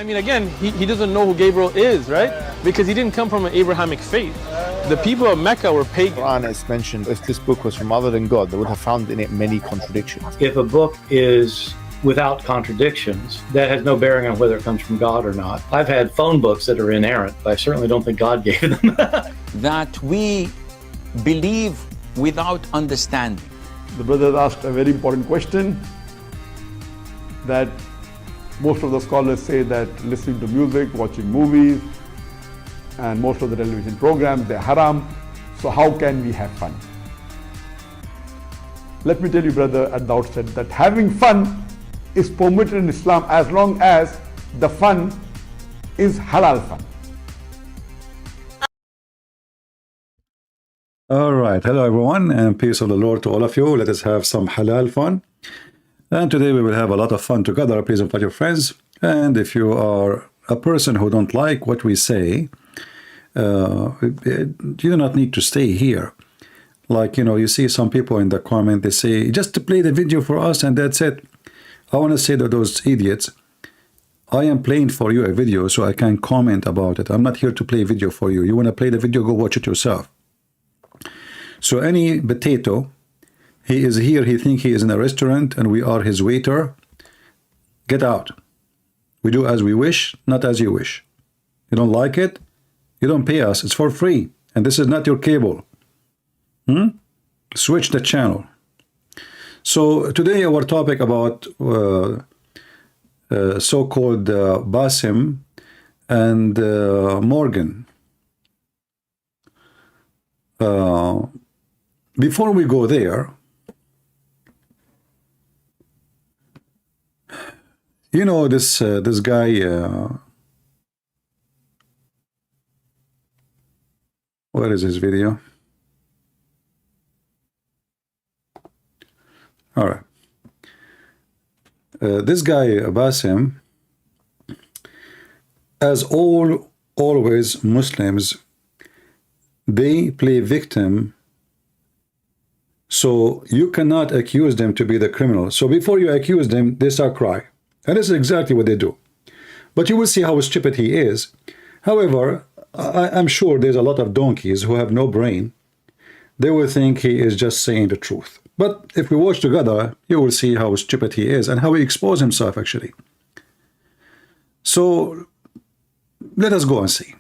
I mean, again, he doesn't know who Gabriel is, right? Because he didn't come from an Abrahamic faith. The people of Mecca were pagan. Quran is mentioned, if this book was from other than God, they would have found in it many contradictions. If a book is without contradictions, that has no bearing on whether it comes from God or not. I've had phone books that are inerrant, but I certainly don't think God gave them. That we believe without understanding. The brother asked a very important question, that most of the scholars say that listening to music, watching movies, and most of the television programs, they're haram. So how can we have fun? Let me tell you, brother, at the outset, that having fun is permitted in Islam as long as the fun is halal fun. All right, hello everyone, and peace of the Lord to all of you. Let us have some halal fun. And today we will have a lot of fun together. Please invite your friends. And if you are a person who don't like what we say, you do not need to stay here. Like, you know, you see some people in the comment, they say, just to play the video for us and that's it. I want to say to those idiots, I am playing for you a video so I can comment about it. I'm not here to play a video for you. You want to play the video, go watch it yourself. So any potato, he is here, he think he is in a restaurant and we are his waiter. Get out. We do as we wish, not as you wish. You don't like it? You don't pay us. It's for free. And this is not your cable. Switch the channel. So today our topic about so-called Bassem and Morgan. Before we go there, you know, this guy, where is his video? All right. This guy, Bassem, as always Muslims, they play victim. So you cannot accuse them to be the criminal. So before you accuse them, they start crying. And this is exactly what they do. But you will see how stupid he is. However, I'm sure there's a lot of donkeys who have no brain. They will think he is just saying the truth. But if we watch together, you will see how stupid he is and how he exposed himself, actually. So let us go and see.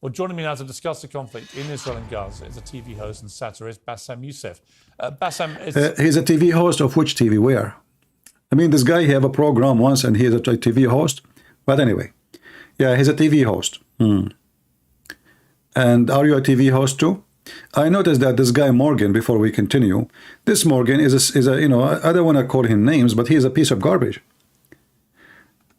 Well, joining me now to discuss the conflict in Israel and Gaza is a TV host and satirist, Bassem Youssef. Bassem is... he's a TV host of which TV? Where? I mean, this guy, he have a program once and he is a TV host. But anyway, yeah, he's a TV host. And are you a TV host too? I noticed that this guy Morgan, before we continue, this Morgan is a you know, I don't want to call him names, but he's a piece of garbage.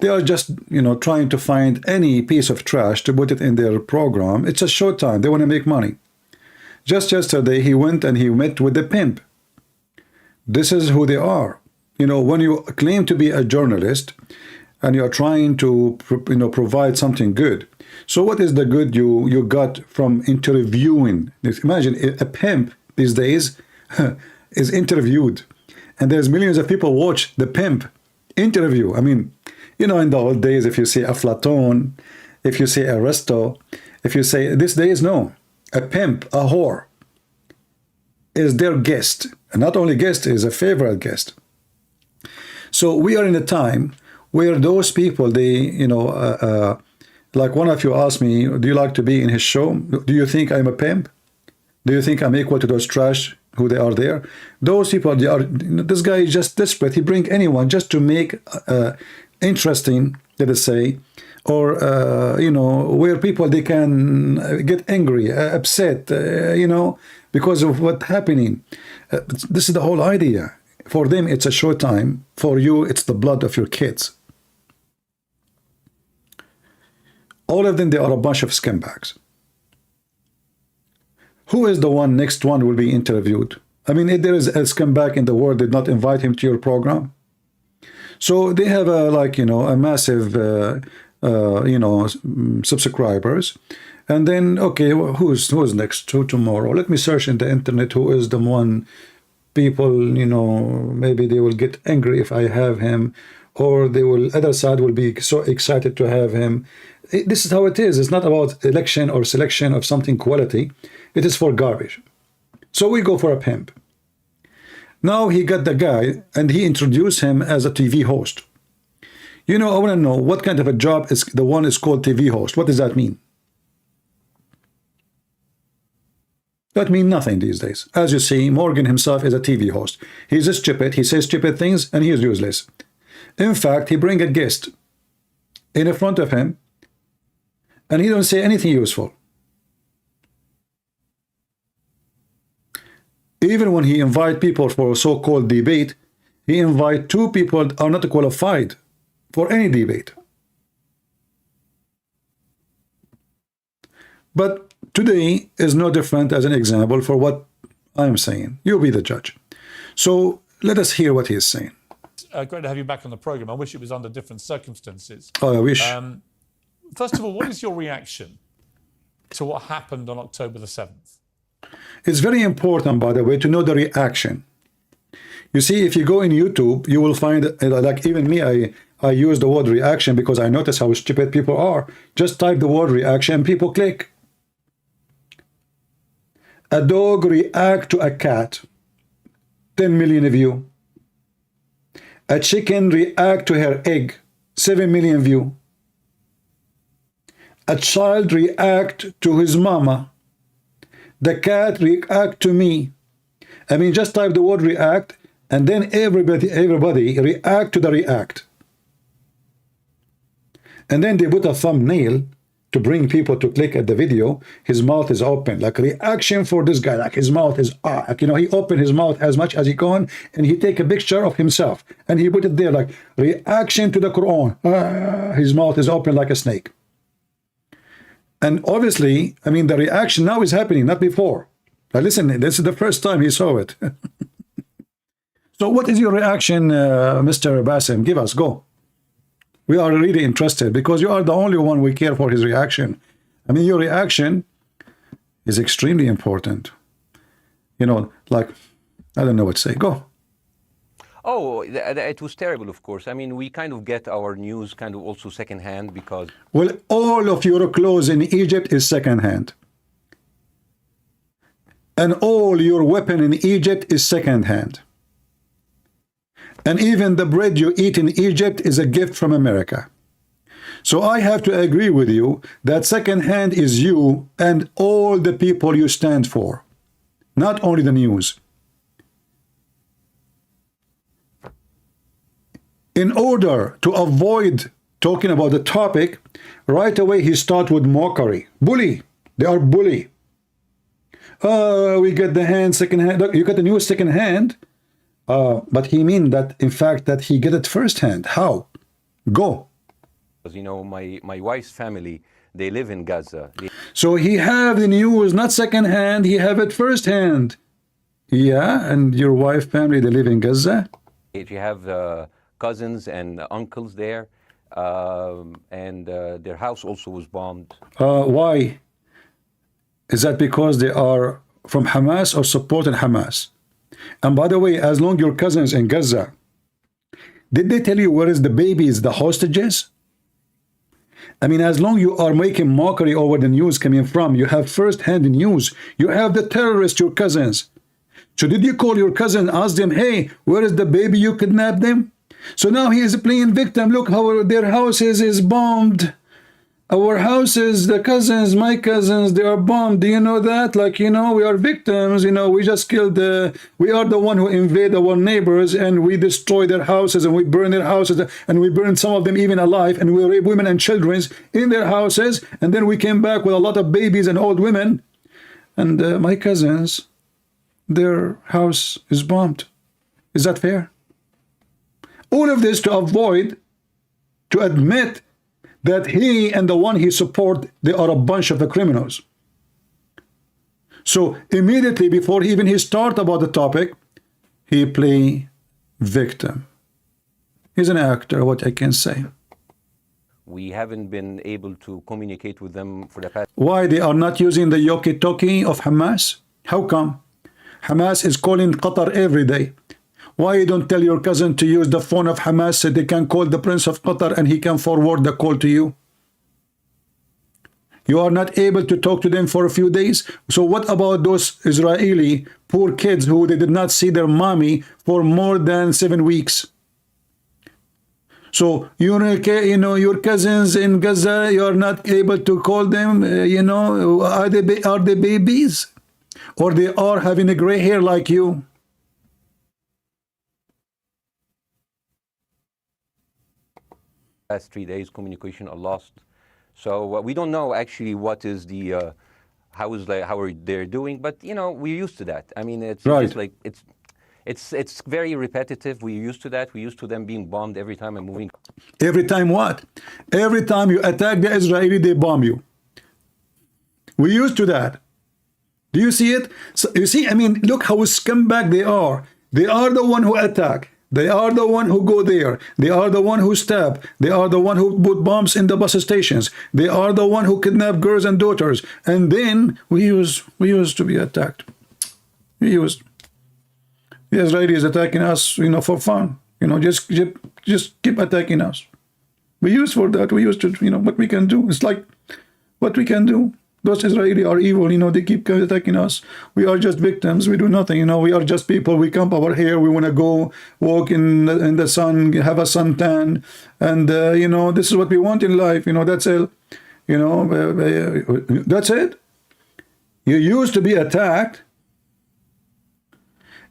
They are just, you know, trying to find any piece of trash to put it in their program. It's a short time. They want to make money. Just yesterday, he went and he met with the pimp. This is who they are. You know, when you claim to be a journalist and you are trying to, you know, provide something good. So what is the good you got from interviewing? Imagine a pimp these days is interviewed. And there's millions of people watch the pimp interview. I mean, you know, in the old days, if you say Aflaton, if you say Aristo, if you say, these days, no. A pimp, a whore, is their guest. And not only guest, is a favorite guest. So we are in a time where those people, they, you know, like one of you asked me, do you like to be in his show? Do you think I'm a pimp? Do you think I'm equal to those trash who they are there? Those people, they are, this guy is just desperate. He bring anyone just to make interesting, let us say, or you know, where people, they can get angry, upset, you know, because of what's happening. This is the whole idea. For them, it's a short time. For you, it's the blood of your kids. All of them, they are a bunch of scumbags. Who is the next one will be interviewed? I mean, if there is a scumbag in the world, did not invite him to your program. So they have a, like, you know, a massive, you know, subscribers. And then, okay, who's next? Who tomorrow? Let me search in the internet who is the one people, you know, maybe they will get angry if I have him, or they will, other side will be so excited to have him. This is how it is. It's not about election or selection of something quality. It is for garbage. So we go for a pimp. Now he got the guy and he introduced him as a TV host. You know, I want to know what kind of a job is the one is called TV host. What does that mean? That means nothing these days. As you see, Morgan himself is a TV host. He's a stupid, he says stupid things, and he is useless. In fact, he bring a guest in front of him, and he don't say anything useful. Even when he invite people for a so-called debate, he invite two people that are not qualified for any debate. But today is no different as an example for what I'm saying. You'll be the judge. So let us hear what he is saying. Great to have you back on the program. I wish it was under different circumstances. Oh, I wish. First of all, what is your reaction to what happened on October the 7th? It's very important, by the way, to know the reaction. You see, if you go in YouTube, you will find, like even me, I use the word reaction because I notice how stupid people are. Just type the word reaction, people click. A dog react to a cat, 10 million view. A chicken react to her egg, 7 million view. A child react to his mama. The cat react to me. I mean, just type the word react, and then everybody react to the react. And then they put a thumbnail to bring people to click at the video. His mouth is open, like reaction for this guy, like his mouth is like, you know, he opened his mouth as much as he can, and he take a picture of himself and he put it there like reaction to the Quran. His mouth is open like a snake. And obviously, I mean, the reaction now is happening, not before. Now listen, this is the first time he saw it. So what is your reaction, Mr. Bassem? Give us, go. We are really interested because you are the only one we care for his reaction. I mean, your reaction is extremely important. You know, like, I don't know what to say. Go. Oh, it was terrible, of course. I mean, we kind of get our news kind of also secondhand because... Well, all of your clothes in Egypt is secondhand. And all your weapon in Egypt is secondhand. And even the bread you eat in Egypt is a gift from America. So I have to agree with you that secondhand is you and all the people you stand for, not only the news. In order to avoid talking about the topic, right away he starts with mockery. Bully. They are bully. We get the hand second hand. Look, you got the news second hand. But he mean that, in fact, that he get it first hand. How? Go. Because, you know, my wife's family, they live in Gaza. So he have the news not second hand, he have it first hand. Yeah, and your wife family, they live in Gaza? You have cousins and uncles there, and their house also was bombed. Why? Is that because they are from Hamas or supporting Hamas? And by the way, as long your cousins in Gaza, did they tell you where is the babies, the hostages? I mean, as long you are making mockery over the news coming from, you have first-hand news. You have the terrorists, your cousins. So did you call your cousin, ask them, hey, where is the baby you kidnapped them? So now he is playing victim. Look how their houses is bombed. Our houses, the cousins, my cousins, they are bombed. Do you know that? Like, you know, we are victims. You know, we just killed we are the one who invade our neighbors and we destroy their houses and we burn their houses and we burn some of them even alive and we rape women and children in their houses. And then we came back with a lot of babies and old women. And my cousins, their house is bombed. Is that fair? All of this to avoid, to admit that he and the one he support, they are a bunch of the criminals. So immediately before he start about the topic, he play victim. He's an actor, what I can say. We haven't been able to communicate with them for the past... Why they are not using the yoki-toki of Hamas? How come? Hamas is calling Qatar every day. Why you don't tell your cousin to use the phone of Hamas so they can call the Prince of Qatar and he can forward the call to you? You are not able to talk to them for a few days. So what about those Israeli poor kids who they did not see their mommy for more than 7 weeks? So you know your cousins in Gaza, you are not able to call them. You know, are they babies, or they are having a gray hair like you? Last 3 days, communication are lost. So we don't know actually what is the how are they doing, but you know, we're used to that. I mean, it's right. just like it's very repetitive. We're used to that. We're used to them being bombed every time and moving. Every time what? Every time you attack the Israeli, they bomb you. We're used to that. Do you see it? So you see, I mean, look how scumbag they are. They are the one who attack. They are the one who go there. They are the one who stab. They are the one who put bombs in the bus stations. They are the one who kidnap girls and daughters. And then we used to be attacked. We used. The Israelis attacking us, you know, for fun. You know, just keep attacking us. We used for that. We used to, you know, what we can do. It's like what we can do. Those Israelis are evil, you know, they keep attacking us. We are just victims. We do nothing, you know. We are just people. We comb our hair. We want to go walk in the sun, have a suntan. And, you know, this is what we want in life. You know, that's it. You know, that's it. You used to be attacked.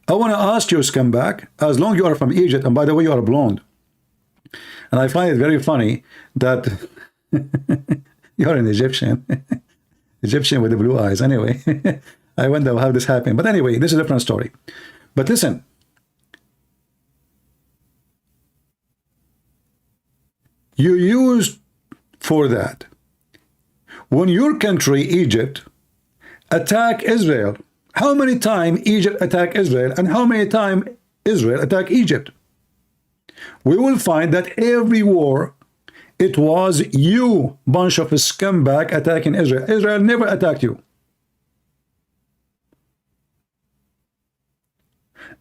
I want to ask you, scumbag, as long as you are from Egypt, and by the way, you are blonde. And I find it very funny that you're an Egyptian. Egyptian with the blue eyes. Anyway, I wonder how this happened. But anyway, this is a different story. But listen, you used for that. When your country, Egypt, attack Israel, how many times Egypt attack Israel and how many times Israel attack Egypt? We will find that every war, it was you, bunch of scumbag, attacking Israel. Israel never attacked you.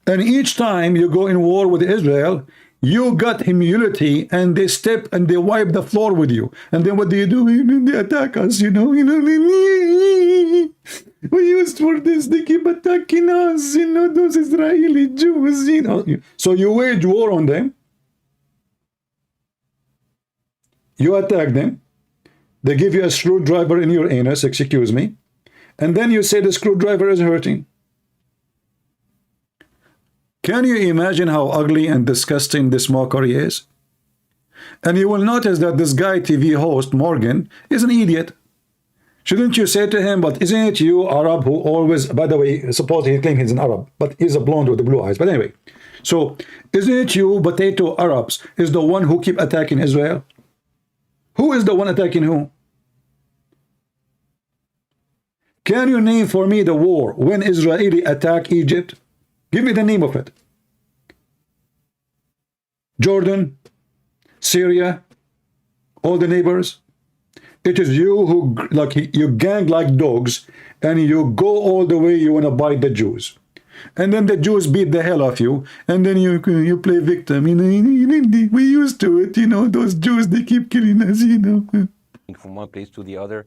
And each time you go in war with Israel, you got humility and they step and they wipe the floor with you. And then what do? They attack us, you know. We used for this, they keep attacking us, you know, those Israeli Jews, you know. So you wage war on them. You attack them. They give you a screwdriver in your anus, excuse me. And then you say the screwdriver is hurting. Can you imagine how ugly and disgusting this mockery is? And you will notice that this guy, TV host, Morgan, is an idiot. Shouldn't you say to him, but isn't it you, Arab, who always, by the way, supposedly he claims he's an Arab, but he's a blonde with the blue eyes. But anyway, so isn't it you, potato Arabs, is the one who keep attacking Israel? Who is the one attacking who? Can you name for me the war when Israeli attack Egypt? Give me the name of it. Jordan, Syria, all the neighbors. It is you who, like, you gang like dogs and you go all the way, you want to bite the Jews. And then the Jews beat the hell off you, and then you play victim. You know, we used to it. You know, those Jews, they keep killing us. You know, from one place to the other.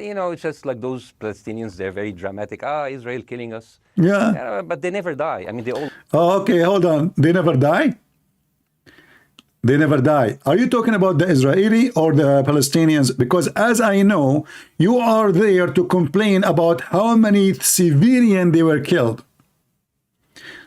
You know, it's just like those Palestinians. They're very dramatic. Israel killing us. Yeah. But they never die. I mean, they all. Oh, okay, hold on. They never die. They never die. Are you talking about the Israeli or the Palestinians? Because as I know, you are there to complain about how many civilians they were killed.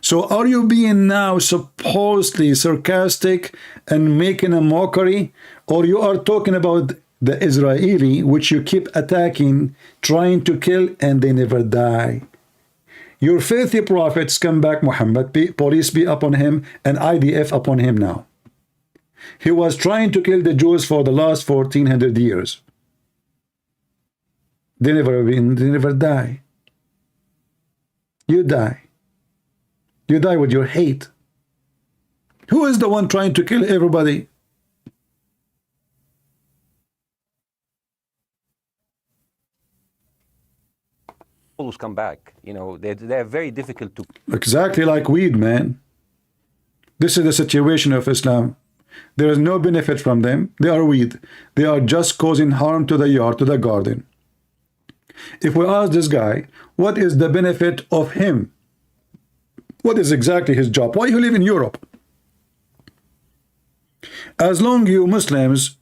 So are you being now supposedly sarcastic and making a mockery? Or you are talking about the Israeli, which you keep attacking, trying to kill, and they never die? Your filthy prophets come back, Mohammed, police be upon him, and IDF upon him now. He was trying to kill the Jews for the last 1400 years. They never die. You die. You die with your hate. Who is the one trying to kill everybody? always come back. You know, they're very difficult to. Exactly like weed, man. This is the situation of Islam. There is no benefit from them. They are weed. They are just causing harm to the yard, to the garden. If we ask this guy, what is the benefit of him? What is exactly his job? Why you live in Europe? As long you Muslims,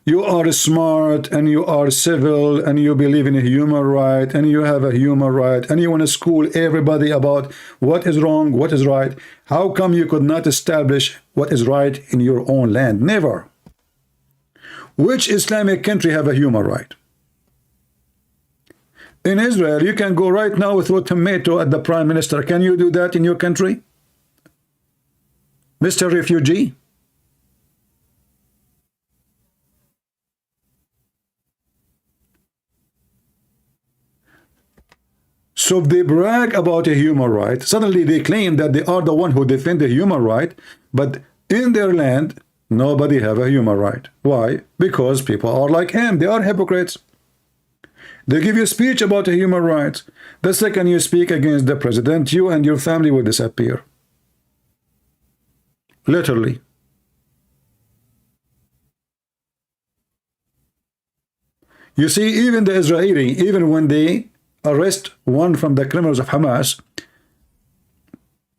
you are smart and you are civil and you believe in a human right and you have a human right and you want to school everybody about what is wrong, what is right. How come you could not establish what is right in your own land? Never. Which Islamic country have a human right? In Israel, you can go right now with a tomato at the prime minister. Can you do that in your country? Mr. Refugee? So if they brag about a human right, suddenly they claim that they are the one who defend the human right, but in their land, nobody have a human right. Why? Because people are like him. They are hypocrites. They give you a speech about the human rights. The second you speak against the president, you and your family will disappear. Literally. You see, even the Israeli, even when they arrest one from the criminals of Hamas,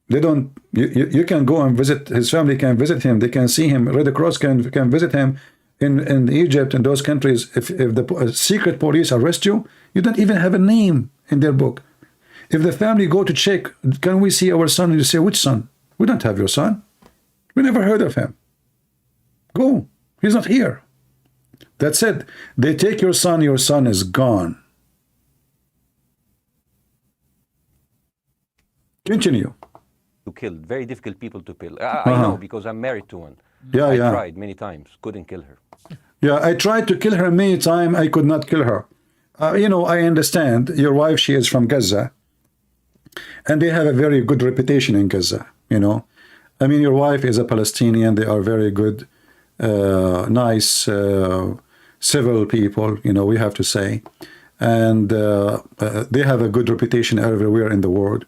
they don't, you can go and visit, his family can visit him, they can see him, Red Cross can visit him in Egypt and those countries. If the secret police arrest you, you don't even have a name in their book. If the family go to check, can we see our son? And you say, which son? We don't have your son. We never heard of him. Go, he's not here. That's it. They take your son is gone. Continue. To kill, very difficult people to kill. I know because I'm married to one. Yeah, I tried many times, couldn't kill her. Yeah, I tried to kill her many times. I could not kill her. You know, I understand your wife, she is from Gaza, and they have a very good reputation in Gaza. You know, I mean, your wife is a Palestinian. They are very good, nice, civil people. You know, we have to say, and they have a good reputation everywhere in the world.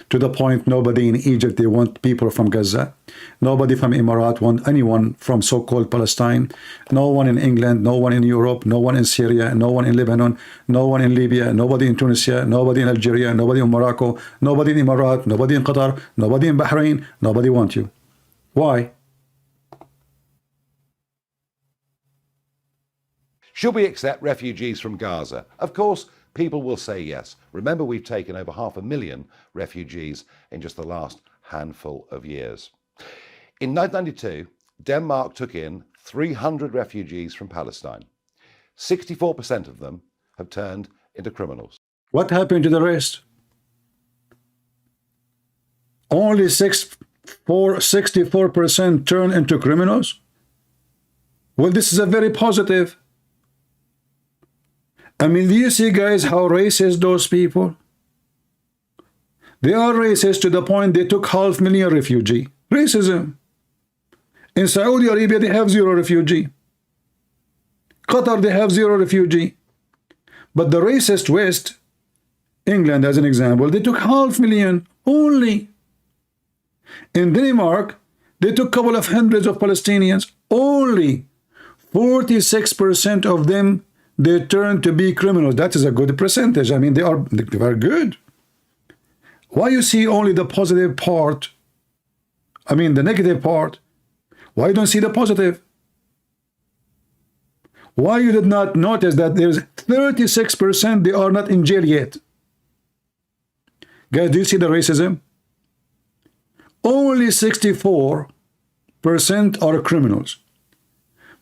To the point, nobody in Egypt, they want people from Gaza. Nobody from Emirat want anyone from so-called Palestine. No one in England, no one in Europe, no one in Syria, no one in Lebanon, no one in Libya, nobody in Tunisia, nobody in Algeria, nobody in Morocco, nobody in Emirat, nobody in Qatar, nobody in Bahrain. Nobody wants you. Why? Should we accept refugees from Gaza? Of course, people will say yes. Remember, we've taken over 500,000 refugees in just the last handful of years. In 1992, Denmark took in 300 refugees from Palestine. 64% of them have turned into criminals. What happened to the rest? Only 64% turn into criminals? Well, this is a very positive. I mean, do you see, guys, how racist those people? They are racist to the point they took 500,000 refugees. Racism. In Saudi Arabia, they have 0 refugee. Qatar, they have 0 refugee. But the racist West, England as an example, they took 500,000 only. In Denmark, they took a couple of hundreds of Palestinians only. 46% of them, they turn to be criminals. That is a good percentage. I mean, they are good. Why you see only the positive part? I mean, the negative part. Why you don't see the positive? Why you did not notice that there's 36% they are not in jail yet? Guys, do you see the racism? Only 64% are criminals.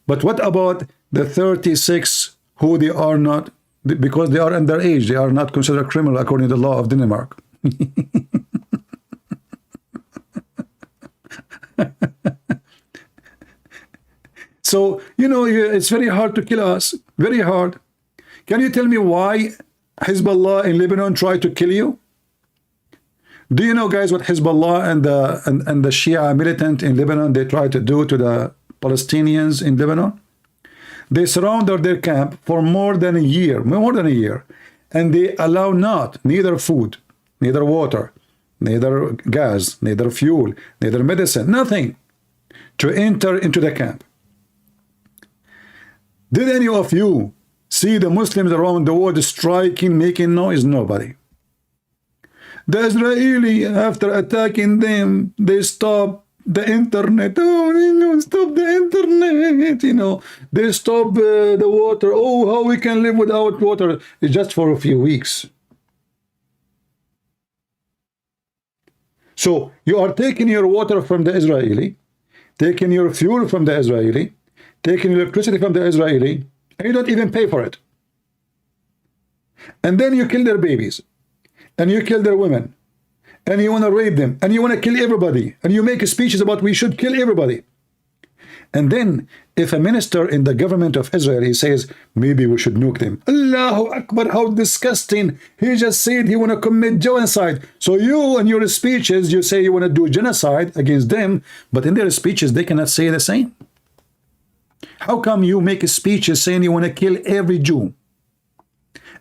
But what about the 36 who they are not, because they are underage, they are not considered criminal according to the law of Denmark? So, you know, it's very hard to kill us. Very hard. Can you tell me why Hezbollah in Lebanon tried to kill you? Do you know, guys, what Hezbollah and the Shia militant in Lebanon, they tried to do to the Palestinians in Lebanon? They surrounded their camp for more than a year, and they allow neither food, neither water, neither gas, neither fuel, neither medicine, nothing to enter into the camp. Did any of you see the Muslims around the world striking, making noise? Nobody. The Israeli, after attacking them, they stopped the internet. Oh, stop the internet. They stop the water. Oh, how we can live without water? It's just for a few weeks. So you are taking your water from the Israeli, taking your fuel from the Israeli, taking electricity from the Israeli, and you don't even pay for it. And then you kill their babies, and you kill their women, and you want to rape them, and you want to kill everybody, and you make speeches about we should kill everybody. And then if a minister in the government of Israel says maybe we should nuke them, Allahu Akbar, how disgusting. He just said he want to commit genocide. So you in your speeches you say you want to do genocide against them, but in their speeches they cannot say the same. How come you make speeches saying you want to kill every Jew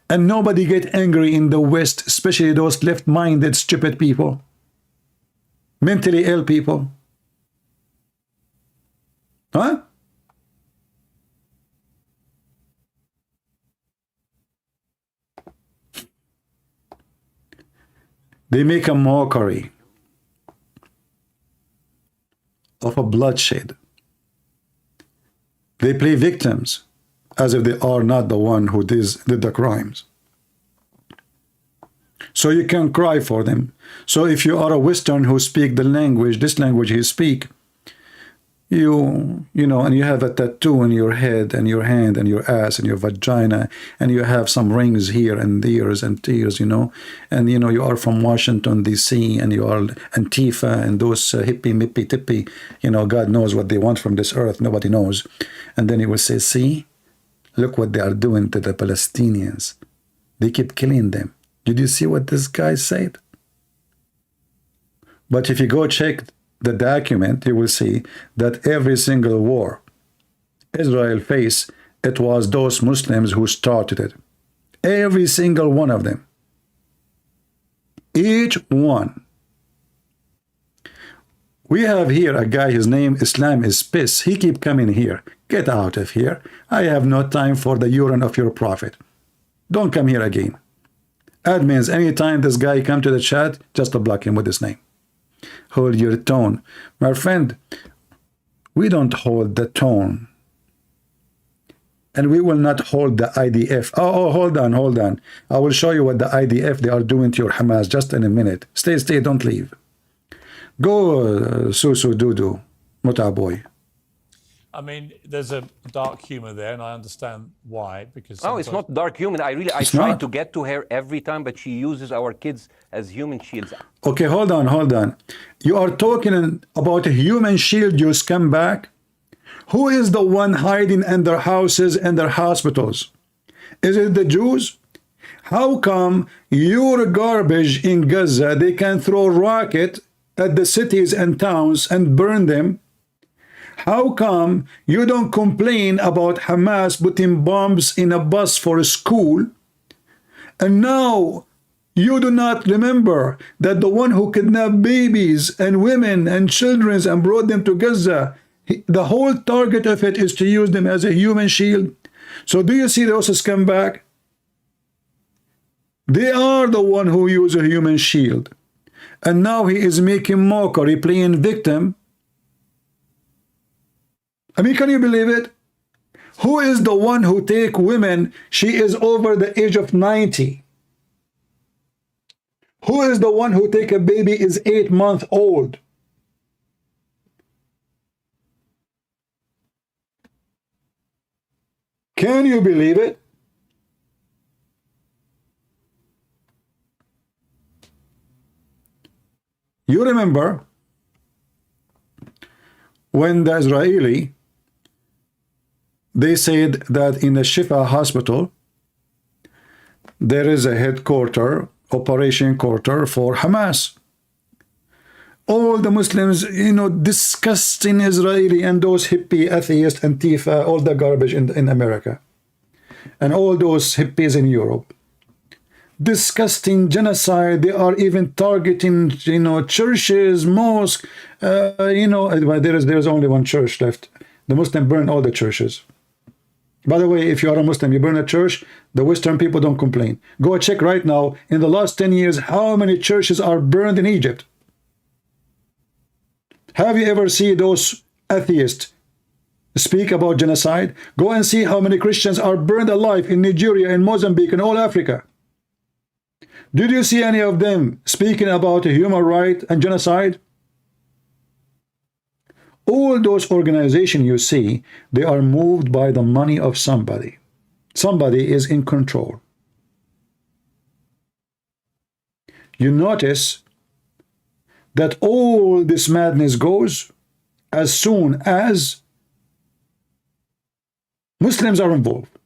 and nobody get angry in the West, especially those left-minded stupid people, mentally ill people? Huh? They make a mockery of a bloodshed. They play victims as if they are not the one who did the crimes. So you can cry for them. So if you are a Western who speak the language, this language he speak, you know, and you have a tattoo on your head and your hand and your ass and your vagina, and you have some rings here and there and tears, you know, and you know you are from Washington DC and you are Antifa and those hippie mippy tippy, you know, God knows what they want from this earth, nobody knows. And then he will say, see, look what they are doing to the Palestinians, they keep killing them. Did you see what this guy said? But if you go check the document, you will see that every single war Israel faced, it was those Muslims who started it. Every single one of them. Each one. We have here a guy, his name Islam is Piss. He keep coming here. Get out of here. I have no time for the urine of your prophet. Don't come here again. Admins, anytime this guy come to the chat, just to block him with his name. Hold your tone. My friend, we don't hold the tone. And we will not hold the IDF. Oh, hold on. I will show you what the IDF, they are doing to your Hamas just in a minute. Stay, don't leave. Go, Susu Dudu, Muta boy. I mean, there's a dark humor there, and I understand why. Because no, it's not dark humor. I try to get to her every time, but she uses our kids as human shields. Okay, hold on. You are talking about a human shield, you scumbag. Who is the one hiding in their houses and their hospitals? Is it the Jews? How come your garbage in Gaza, they can throw rocket at the cities and towns and burn them? How come you don't complain about Hamas putting bombs in a bus for a school? And now you do not remember that the one who kidnapped babies and women and children and brought them to Gaza, the whole target of it is to use them as a human shield. So do you see those scumbag? They are the one who use a human shield. And now he is making mockery, playing victim. I mean, can you believe it? Who is the one who take women? She is over the age of 90. Who is the one who take a baby is 8 months old? Can you believe it? You remember when the Israeli, they said that in the Shifa hospital, there is a headquarter, operation quarter for Hamas. All the Muslims, you know, disgusting Israeli and those hippie, atheists, Antifa, all the garbage in America. And all those hippies in Europe. disgusting genocide. They are even targeting, you know, churches, mosques. You know, there's only one church left. The Muslim burn all the churches. By the way, if you are a Muslim, you burn a church, the Western people don't complain. Go check right now, in the last 10 years, how many churches are burned in Egypt? Have you ever seen those atheists speak about genocide? Go and see how many Christians are burned alive in Nigeria, in Mozambique, in all Africa. Did you see any of them speaking about human rights and genocide? All those organizations you see, they are moved by the money of somebody. Somebody is in control. You notice that all this madness goes as soon as Muslims are involved.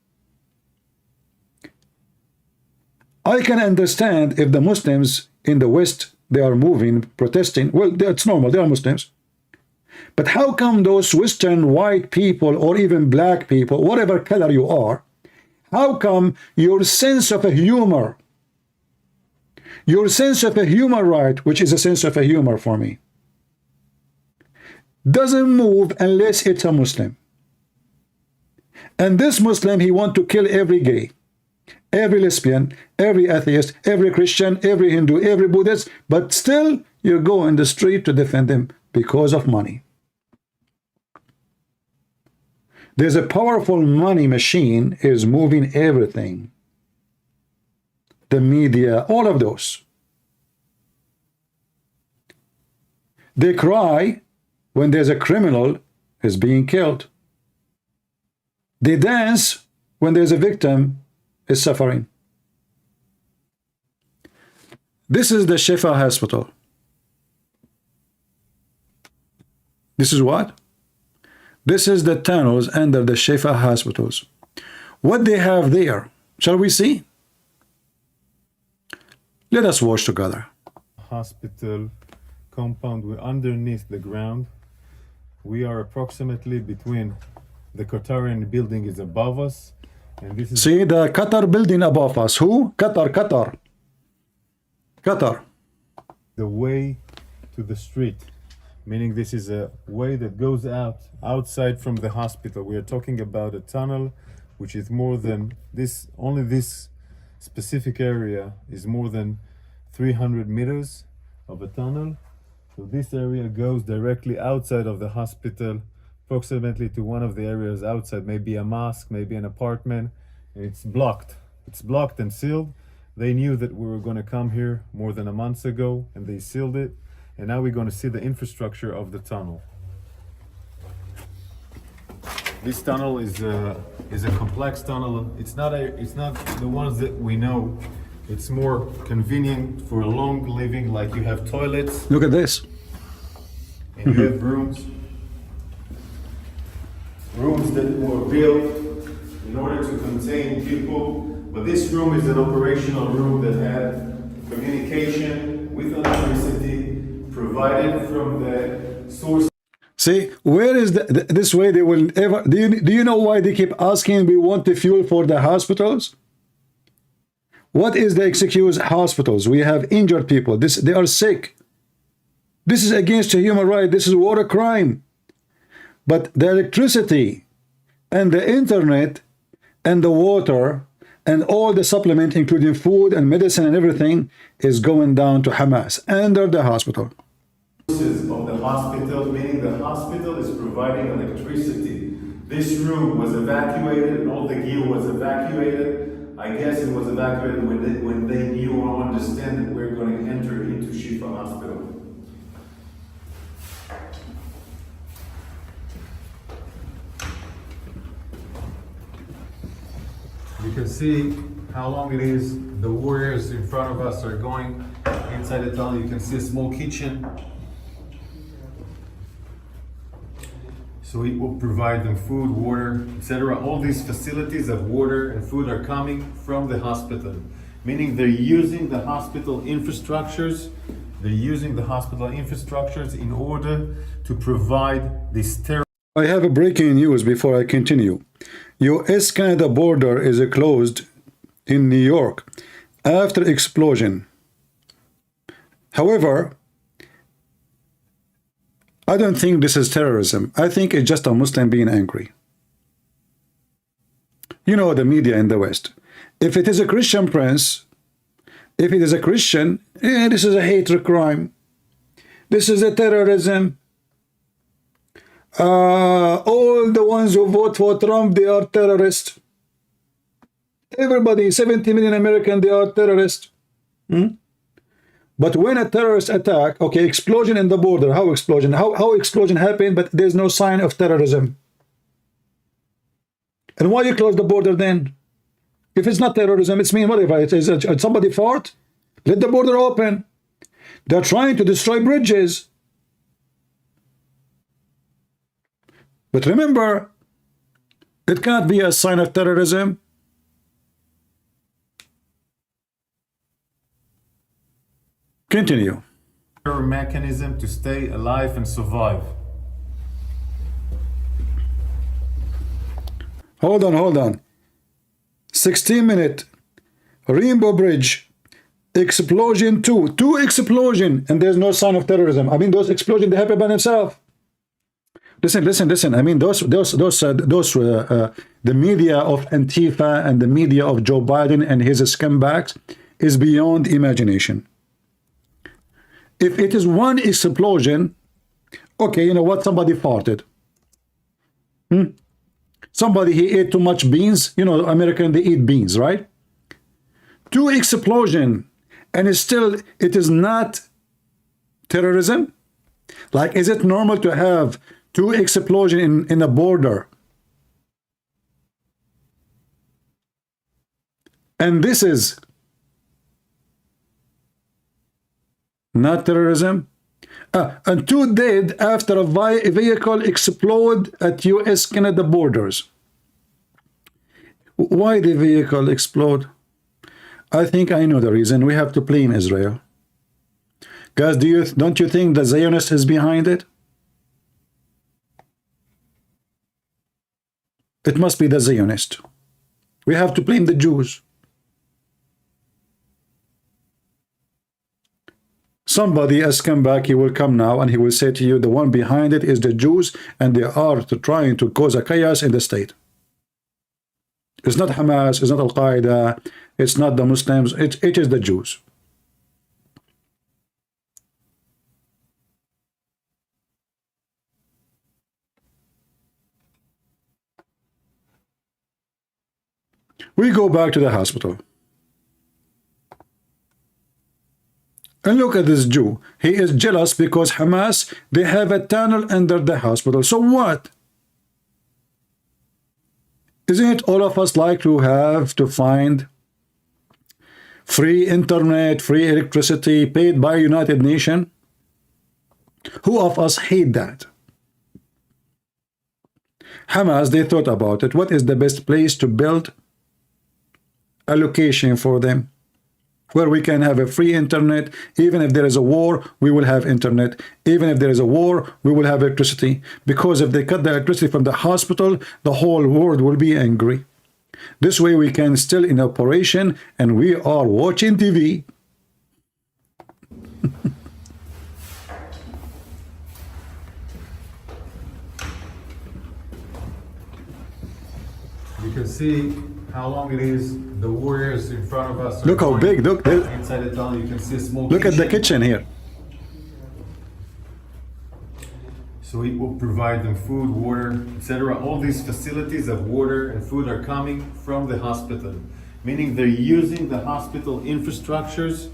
I can understand if the Muslims in the West, they are moving, protesting. Well, that's normal, they are Muslims. But how come those Western white people, or even black people, whatever color you are, how come your sense of a humor, your sense of a human right, which is a sense of a humor for me, doesn't move unless it's a Muslim? And this Muslim, he wants to kill every gay, every lesbian, every atheist, every Christian, every Hindu, every Buddhist, but still you go in the street to defend them because of money. There's a powerful money machine is moving everything. The media, all of those. They cry when there's a criminal is being killed. They dance when there's a victim is suffering. This is the Shifa hospital. This is what? This is the tunnels under the Shifa hospitals. What they have there, shall we see? Let us watch together. Hospital compound, we're underneath the ground. We are approximately between the Qatarian building is above us, and this is see the Qatar building above us. Who? Qatar. The way to the street, meaning this is a way that goes outside from the hospital. We are talking about a tunnel which is more than this, only this specific area is more than 300 meters of a tunnel. So this area goes directly outside of the hospital, approximately to one of the areas outside, maybe a mosque, maybe an apartment. It's blocked. It's blocked and sealed. They knew that we were going to come here more than a month ago, and they sealed it. And now we're going to see the infrastructure of the tunnel. This tunnel is a complex tunnel. It's not the ones that we know. It's more convenient for a long living, like you have toilets. Look at this. And you have rooms that were built in order to contain people. But this room is an operational room that had communication with electricity provided from the source. See, where is this way they will ever... Do you know why they keep asking, we want the fuel for the hospitals? What is the excuse? Hospitals? We have injured people. They are sick. This is against a human right. This is war crime. But the electricity and the internet and the water and all the supplement, including food and medicine and everything, is going down to Hamas under the hospital. Of the hospital, meaning the hospital is providing electricity. This room was evacuated and all the gear was evacuated. I guess it was evacuated when they knew or understand that we're going to enter into Shifa Hospital. You can see how long it is. The warriors in front of us are going inside the tunnel. You can see a small kitchen. So it will provide them food, water, etc. All these facilities of water and food are coming from the hospital, meaning they're using the hospital infrastructures. They're using the hospital infrastructures in order to provide this I have a breaking news before I continue. US-Canada border is closed in New York after explosion. However, I don't think this is terrorism. I think it's just a Muslim being angry. You know, the media in the West. If it is a Christian prince, if it is a Christian, this is a hatred crime. This is a terrorism. All the ones who vote for Trump, they are terrorists. Everybody, 70 million Americans, they are terrorists. But when a terrorist attack, okay, explosion in the border, how explosion? How explosion happened, but there's no sign of terrorism? And why you close the border then? If it's not terrorism, it's mean whatever. It's somebody fought, let the border open. They're trying to destroy bridges. But remember, it can't be a sign of terrorism. Continue. Mechanism to stay alive and survive. Hold on. 16-minute Rainbow Bridge explosion, two explosion, and there's no sign of terrorism. I mean, those explosions, they happen by themselves. Listen. I mean, those the media of Antifa and the media of Joe Biden and his scumbags is beyond imagination. If it is one explosion, okay, you know what? Somebody farted. Somebody, he ate too much beans. You know, American, they eat beans, right? Two explosion, and it is not terrorism. Like, is it normal to have two explosion in a border? And this is not terrorism. And two dead after a vehicle explode at US-Canada borders. Why the vehicle explode? I think I know the reason. We have to blame Israel. Guys, don't you think the Zionist is behind it? It must be the Zionist. We have to blame the Jews. Somebody has come back, he will come now and he will say to you, the one behind it is the Jews, and they are trying to cause a chaos in the state. It's not Hamas, it's not Al-Qaeda, it's not the Muslims, it is the Jews. We go back to the hospital. And look at this Jew. He is jealous because Hamas, they have a tunnel under the hospital. So what? Isn't it all of us like to have to find free internet, free electricity paid by United Nations? Who of us hate that? Hamas, they thought about it. What is the best place to build a location for them, where we can have a free internet? Even if there is a war, we will have internet. Even if there is a war, we will have electricity. Because if they cut the electricity from the hospital, the whole world will be angry. This way we can still in operation, and we are watching TV. You can see how long it is. The warriors in front of us. Look how big. Look there. Inside the tunnel, you can see a small Look at the kitchen here. So it will provide them food, water, etc. All these facilities of water and food are coming from the hospital, meaning they're using the hospital infrastructures.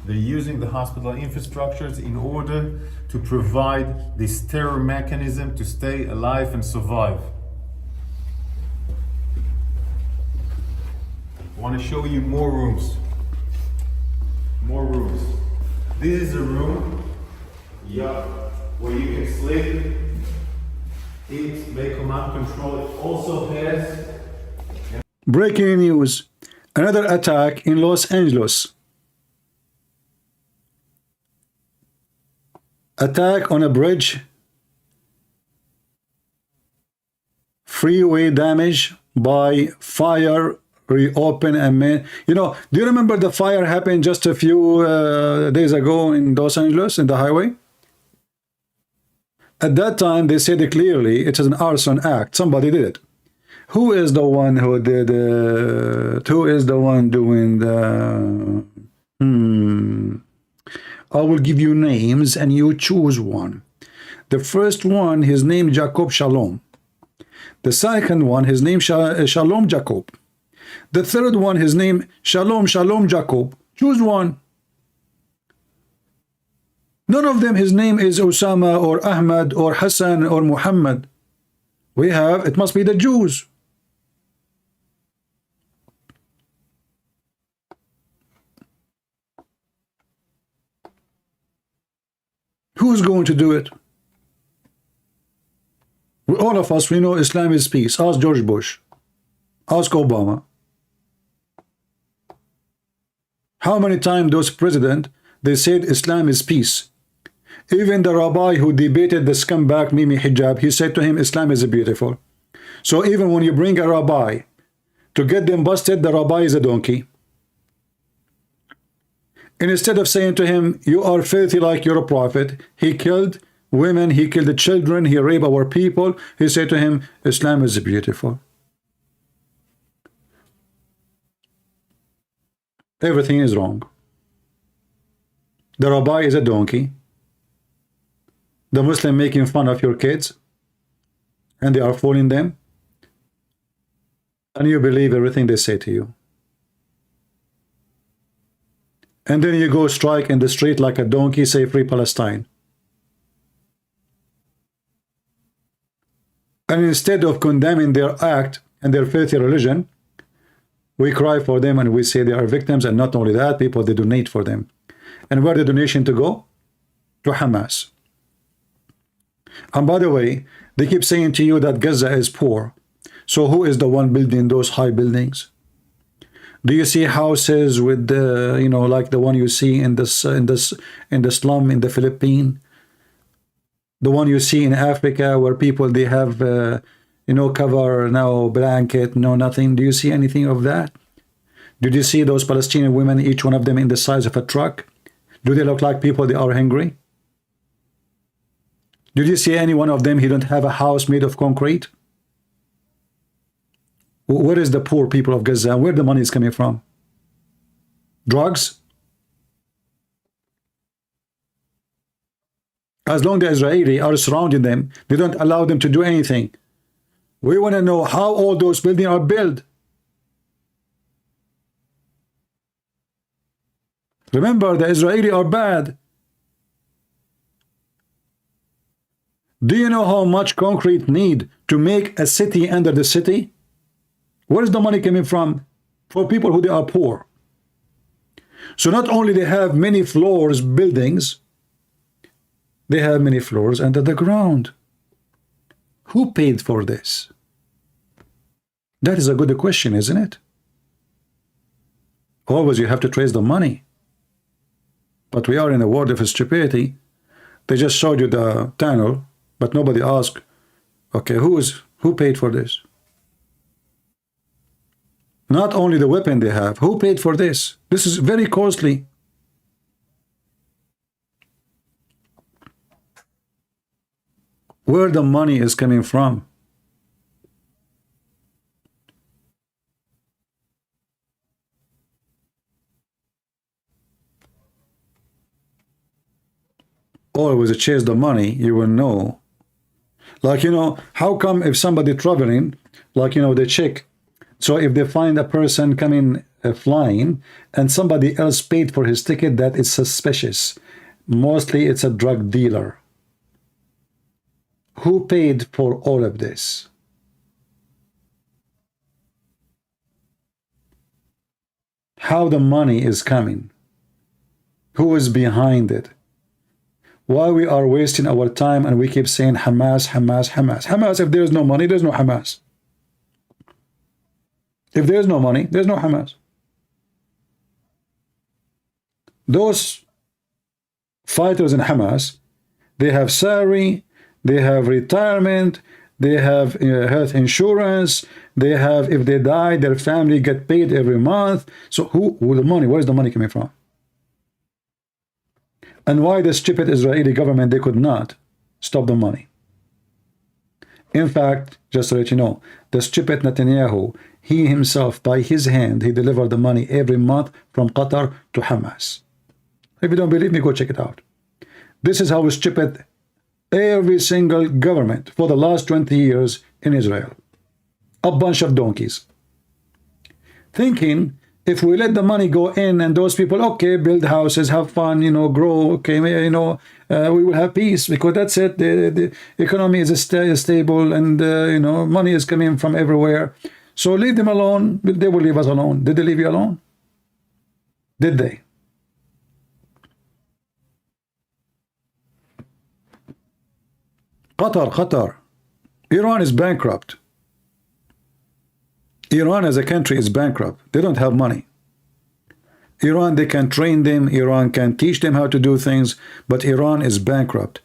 They're using the hospital infrastructures in order to provide this terror mechanism to stay alive and survive. I want to show you more rooms. More rooms. This is a room, where you can sleep, eat, make command control. It also has... Breaking news. Another attack in Los Angeles. Attack on a bridge. Freeway damage by fire reopen and you know, do you remember the fire happened just a few days ago in Los Angeles in the highway? At that time they said clearly it is an arson act. Somebody did it. Who is the one who did it? Who is the one doing the I will give you names and you choose one. The first one, his name Jacob Shalom. The second one, his name Shalom Jacob. The third one, his name Shalom Jacob. Choose one. None of them, his name is Osama or Ahmed or Hassan or Mohammed. We have, it must be the Jews. Who's going to do it? All of us, we know Islam is peace. Ask George Bush. Ask Obama. How many times those presidents, they said Islam is peace. Even the rabbi who debated the scumbag Mimi Hijab, he said to him, Islam is beautiful. So even when you bring a rabbi to get them busted, the rabbi is a donkey. And instead of saying to him, you are filthy like you're a prophet, he killed women, he killed the children, he raped our people. He said to him, Islam is beautiful. Everything is wrong. The rabbi is a donkey. The Muslim making fun of your kids, and they are fooling them, and you believe everything they say to you. And then you go strike in the street like a donkey, say free Palestine. And instead of condemning their act and their filthy religion, we cry for them and we say they are victims. And not only that, people, they donate for them. And where the donation to go? To Hamas. And by the way, they keep saying to you that Gaza is poor. So who is the one building those high buildings? Do you see houses with the, you know, like the one you see in the slum in the Philippines? The one you see in Africa where people, they have, you know, cover, no blanket, no nothing. Do you see anything of that? Did you see those Palestinian women, each one of them in the size of a truck? Do they look like people, they are hungry? Did you see any one of them, he don't have a house made of concrete? Where is the poor people of Gaza? Where the money is coming from? Drugs? As long as the Israeli are surrounding them, they don't allow them to do anything. We want to know how all those buildings are built. Remember, the Israeli are bad. Do you know how much concrete need to make a city under the city? Where is the money coming from? For people who they are poor. So not only they have many floors, buildings, they have many floors under the ground. Who paid for this? That is a good question, isn't it? Always you have to trace the money. But we are in a world of stupidity. They just showed you the tunnel, but nobody asked, okay, who paid for this? Not only the weapon they have, who paid for this? This is very costly. Where the money is coming from? Always chase the money, you will know. Like, you know, how come if somebody traveling, like, you know, they check. So if they find a person coming flying and somebody else paid for his ticket, that is suspicious. Mostly it's a drug dealer. Who paid for all of this? How the money is coming? Who is behind it? Why we are wasting our time and we keep saying Hamas, Hamas, Hamas. Hamas, if there is no money, there's no Hamas. If there's no money, there's no Hamas. Those fighters in Hamas, they have salary, they have retirement, they have health insurance, they have, if they die, their family get paid every month. So who the money, where is the money coming from? And why the stupid Israeli government, they could not stop the money? In fact, just to let you know, the stupid Netanyahu, he himself, by his hand, he delivered the money every month from Qatar to Hamas. If you don't believe me, go check it out. This is how stupid every single government for the last 20 years in Israel. A bunch of donkeys. Thinking, if we let the money go in and those people, okay, build houses, have fun, you know, grow, okay, you know, we will have peace, because that's it. The economy is stable, and, you know, money is coming from everywhere. So leave them alone. They will leave us alone. Did they leave you alone? Did they? Qatar. Iran is bankrupt. Iran as a country is bankrupt. They don't have money. Iran, they can train them. Iran can teach them how to do things. But Iran is bankrupt.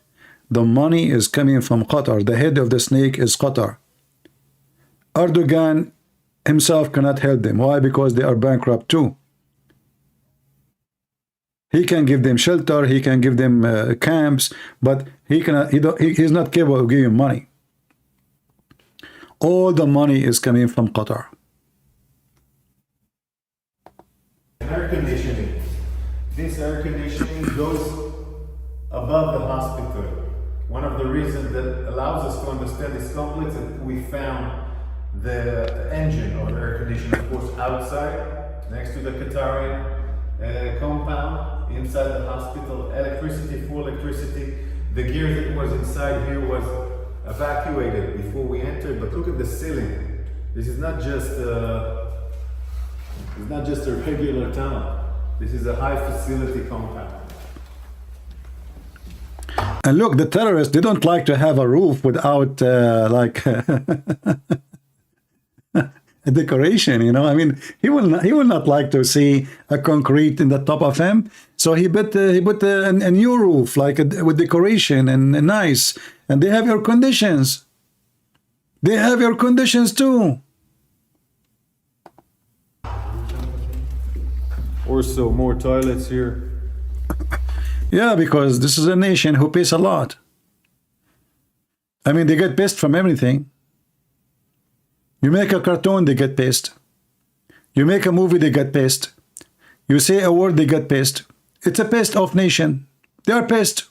The money is coming from Qatar. The head of the snake is Qatar. Erdogan himself cannot help them. Why? Because they are bankrupt too. He can give them shelter. He can give them camps. But he cannot. He's not capable of giving money. All the money is coming from Qatar. Air conditioning. This air conditioning goes above the hospital. One of the reasons that allows us to understand this complex is that we found the engine of the air conditioning, of course, outside, next to the Qatari compound, inside the hospital, electricity, full electricity. The gear that was inside here was evacuated before we entered, but look at the ceiling. This is not just a regular tunnel. This is a high facility compound. And look, the terrorists, they don't like to have a roof without like a decoration, you know. I mean, he will not like to see a concrete in the top of him. So he put a new roof, like with decoration and nice. And they have air conditions. They have air conditions too. Also, more toilets here. Yeah, because this is a nation who pays a lot. I mean, they get pissed from everything. You make a cartoon, they get pissed. You make a movie, they get pissed. You say a word, they get pissed. It's a pissed off nation. They are pissed.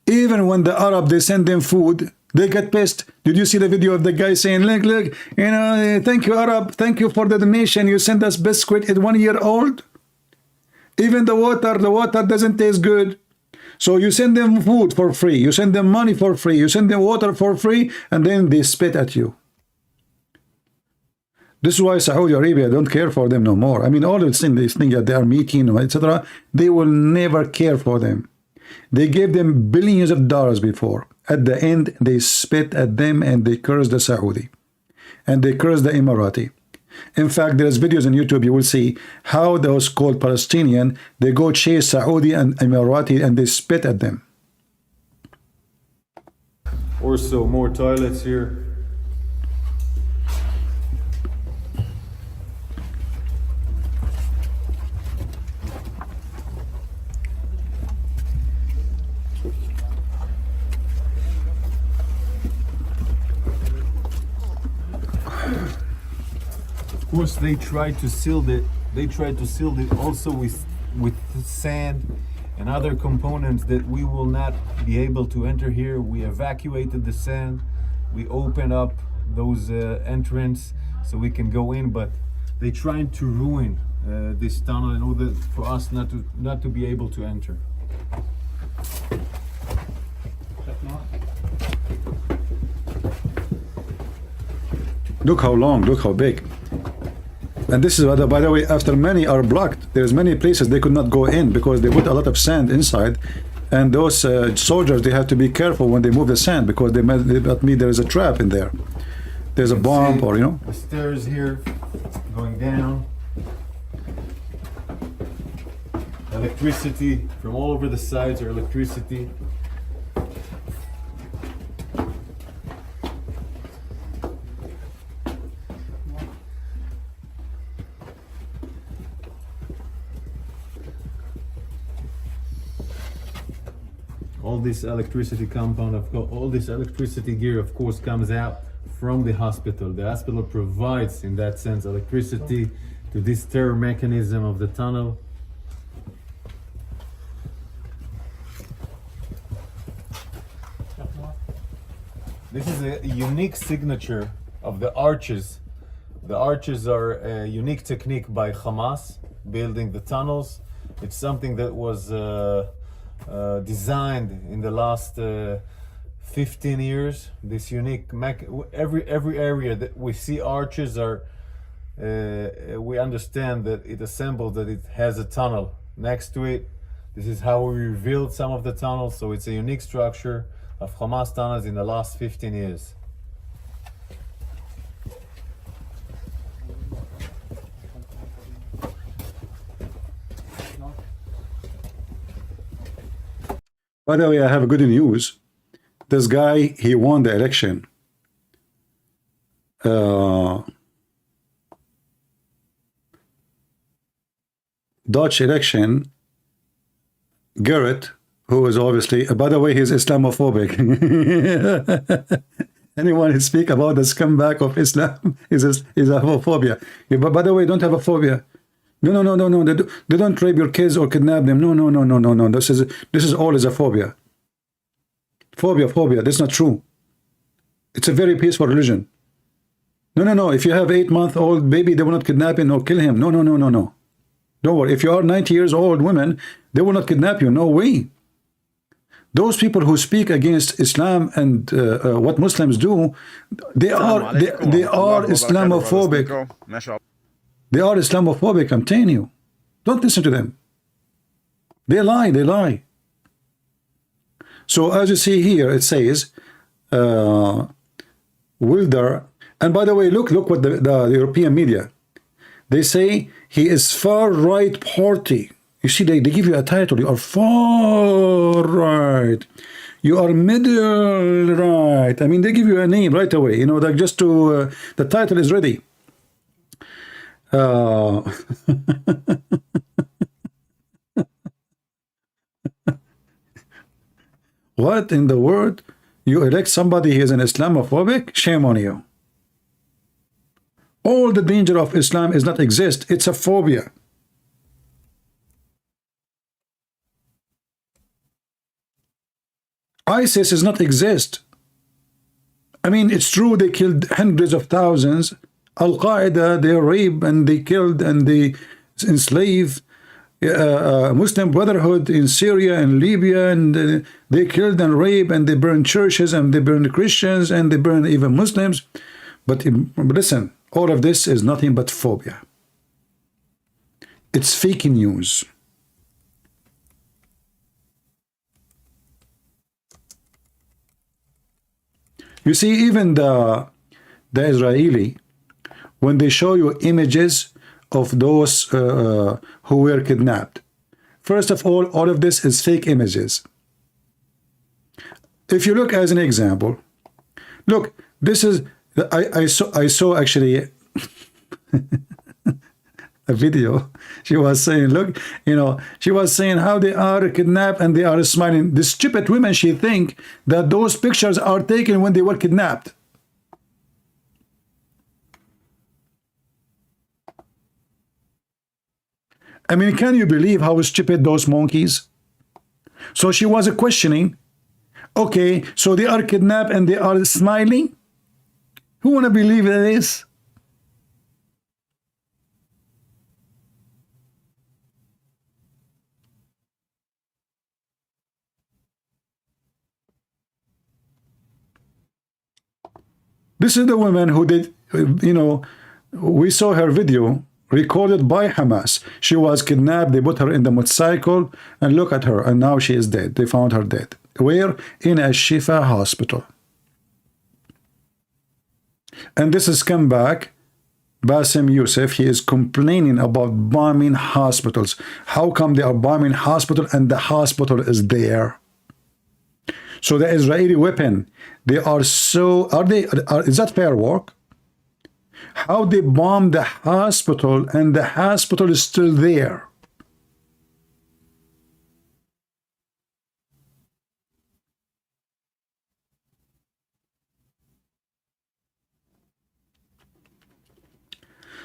Even when the Arab, they send them food, they get pissed. Did you see the video of the guy saying, look, you know, thank you, Arab. Thank you for the donation. You sent us biscuit at 1 year old. Even the water doesn't taste good. So you send them food for free. You send them money for free. You send them water for free. And then they spit at you. This is why Saudi Arabia don't care for them no more. I mean, all these things that they are meeting, etc., they will never care for them. They gave them billions of dollars before. At the end, they spit at them and they curse the Saudi. And they curse the Emirati. In fact, there's videos on YouTube, you will see how those called Palestinian, they go chase Saudi and Emirati and they spit at them. Also, more toilets here. Of course, they tried to seal it. They tried to seal it also with sand and other components that we will not be able to enter here. We evacuated the sand. We opened up those entrance so we can go in, but they trying to ruin this tunnel in order for us not to be able to enter. Look how long, look how big. And this is, by the way, after many are blocked, there's many places they could not go in because they put a lot of sand inside. And those soldiers, they have to be careful when they move the sand because they might mean there is a trap in there. There's a bomb or, you know. The stairs here going down. Electricity from all over the sides are electricity. all this electricity compound, of course, all this electricity gear, of course, comes out from the hospital. The hospital provides, in that sense, electricity to this stair mechanism of the tunnel. This is a unique signature of the arches. The arches are a unique technique by Hamas, building the tunnels. It's something that was designed in the last 15 years. This unique, every area that we see arches are, we understand that it assembles, that it has a tunnel next to it. This is how we revealed some of the tunnels, so it's a unique structure of Hamas tunnels in the last 15 years. By the way, I have good news. This guy, he won the election. Dutch election. Garrett, who is obviously, by the way, he's Islamophobic. Anyone who speak about the scumbag of Islam is Islamophobia. Yeah, but by the way, don't have a phobia. No. They don't rape your kids or kidnap them. No. This is all is a phobia. Phobia. That's not true. It's a very peaceful religion. No. If you have 8-month-old baby, they will not kidnap him or kill him. No. Don't worry. If you are 90 years old women, they will not kidnap you. No way. Those people who speak against Islam and what Muslims do, they are Islamophobic. They are Islamophobic, I'm telling you. Don't listen to them. They lie. So as you see here, it says, Wilder, and by the way, look what the European media, they say he is far right party. You see, they give you a title. You are far right. You are middle right. I mean, they give you a name right away. You know, like just to the title is ready. What in the world? You elect somebody who is an Islamophobic? Shame on you. All the danger of Islam is not exist. It's a phobia. ISIS does not exist. I mean, it's true they killed hundreds of thousands. Al-Qaeda, they rape and they killed and they enslaved Muslim Brotherhood in Syria and Libya, and they killed and raped and they burned churches and they burned Christians and they burned even Muslims. But listen, all of this is nothing but phobia. It's fake news. You see, even the Israeli, when they show you images of those who were kidnapped, first of all of this is fake images. If you look as an example, look, this is I saw actually a video. She was saying, look, you know, she was saying how they are kidnapped and they are smiling. The stupid women, she think that those pictures are taken when they were kidnapped. I mean, can you believe how stupid those monkeys? So she was questioning, okay, so they are kidnapped and they are smiling? Who want to believe this? This is the woman who did, you know, we saw her video recorded by Hamas. She was kidnapped, they put her in the motorcycle, and look at her, and now she is dead. They found her dead. Where? In a Shifa hospital. And this has come back. Bassem Youssef, he is complaining about bombing hospitals. How come they are bombing hospital and the hospital is there? So the Israeli weapon, they are so, is that fair work? How they bomb the hospital and the hospital is still there?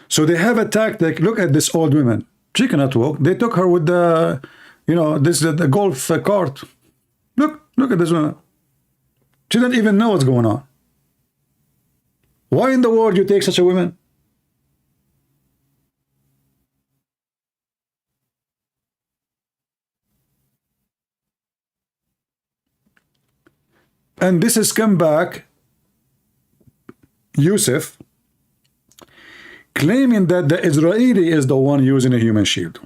So they have a tactic. Look at this old woman. She cannot walk. They took her with the, you know, this the golf cart. Look at this woman. She doesn't even know what's going on. Why in the world you take such a woman? And this has come back, Youssef, claiming that the Israeli is the one using a human shield.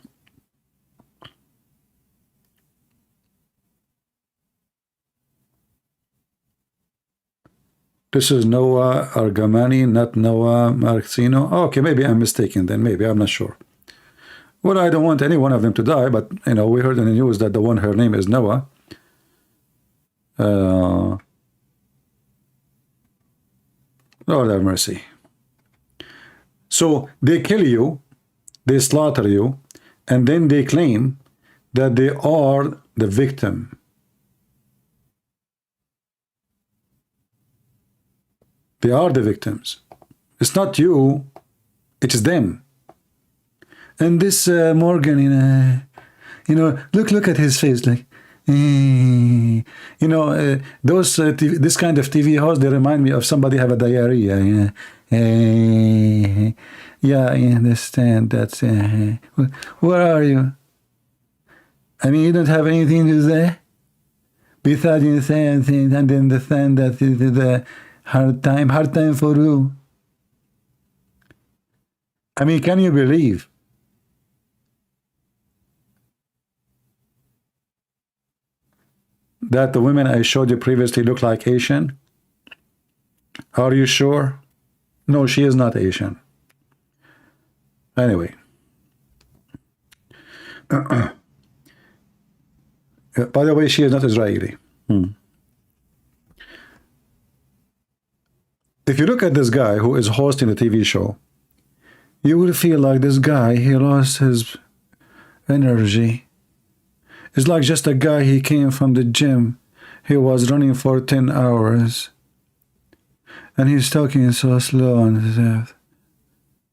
This is Noah Argamani, not Noah Marcino. Okay, maybe I'm mistaken then. Maybe, I'm not sure. Well, I don't want any one of them to die, but, you know, we heard in the news that the one, her name is Noah. Lord have mercy. So they kill you, they slaughter you, and then they claim that they are the victim. They are the victims. It's not you, it's them. And this Morgan, you know, look at his face, like, you know, those this kind of TV hosts, they remind me of somebody have a diarrhea. Yeah, I understand. That's where are you? I mean, you don't have anything to say besides you say anything, and then the thing that is the hard time for you. I mean, can you believe? That the women I showed you previously look like Asian? Are you sure? No, she is not Asian. Anyway. By the way, she is not Israeli. If you look at this guy who is hosting a TV show, you will feel like this guy, he lost his energy. It's like just a guy, he came from the gym. He was running for 10 hours. And he's talking so slow and stuff.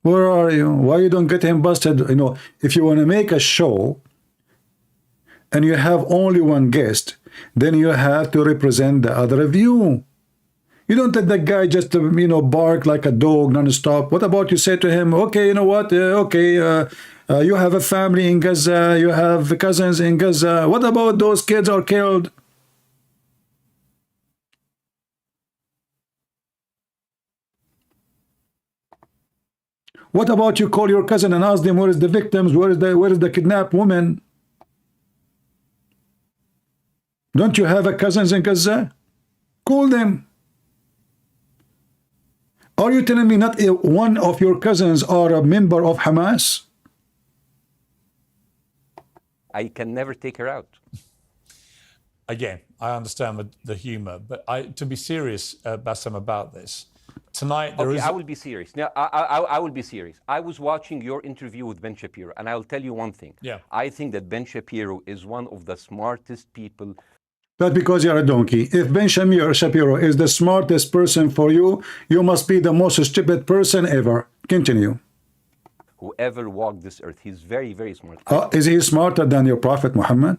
Where are you? Why you don't get him busted? You know, if you want to make a show and you have only one guest, then you have to represent the other view. You don't let that guy just, you know, bark like a dog non-stop. What about you say to him, okay, you know what, you have a family in Gaza, you have cousins in Gaza. What about those kids are killed? What about you call your cousin and ask them where is the victims, where is the kidnapped woman? Don't you have a cousins in Gaza? Call them. Are you telling me not one of your cousins are a member of Hamas? I can never take her out. Again, I understand the humor, but to be serious, Bassem, about this, tonight there is... I will be serious. Now, I will be serious. I was watching your interview with Ben Shapiro, and I'll tell you one thing. Yeah. I think that Ben Shapiro is one of the smartest people. That's because you're a donkey. If Ben Shapiro is the smartest person for you, you must be the most stupid person ever. Continue. Whoever walked this earth, he's very, very smart. Is he smarter than your prophet Muhammad?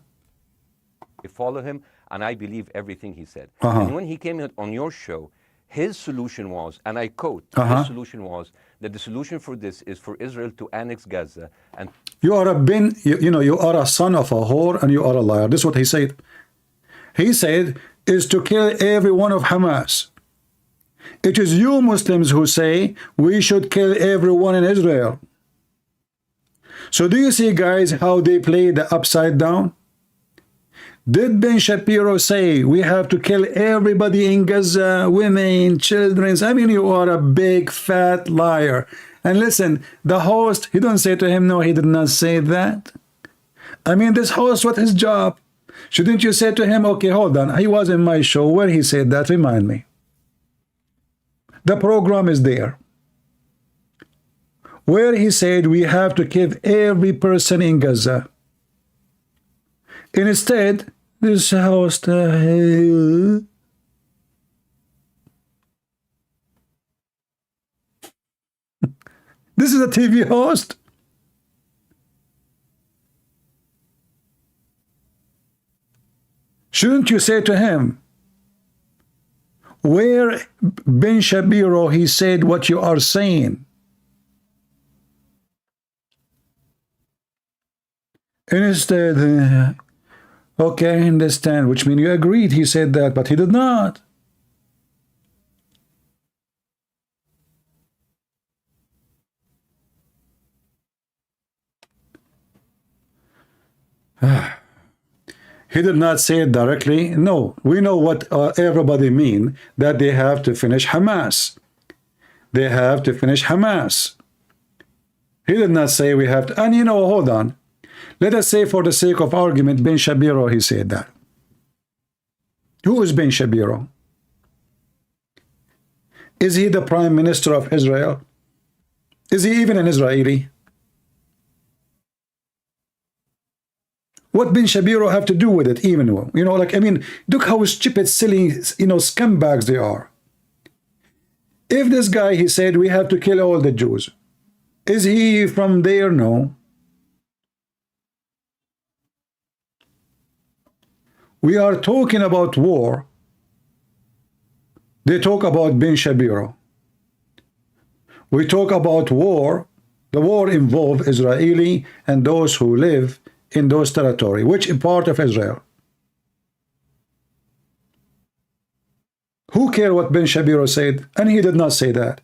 I follow him, and I believe everything he said. And when he came on your show, his solution was, and I quote, his solution was that the solution for this is for Israel to annex Gaza. And you are you are a son of a whore and you are a liar. This is what he said. He said, is to kill every one of Hamas. It is you Muslims who say we should kill everyone in Israel. So do you see, guys, how they play the upside down? Did Ben Shapiro say we have to kill everybody in Gaza, women, children? I mean, you are a big fat liar. And listen, the host, he don't say to him, no, he did not say that. I mean, this host, what his job? Shouldn't you say to him, okay, hold on, he was in my show where he said that, remind me. The program is there. Where he said we have to kill every person in Gaza. Instead, this host, you This is a TV host. Shouldn't you say to him, where Ben Shapiro, he said what you are saying? And instead, okay, I understand, which means you agreed he said that, but he did not. He did not say it directly. No, we know what everybody mean, that they have to finish Hamas. They have to finish Hamas. He did not say we have to, and you know, hold on. Let us say for the sake of argument, Ben Shapiro, he said that. Who is Ben Shapiro? Is he the Prime Minister of Israel? Is he even an Israeli? What Ben Shapiro have to do with it even? You know, like, I mean, look how stupid, silly, you know, scumbags they are. If this guy, he said, we have to kill all the Jews. Is he from there? No. We are talking about war. They talk about Ben Shapiro. We talk about war. The war involves Israeli and those who live in those territory, which is part of Israel. Who cares what Ben Shapiro said? And he did not say that.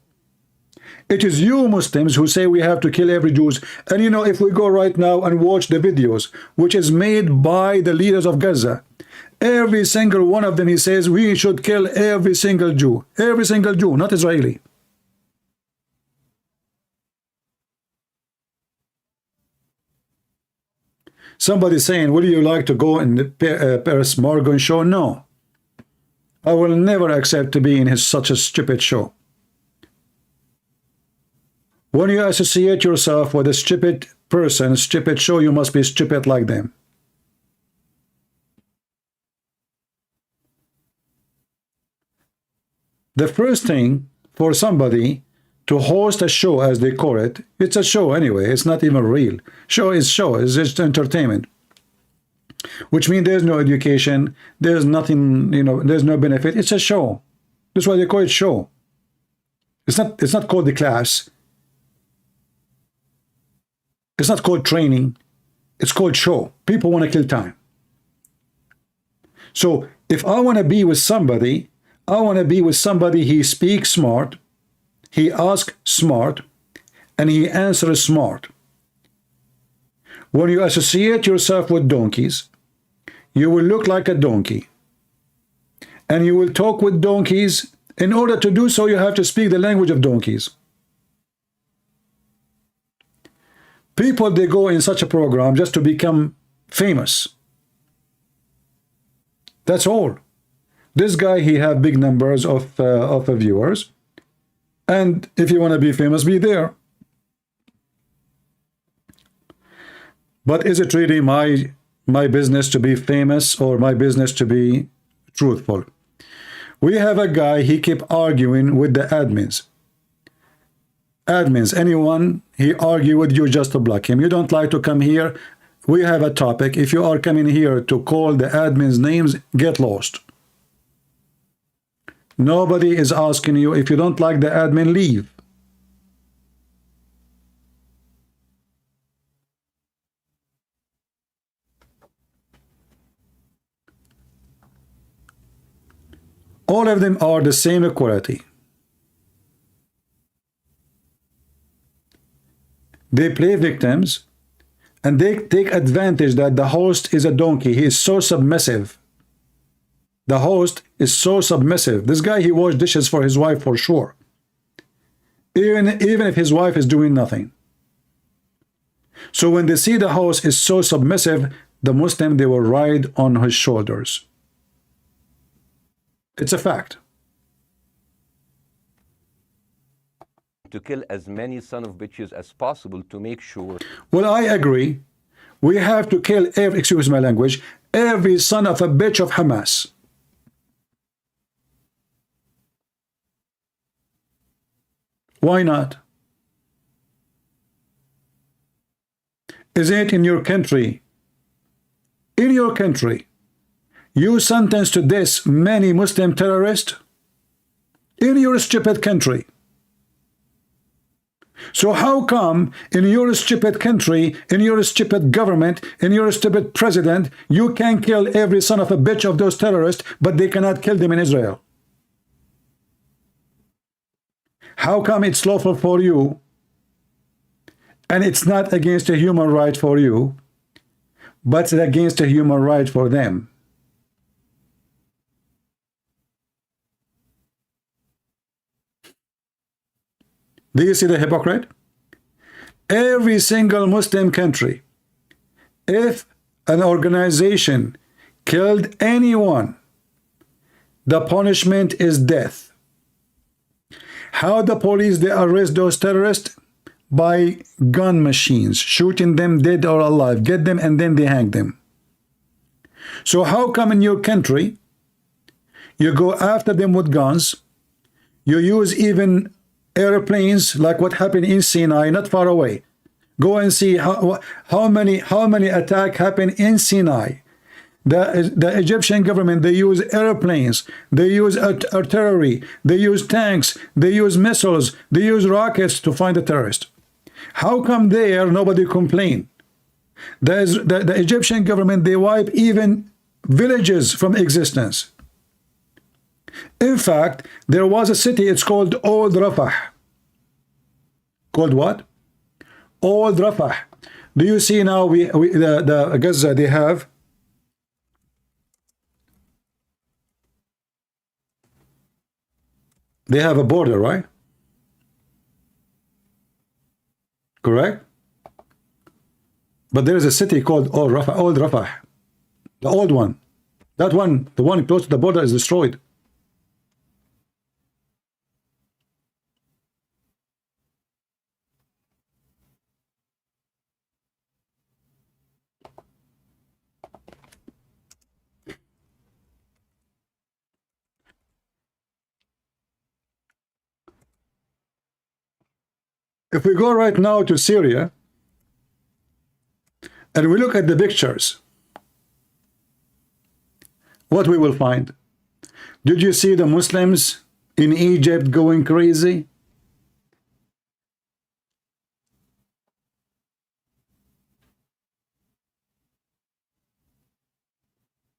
It is you Muslims who say we have to kill every Jews. And you know, if we go right now and watch the videos, which is made by the leaders of Gaza, every single one of them, he says we should kill every single Jew. Every single Jew, not Israeli. Somebody saying, would you like to go in the Piers Morgan show? No. I will never accept to be in such a stupid show. When you associate yourself with a stupid person, a stupid show, you must be stupid like them. The first thing for somebody to host a show, as they call it, it's a show anyway, it's not even real. Show, it's just entertainment. Which means there's no education, there's nothing, you know, there's no benefit. It's a show. That's why they call it show. It's not called the class. It's not called training. It's called show. People want to kill time. So if I want to be with somebody, I want to be with somebody, he speaks smart, he asks smart, and he answers smart. When you associate yourself with donkeys, you will look like a donkey. And you will talk with donkeys. In order to do so, you have to speak the language of donkeys. People, they go in such a program just to become famous. That's all. This guy, he have big numbers of viewers. And if you want to be famous, be there. But is it really my business to be famous or my business to be truthful? We have a guy, he keep arguing with the admins. Admins, anyone, he argue with you just to block him. You don't like to come here, we have a topic. If you are coming here to call the admins names, get lost. Nobody is asking you. If you don't like the admin, leave. All of them are the same equality. They play victims and they take advantage that the host is a donkey. He is so submissive. The host is so submissive. This guy, he washes dishes for his wife for sure. Even if his wife is doing nothing. So when they see the host is so submissive, the Muslim, they will ride on his shoulders. It's a fact. To kill as many son of bitches as possible to make sure. Well, I agree. We have to kill every, excuse my language, every son of a bitch of Hamas. Why not? Is it in your country? In your country, you sentenced to this many Muslim terrorists? In your stupid country. So how come in your stupid country, in your stupid government, in your stupid president, you can kill every son of a bitch of those terrorists, but they cannot kill them in Israel? How come it's lawful for you and it's not against a human right for you, but it's against a human right for them? Do you see the hypocrite? Every single Muslim country, if an organization killed anyone, the punishment is death. How the police, they arrest those terrorists? By gun machines, shooting them dead or alive, get them and then they hang them. So how come in your country, you go after them with guns, you use even airplanes like what happened in Sinai, not far away. Go and see how many attacks happen in Sinai. The Egyptian government, they use airplanes, they use artillery, they use tanks, they use missiles, they use rockets to find the terrorists. How come there nobody complain? The Egyptian government, they wipe even villages from existence. In fact, there was a city, it's called Old Rafah. Called what? Old Rafah. Do you see now the Gaza they have? They have a border, right? Correct? But there is a city called Old Rafah. The old one. That one, the one close to the border, is destroyed. If we go right now to Syria and we look at the pictures, what we will find? Did you see the Muslims in Egypt going crazy?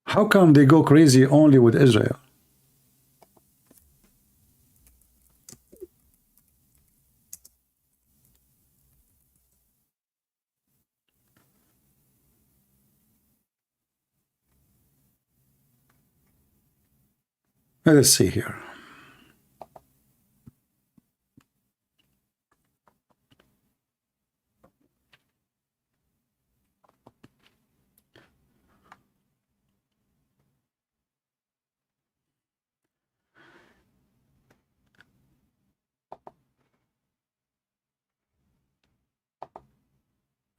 How come they go crazy only with Israel? Let us see here.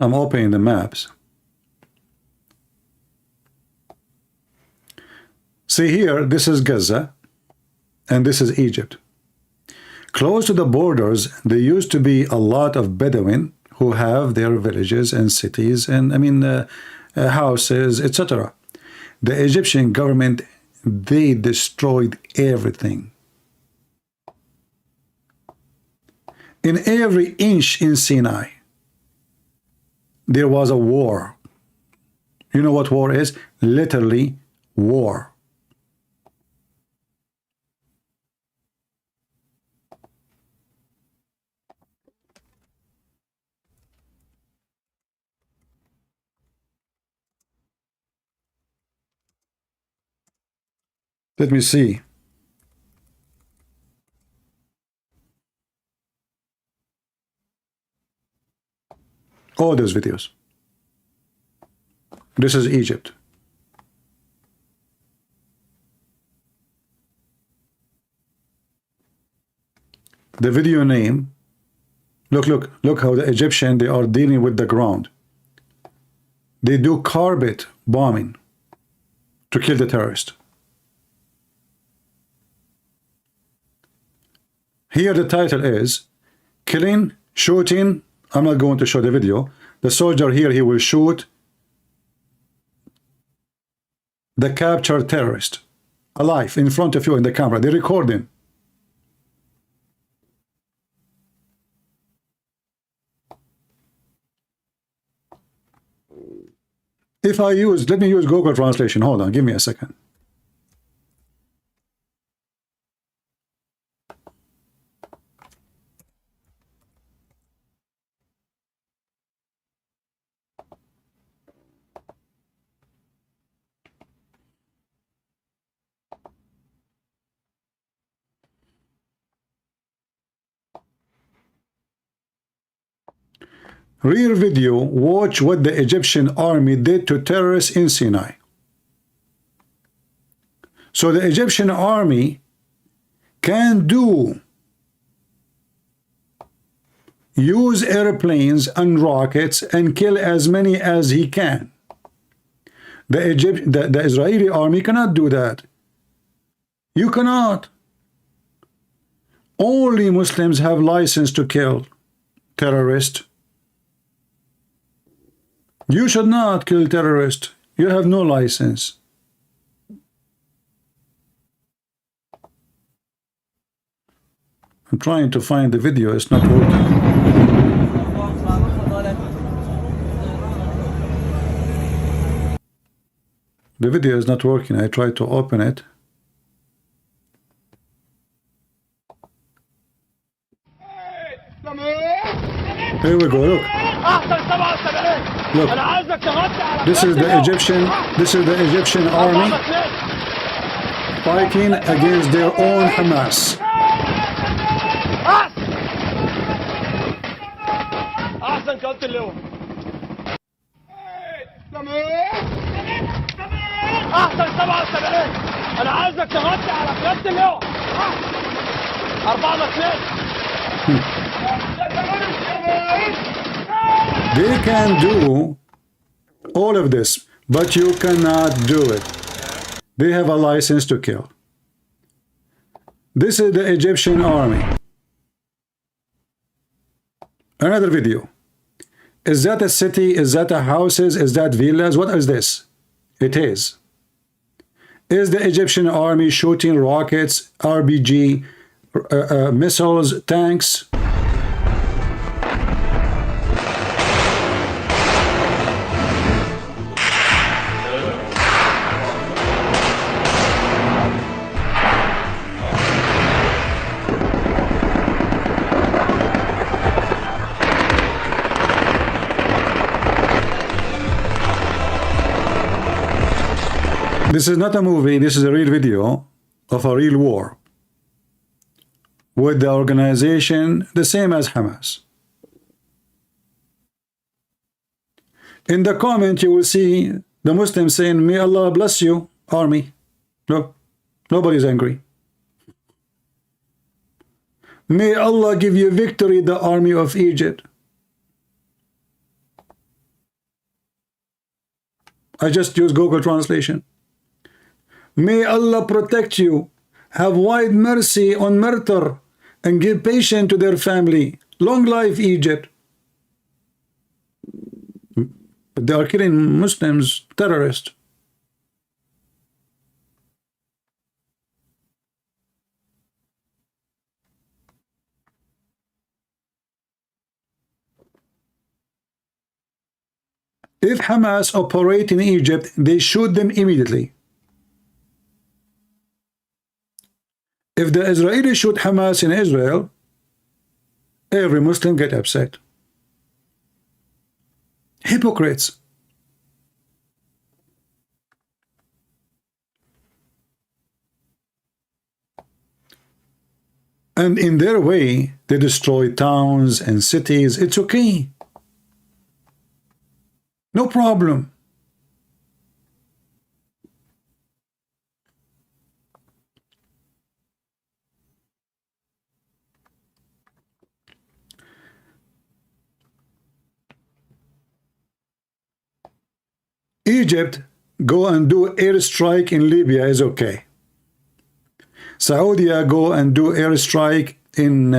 I'm opening the maps. See here, this is Gaza. And this is Egypt. Close to the borders, there used to be a lot of Bedouin who have their villages and cities and houses, etc. The Egyptian government, they destroyed everything. In every inch in Sinai, there was a war. You know what war is? Literally war. Let me see. All those videos. This is Egypt. The video name, look how the Egyptian, they are dealing with the ground. They do carpet bombing to kill the terrorist. Here the title is killing, shooting, I'm not going to show the video, The soldier here, he will shoot the captured terrorist alive in front of you in the camera. They record him. If I use, let me use Google translation. Hold on, give me a second. Rear video, watch what the Egyptian army did to terrorists in Sinai. So the Egyptian army can use airplanes and rockets and kill as many as he can. The Israeli army cannot do that. You cannot. Only Muslims have license to kill terrorists. You should not kill terrorists. You have no license. I'm trying to find the video. It's not working. The video is not working. I tried to open it. Here we go. Look. Look, this is the Egyptian army fighting against their own Hamas. They can do all of this, but you cannot do it. They have a license to kill. This is the Egyptian army. Another video. Is that a city? Is that a houses? Is that villas? What is this? It is. Is the Egyptian army shooting rockets, RPG, missiles, tanks? This is not a movie, this is a real video of a real war with the organization the same as Hamas. In the comment you will see the Muslims saying, may Allah bless you, army. Look, nobody's angry. May Allah give you victory, the army of Egypt. I just use Google translation. May Allah protect you, have wide mercy on murder, and give patience to their family. Long life, Egypt. But they are killing Muslims, terrorists. If Hamas operate in Egypt, they shoot them immediately. If the Israelis shoot Hamas in Israel, every Muslim get upset. Hypocrites. And in their way, they destroy towns and cities. It's okay. No problem. Egypt go and do airstrike in Libya is okay. Saudi go and do airstrike in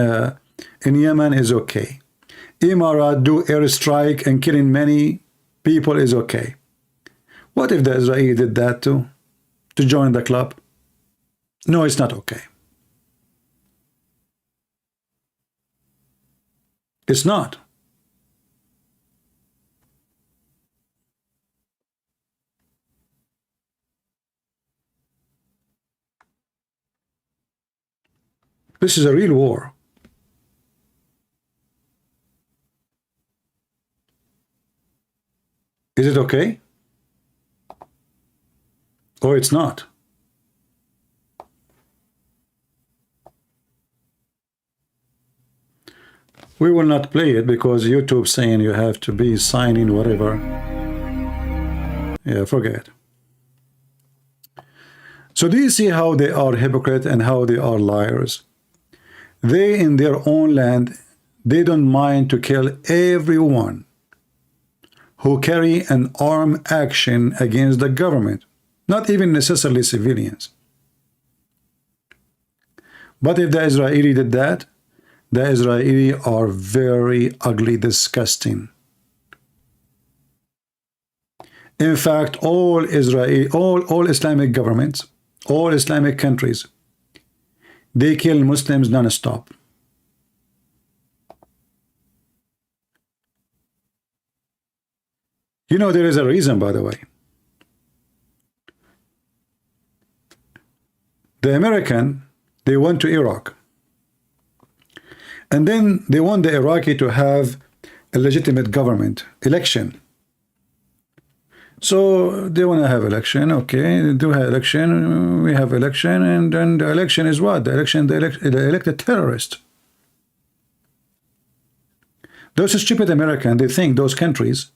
Yemen is okay. Emirates do airstrike and killing many people is okay. What if the Israeli did that too? To join the club? No, it's not okay. It's not. This is a real war. Is it okay? Or it's not? We will not play it because YouTube saying you have to be signing whatever. Yeah, forget. So do you see how they are hypocrite and how they are liars? They in their own land, they don't mind to kill everyone who carry an armed action against the government, not even necessarily civilians. But if the Israeli did that, the Israeli are very ugly, disgusting. In fact, all Islamic governments, all Islamic countries, they kill Muslims non-stop. You know, there is a reason, by the way. The American, they went to Iraq. And then they want the Iraqi to have a legitimate government, election. So they want to have election, okay, they do have election, we have election, and then the election is what? The election, they elect a terrorist. Those stupid Americans, they think those countries,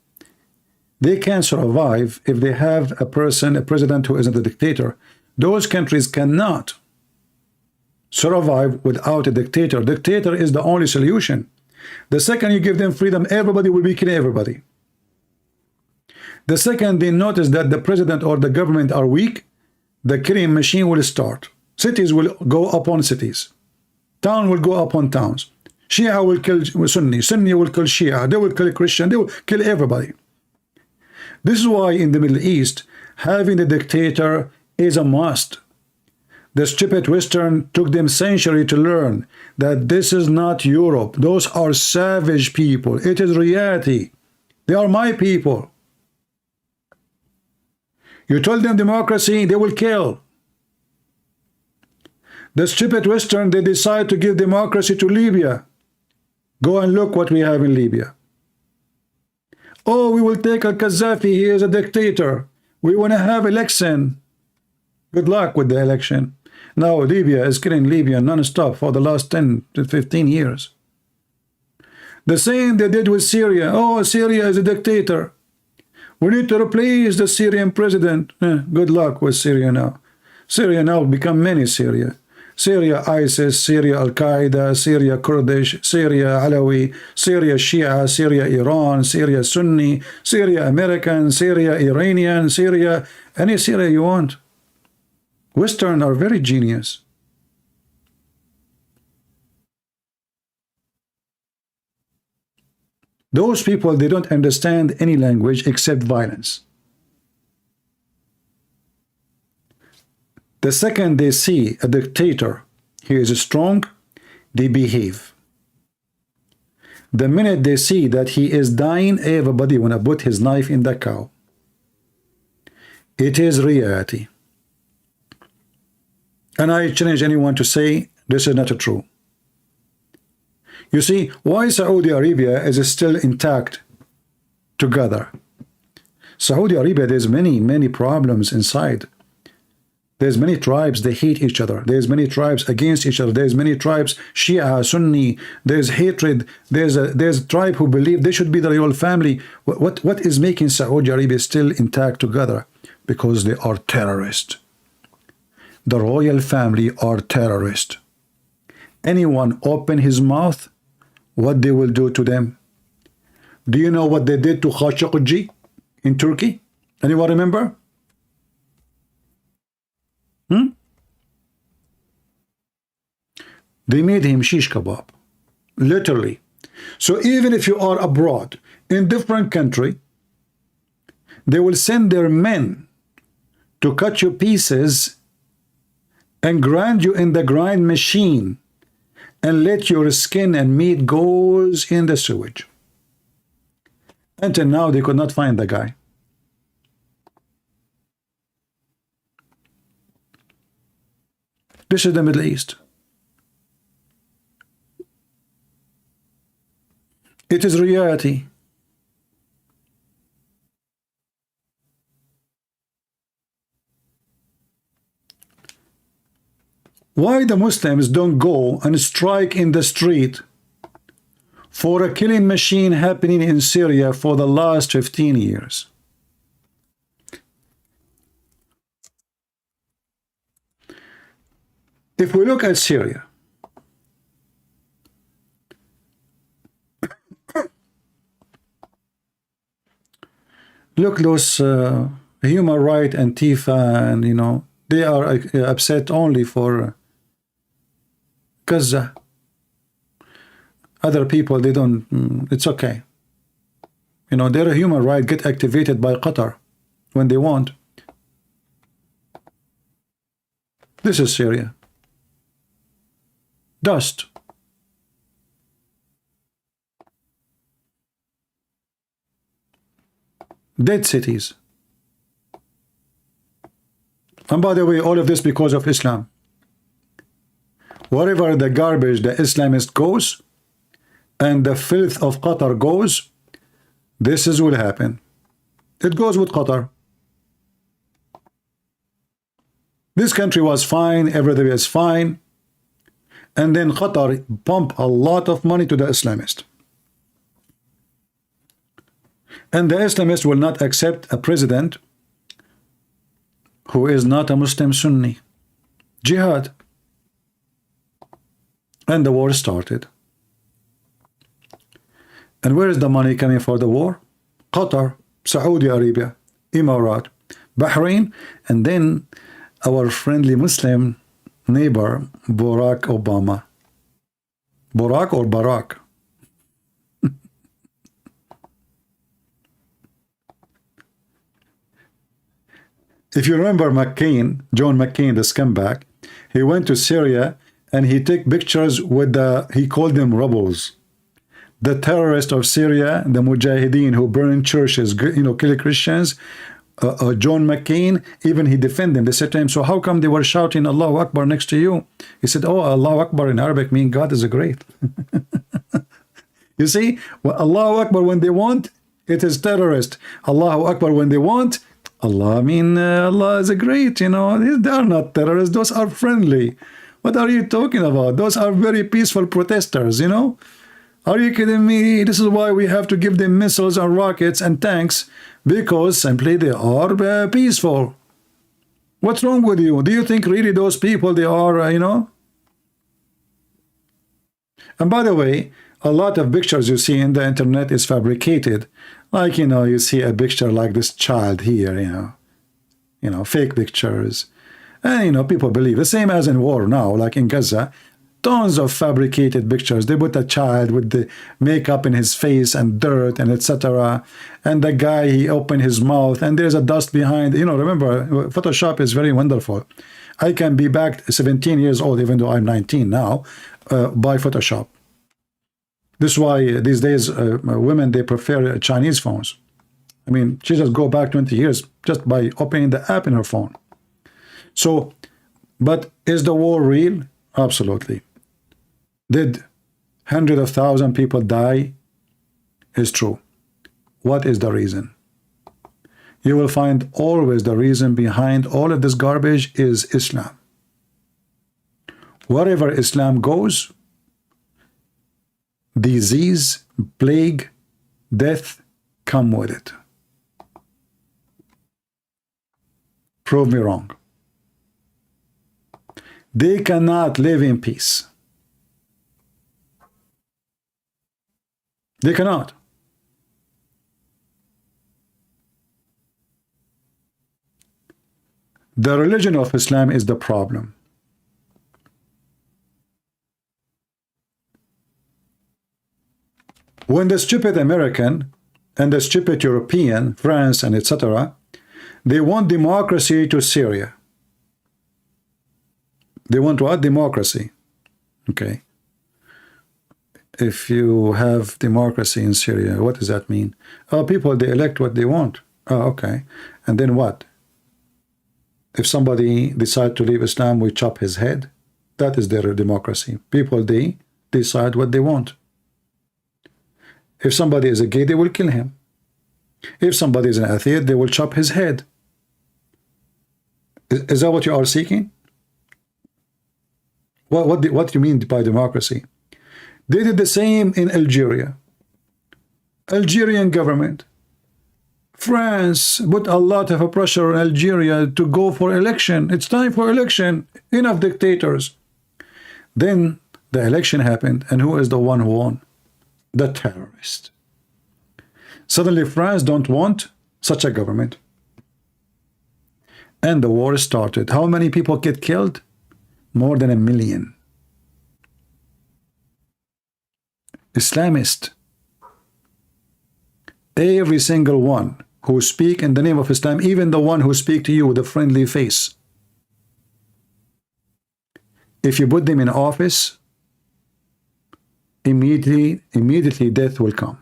they can survive if they have a president who isn't a dictator. Those countries cannot survive without a dictator. Dictator is the only solution. The second you give them freedom, everybody will be killing everybody. The second they notice that the president or the government are weak, the killing machine will start. Cities will go upon cities. Town will go upon towns. Shia will kill Sunni. Sunni will kill Shia. They will kill Christian. They will kill everybody. This is why in the Middle East, having a dictator is a must. The stupid Western took them centuries to learn that this is not Europe. Those are savage people. It is reality. They are my people. You told them democracy, they will kill. The stupid Western, they decide to give democracy to Libya. Go and look what we have in Libya. Oh, we will take al-Qadhi, he is a dictator. We want to have election. Good luck with the election. Now Libya is killing Libya non-stop for the last 10 to 15 years. The same they did with Syria. Oh, Syria is a dictator. We need to replace the Syrian president. Good luck with Syria now. Syria now become many Syria. Syria ISIS, Syria Al-Qaeda, Syria Kurdish, Syria Alawi, Syria Shia, Syria Iran, Syria Sunni, Syria American, Syria Iranian, Syria, any Syria you want. Western are very genius. Those people, they don't understand any language except violence. The second they see a dictator, he is strong, they behave. The minute they see that he is dying, everybody want to put his knife in the cow. It is reality. And I challenge anyone to say this is not true. You see, why Saudi Arabia is still intact together? Saudi Arabia, there's many problems inside. There's many tribes, they hate each other. There's many tribes against each other. There's many tribes, Shia, Sunni. There's hatred. There's a tribe who believe they should be the royal family. What is making Saudi Arabia still intact together? Because they are terrorists. The royal family are terrorists. Anyone open his mouth, what they will do to them? Do you know what they did to Khashoggi in Turkey? Anyone remember? They made him shish kebab. Literally. So even if you are abroad in different country, they will send their men to cut you pieces and grind you in the grind machine and let your skin and meat goes in the sewage. Until now, they could not find the guy. This is the Middle East. It is reality. Why the Muslims don't go and strike in the street for a killing machine happening in Syria for the last 15 years? If we look at Syria, look those human rights Antifa, and you know, they are upset only for Gaza. Other people, they don't, it's okay. You know, their human right get activated by Qatar when they want. This is Syria. Dust. Dead cities. And by the way, all of this because of Islam. Wherever the garbage the Islamist goes and the filth of Qatar goes, this is will happen. It goes with Qatar. This country was fine, everything is fine, and then Qatar pump a lot of money to the Islamist. And the Islamists will not accept a president who is not a Muslim Sunni. Jihad. And the war started. And where is the money coming for the war? Qatar, Saudi Arabia, Emirat, Bahrain, and then our friendly Muslim neighbor, Barack Obama. Barack or Barack? If you remember McCain, John McCain, the scumbag, he went to Syria and he took pictures with the, he called them rebels. The terrorists of Syria, the Mujahideen who burn churches, you know, kill Christians. John McCain, even he defended them. They said to him, so how come they were shouting Allahu Akbar next to you? He said, oh, Allahu Akbar in Arabic means God is a great. You see, well, Allahu Akbar when they want, it is terrorist. Allahu Akbar when they want, Allah, I mean, Allah is a great, you know, they are not terrorists, those are friendly. What are you talking about? Those are very peaceful protesters, you know? Are you kidding me? This is why we have to give them missiles and rockets and tanks, because simply they are peaceful. What's wrong with you? Do you think really those people, they are, you know? And by the way, a lot of pictures you see in the internet is fabricated. Like, you know, you see a picture like this child here, you know, fake pictures. And, you know, people believe the same as in war now, like in Gaza, tons of fabricated pictures. They put a child with the makeup in his face and dirt and etc. And the guy, he opened his mouth and there's a dust behind. You know, remember, Photoshop is very wonderful. I can be back 17 years old, even though I'm 19 now, by Photoshop. This is why these days women, they prefer Chinese phones. I mean, she just go back 20 years just by opening the app in her phone. So, but is the war real? Absolutely. Did hundreds of thousands of people die? Is true. What is the reason? You will find always the reason behind all of this garbage is Islam. Wherever Islam goes, disease, plague, death come with it. Prove me wrong. They cannot live in peace. They cannot. The religion of Islam is the problem. When the stupid American and the stupid European, France and etc., they want democracy to Syria. They want what? Democracy. Okay. If you have democracy in Syria, what does that mean? Oh, people, they elect what they want. Oh, okay. And then what? If somebody decides to leave Islam, we chop his head. That is their democracy. People, they decide what they want. If somebody is a gay, they will kill him. If somebody is an atheist, they will chop his head. Is that what you are seeking? What do you mean by democracy? They did the same in Algeria. Algerian government. France put a lot of pressure on Algeria to go for election. It's time for election. Enough dictators. Then the election happened, and who is the one who won? The terrorist. Suddenly France don't want such a government. And the war started. How many people get killed? More than 1 million. Islamist. Every single one who speak in the name of Islam, even the one who speak to you with a friendly face, if you put them in office, immediately death will come.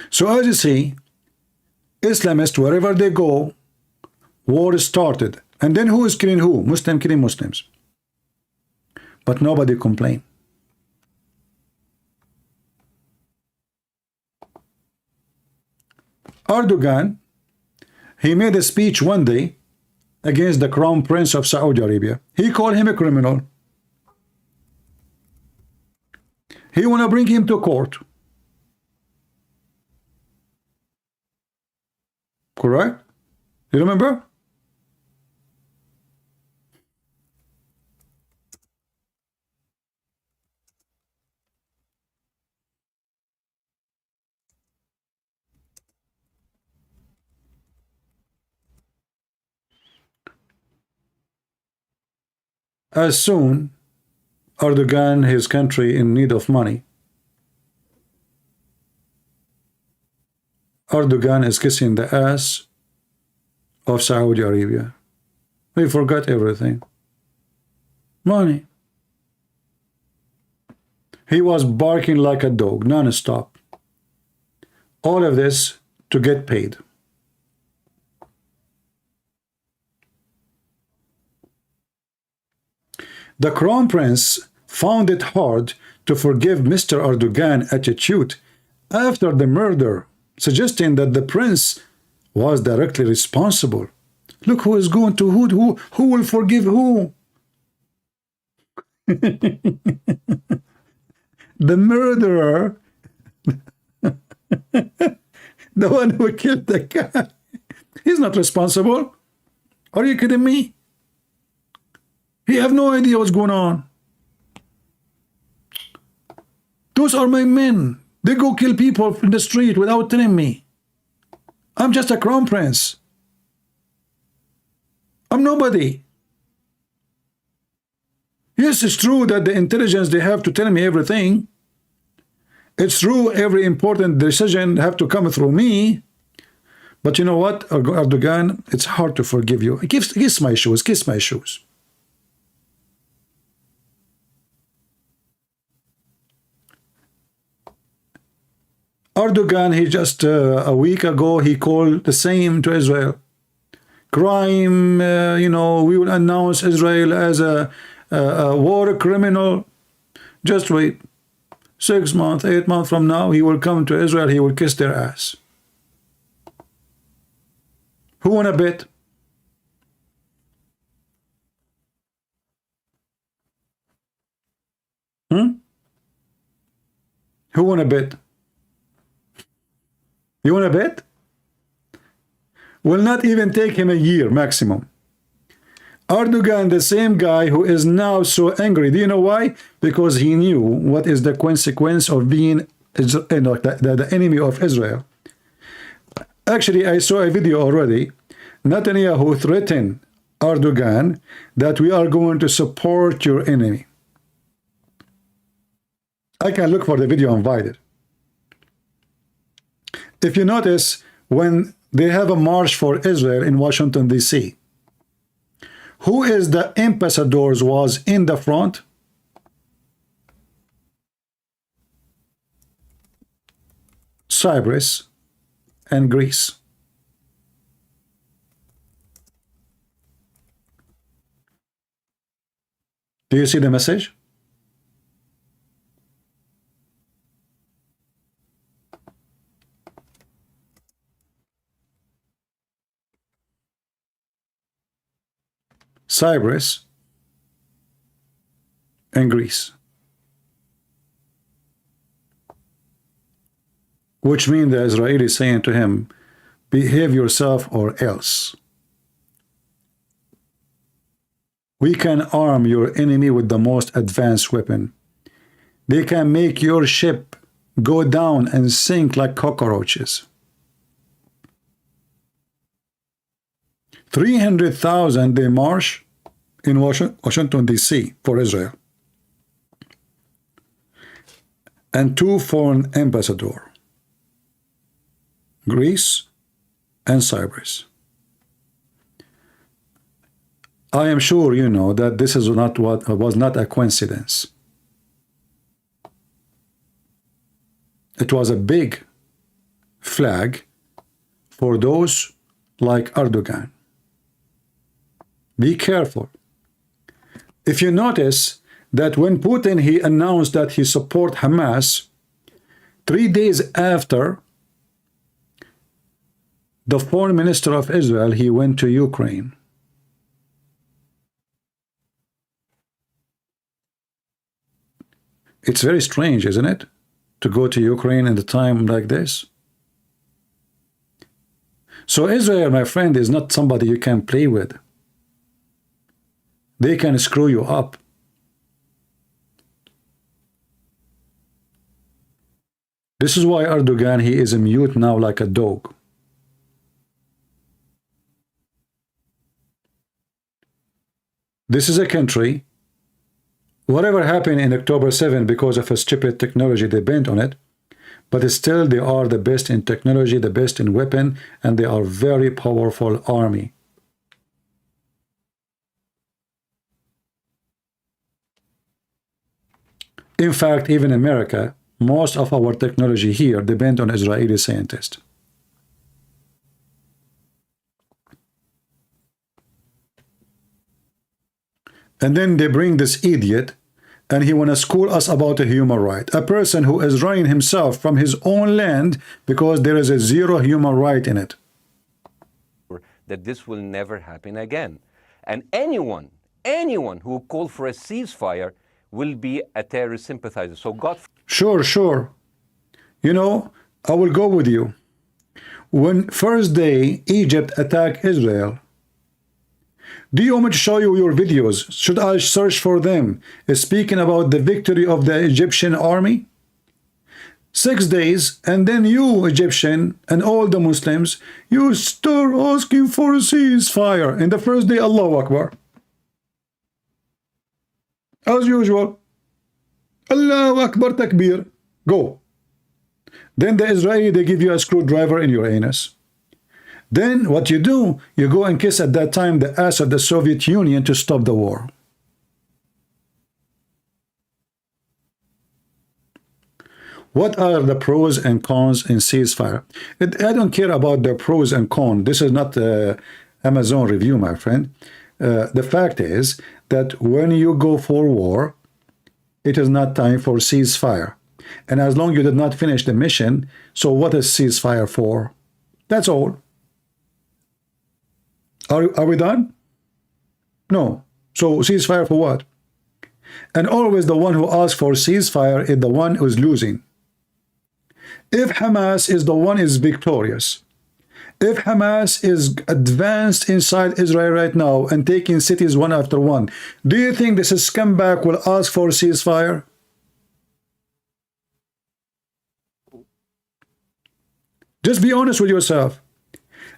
So as you see, Islamists, wherever they go, war started. And then who is killing who? Muslim killing Muslims. But nobody complained. Erdogan, he made a speech one day against the Crown Prince of Saudi Arabia. He called him a criminal. He want to bring him to court. Correct? You remember? As soon Erdogan, his country in need of money, Erdogan is kissing the ass of Saudi Arabia. We forgot everything. Money. He was barking like a dog, non-stop. All of this to get paid. The Crown Prince found it hard to forgive Mr. Erdogan's attitude after the murder, suggesting that the prince was directly responsible. Look who is going to who will forgive who? The murderer, the one who killed the guy, he's not responsible. Are you kidding me? He have no idea what's going on. Those are my men. They go kill people in the street without telling me. I'm just a crown prince. I'm nobody. Yes, it's true that the intelligence, they have to tell me everything. It's true every important decision have to come through me. But you know what, Erdogan, it's hard to forgive you. Kiss my shoes, kiss my shoes. Erdogan, he just a week ago, he called the same to Israel. Crime, you know, we will announce Israel as a war criminal. Just wait. 6 months, 8 months from now, he will come to Israel, he will kiss their ass. Who wanna bet? Who wanna bet? You wanna bet? Will not even take him a year maximum. Erdogan, the same guy who is now so angry. Do you know why? Because he knew what is the consequence of being the enemy of Israel. Actually, I saw a video already. Netanyahu threatened Erdogan that we are going to support your enemy. I can look for the video and find it. If you notice, when they have a march for Israel in Washington, D.C., who is the ambassadors was in the front? Cyprus and Greece. Do you see the message? Cyprus and Greece. Which means the Israeli saying to him, behave yourself or else. We can arm your enemy with the most advanced weapon. They can make your ship go down and sink like cockroaches. 300,000 they march in Washington, D.C. for Israel. And 2 foreign ambassadors, Greece and Cyprus. I am sure you know that this is not what was not a coincidence. It was a big flag for those like Erdogan. Be careful. If you notice that when Putin he announced that he support Hamas, 3 days after, the foreign minister of Israel he went to Ukraine. It's very strange, isn't it, to go to Ukraine in a time like this? So Israel, my friend, is not somebody you can play with. They can screw you up. This is why Erdogan, he is mute now like a dog. This is a country, whatever happened in October 7 because of a stupid technology, they bent on it, but still they are the best in technology, the best in weapon, and they are very powerful army. In fact, even America, most of our technology here depend on Israeli scientists. And then they bring this idiot, and he want to school us about a human right. A person who is running himself from his own land because there is a zero human right in it. That this will never happen again. And anyone who call for a ceasefire will be a terrorist sympathizer. So God... Sure. You know, I will go with you. When first day Egypt attacked Israel, do you want me to show you your videos? Should I search for them? Speaking about the victory of the Egyptian army? 6 days, and then you, Egyptian, and all the Muslims, you start asking for a ceasefire. In the first day, Allahu Akbar. As usual. Allahu Akbar Takbir. Go. Then the Israeli, they give you a screwdriver in your anus. Then what you do, you go and kiss at that time the ass of the Soviet Union to stop the war. What are the pros and cons in ceasefire? I don't care about the pros and cons. This is not Amazon review, my friend. The fact is that when you go for war, it is not time for ceasefire. And as long as you did not finish the mission, so what is ceasefire for? That's all. Are we done? No. So ceasefire for what? And always the one who asks for ceasefire is the one who is losing. If Hamas is the one who is victorious, if Hamas is advanced inside Israel right now and taking cities one after one, do you think this scumbag will ask for ceasefire? Just be honest with yourself.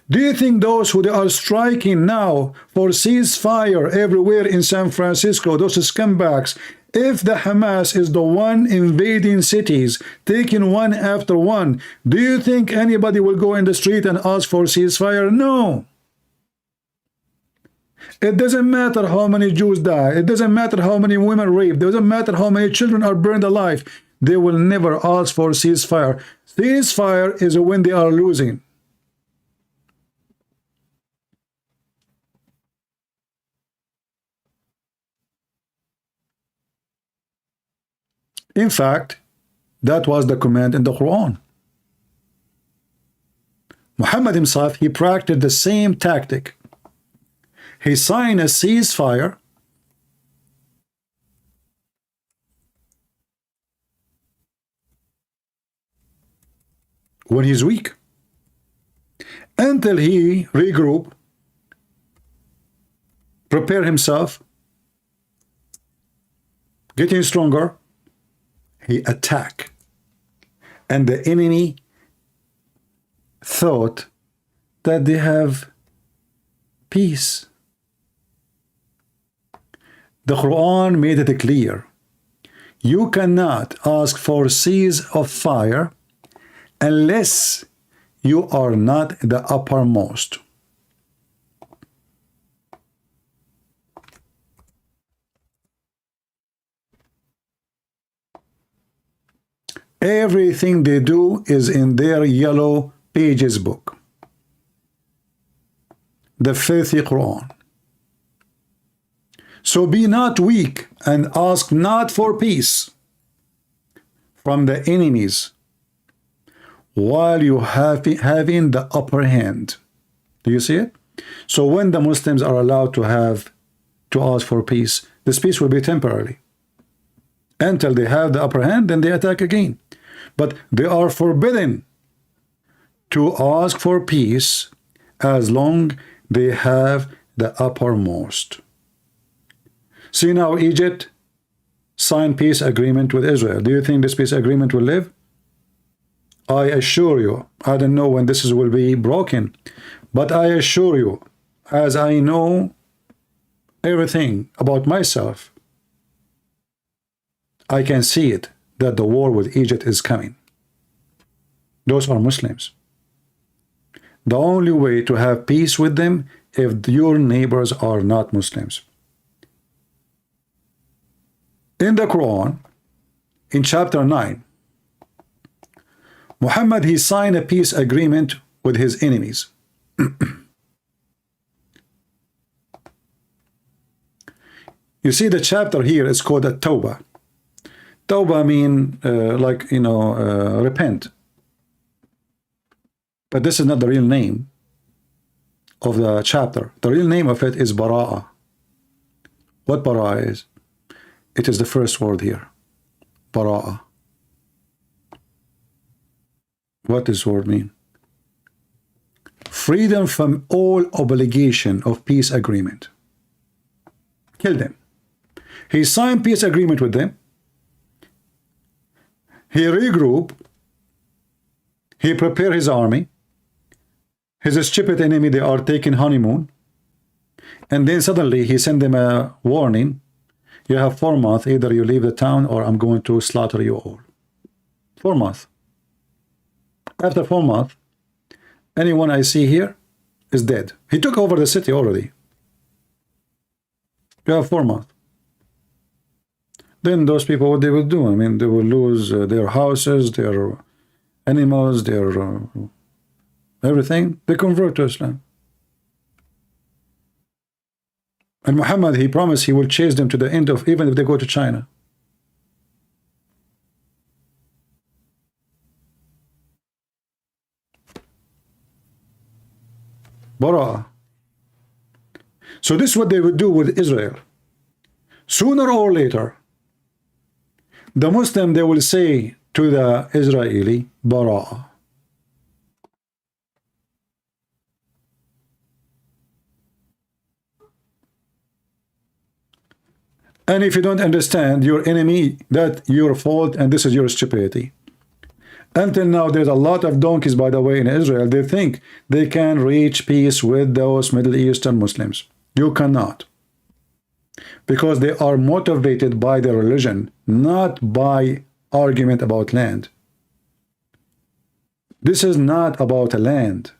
Do you think those who they are striking now for ceasefire everywhere in San Francisco, those scumbags, If the Hamas is the one invading cities, taking one after one, do you think anybody will go in the street and ask for ceasefire? No. It doesn't matter how many Jews die. It doesn't matter how many women raped. It doesn't matter how many children are burned alive. They will never ask for ceasefire. Ceasefire is when they are losing. In fact, that was the command in the Quran. Muhammad himself, he practiced the same tactic. He signed a ceasefire when he's weak, until he regroup, prepare himself, getting stronger, he attack, and the enemy thought that they have peace. The Quran made it clear. You cannot ask for cease of fire unless you are not the uppermost. Everything they do is in their yellow pages book. The filthy Quran. So be not weak and ask not for peace from the enemies while you having the upper hand. Do you see it? So when the Muslims are allowed to ask for peace, this peace will be temporary. Until they have the upper hand, then they attack again. But they are forbidden to ask for peace as long they have the uppermost. See now, Egypt signed peace agreement with Israel. Do you think this peace agreement will live? I assure you, I don't know when this will be broken, but I assure you, as I know everything about myself, I can see it, that the war with Egypt is coming. Those are Muslims. The only way to have peace with them if your neighbors are not Muslims. In the Quran, in chapter 9, Muhammad, he signed a peace agreement with his enemies. You see, the chapter here is called a Tawbah. Tawbah mean repent. But this is not the real name of the chapter. The real name of it is Bara'ah. What Bara'ah is? It is the first word here. Bara'ah. What does this word mean? Freedom from all obligation of peace agreement. Kill them. He signed peace agreement with them. He regrouped. He prepared his army. His stupid enemy, they are taking honeymoon. And then suddenly he sent them a warning. You have 4 months. Either you leave the town or I'm going to slaughter you all. 4 months. After 4 months, anyone I see here is dead. He took over the city already. You have 4 months. Then those people, what they will do? I mean, they will lose their houses, their animals, their everything. They convert to Islam. And Muhammad, he promised he will chase them to the end of, even if they go to China. Bara'ah. So this is what they would do with Israel. Sooner or later, the Muslim, they will say to the Israeli, Bara'ah. And if you don't understand your enemy, that's your fault and this is your stupidity. Until now, there's a lot of donkeys, by the way, in Israel. They think they can reach peace with those Middle Eastern Muslims. You cannot. because they are motivated by their religion, not by argument about land. This is not about a land.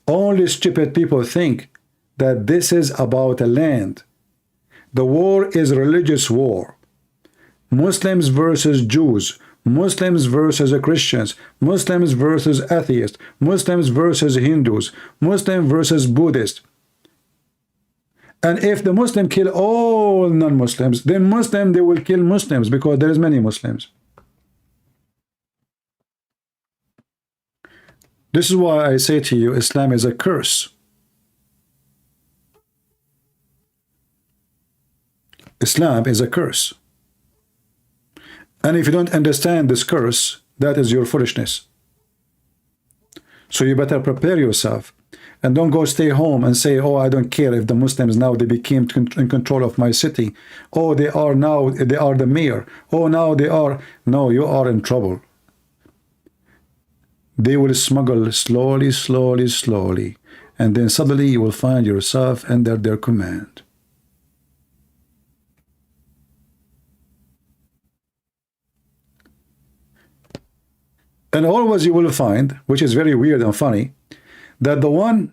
Only stupid people think that this is about a land. The war is religious war. Muslims versus Jews, Muslims versus Christians, Muslims versus atheists, Muslims versus Hindus, Muslim versus Buddhists. And if the Muslim kill all non-Muslims, then Muslim, they will kill Muslims because there is many Muslims. This is why I say to you, Islam is a curse. Islam is a curse. And if you don't understand this curse, that is your foolishness. So you better prepare yourself. And don't go stay home and say, oh, I don't care if the Muslims now they became in control of my city. Oh, they are now, they are the mayor. Oh, now they are. No, you are in trouble. They will smuggle slowly, slowly, slowly. And then suddenly you will find yourself under their command. And always you will find, which is very weird and funny, that the one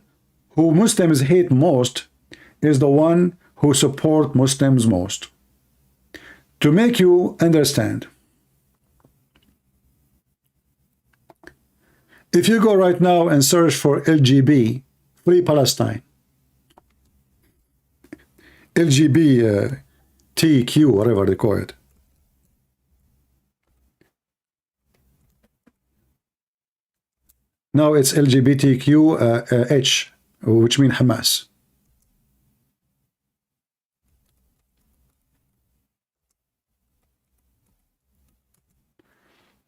who Muslims hate most is the one who support Muslims most. To make you understand, if you go right now and search for LGB, Free Palestine, LGBTQ, whatever they call it, now it's LGBTQH, which means Hamas.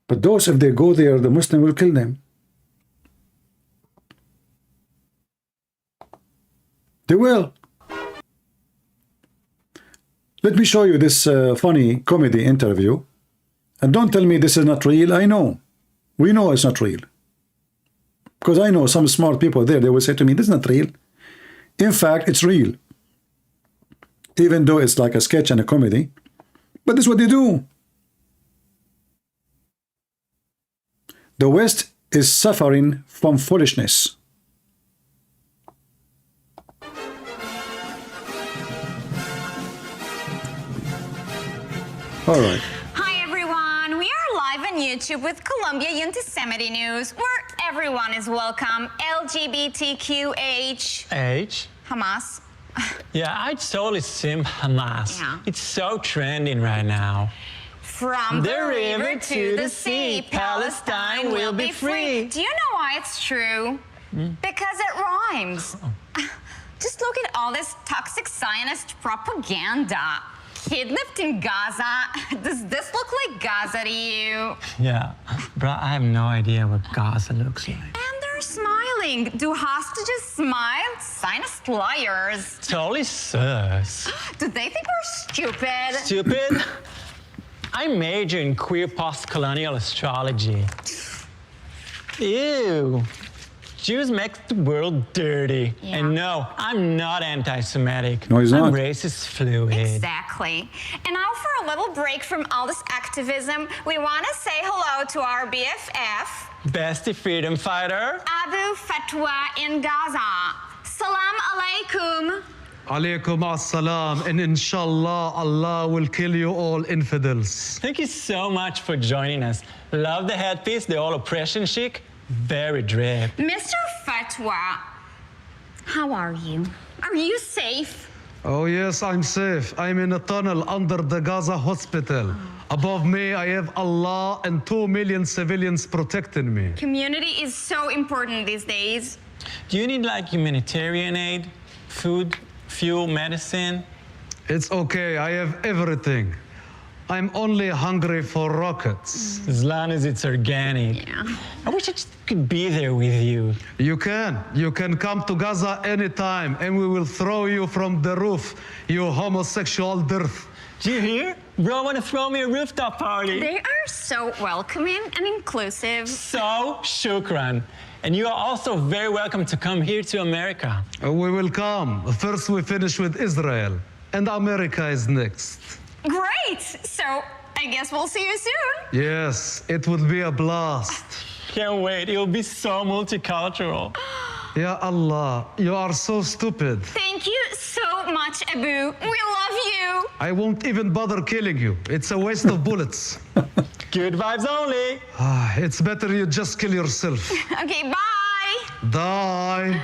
But those, if they go there, the Muslim will kill them. They will. Let me show you this funny comedy interview. And don't tell me this is not real. I know. We know it's not real. Because I know some smart people there, they will say to me, this is not real. In fact, it's real. Even though it's like a sketch and a comedy. But this is what they do. The West is suffering from foolishness. All right. YouTube with Colombia Anti-Semitic News, where everyone is welcome. LGBTQH. H? Hamas. Yeah, I totally sim Hamas. Yeah. It's so trending right now. From the river to the sea, Palestine will be free. Do you know why it's true? Because it rhymes. Just look at all this toxic Zionist propaganda. Kidnapped in Gaza. Does this look like Gaza to you? Yeah, bro, I have no idea what Gaza looks like. And they're smiling. Do hostages smile? Zionist liars. Totally sus. Do they think we're stupid? Stupid? I major in queer post-colonial astrology. Ew. Jews make the world dirty. Yeah. And no, I'm not anti-Semitic. No, he's not. I'm racist fluid. Exactly. And now for a little break from all this activism, we want to say hello to our BFF. Bestie freedom fighter. Abu Fatwa in Gaza. Salam alaikum. Alaykum as-salam, and inshallah, Allah will kill you all infidels. Thank you so much for joining us. Love the headpiece, the all oppression chic. Very drip. Mr. Fatwa, how are you? Are you safe? Oh yes, I'm safe. I'm in a tunnel under the Gaza hospital. Above me, I have Allah and 2 million civilians protecting me. Community is so important these days. Do you need like humanitarian aid, food, fuel, medicine? It's okay, I have everything. I'm only hungry for rockets. As long as it's organic. Yeah. I wish I just could be there with you. You can come to Gaza anytime and we will throw you from the roof, you homosexual dirt. Do you hear? Bro, want to throw me a rooftop party. They are so welcoming and inclusive. So, shukran. And you are also very welcome to come here to America. We will come. First we finish with Israel. and America is next. Great! So, I guess we'll see you soon. Yes, it would be a blast. Can't wait. It'll be so multicultural. Ya Allah, you are so stupid. Thank you so much, Abu. We love you. I won't even bother killing you. It's a waste of bullets. Good vibes only. It's better you just kill yourself. Okay, bye. Die.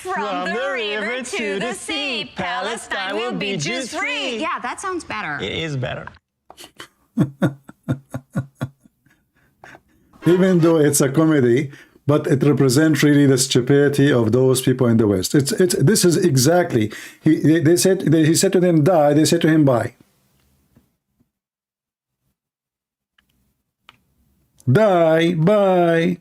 From the river to the sea, Palestine will be Jews free. Yeah, that sounds better. It is better. Even though it's a comedy, but it represents really the stupidity of those people in the West. This is exactly, he said to them die, they said to him bye. Die, bye.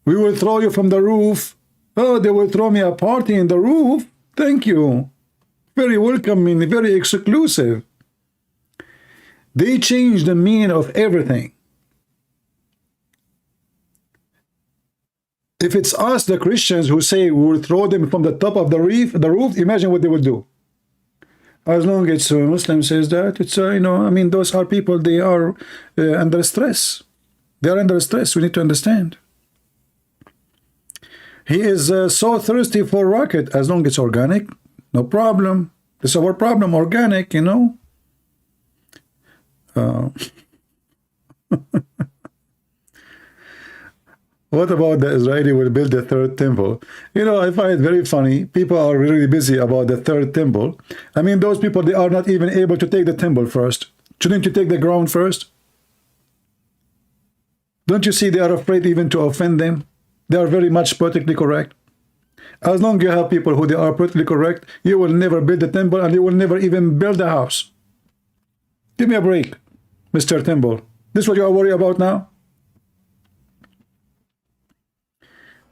We will throw you from the roof. Oh, they will throw me a party in the roof. Thank you. Very welcoming, very exclusive. They changed the meaning of everything. If it's us, the Christians, who say we will throw them from the top of the roof, imagine what they will do. As long as a Muslim says that, it's you know, I mean, those are people. They are under stress. They are under stress. We need to understand. He is so thirsty for rocket. As long as it's organic, no problem. It's our problem. Organic, you know. What about the Israeli will build the third temple? You know, I find it very funny. People are really busy about the third temple. I mean, those people, they are not even able to take the temple first. Shouldn't you take the ground first? Don't you see they are afraid even to offend them? They are very much politically correct. As long as you have people who they are politically correct, you will never build the temple and you will never even build a house. Give me a break, Mr. Temple. This is what you are worried about now?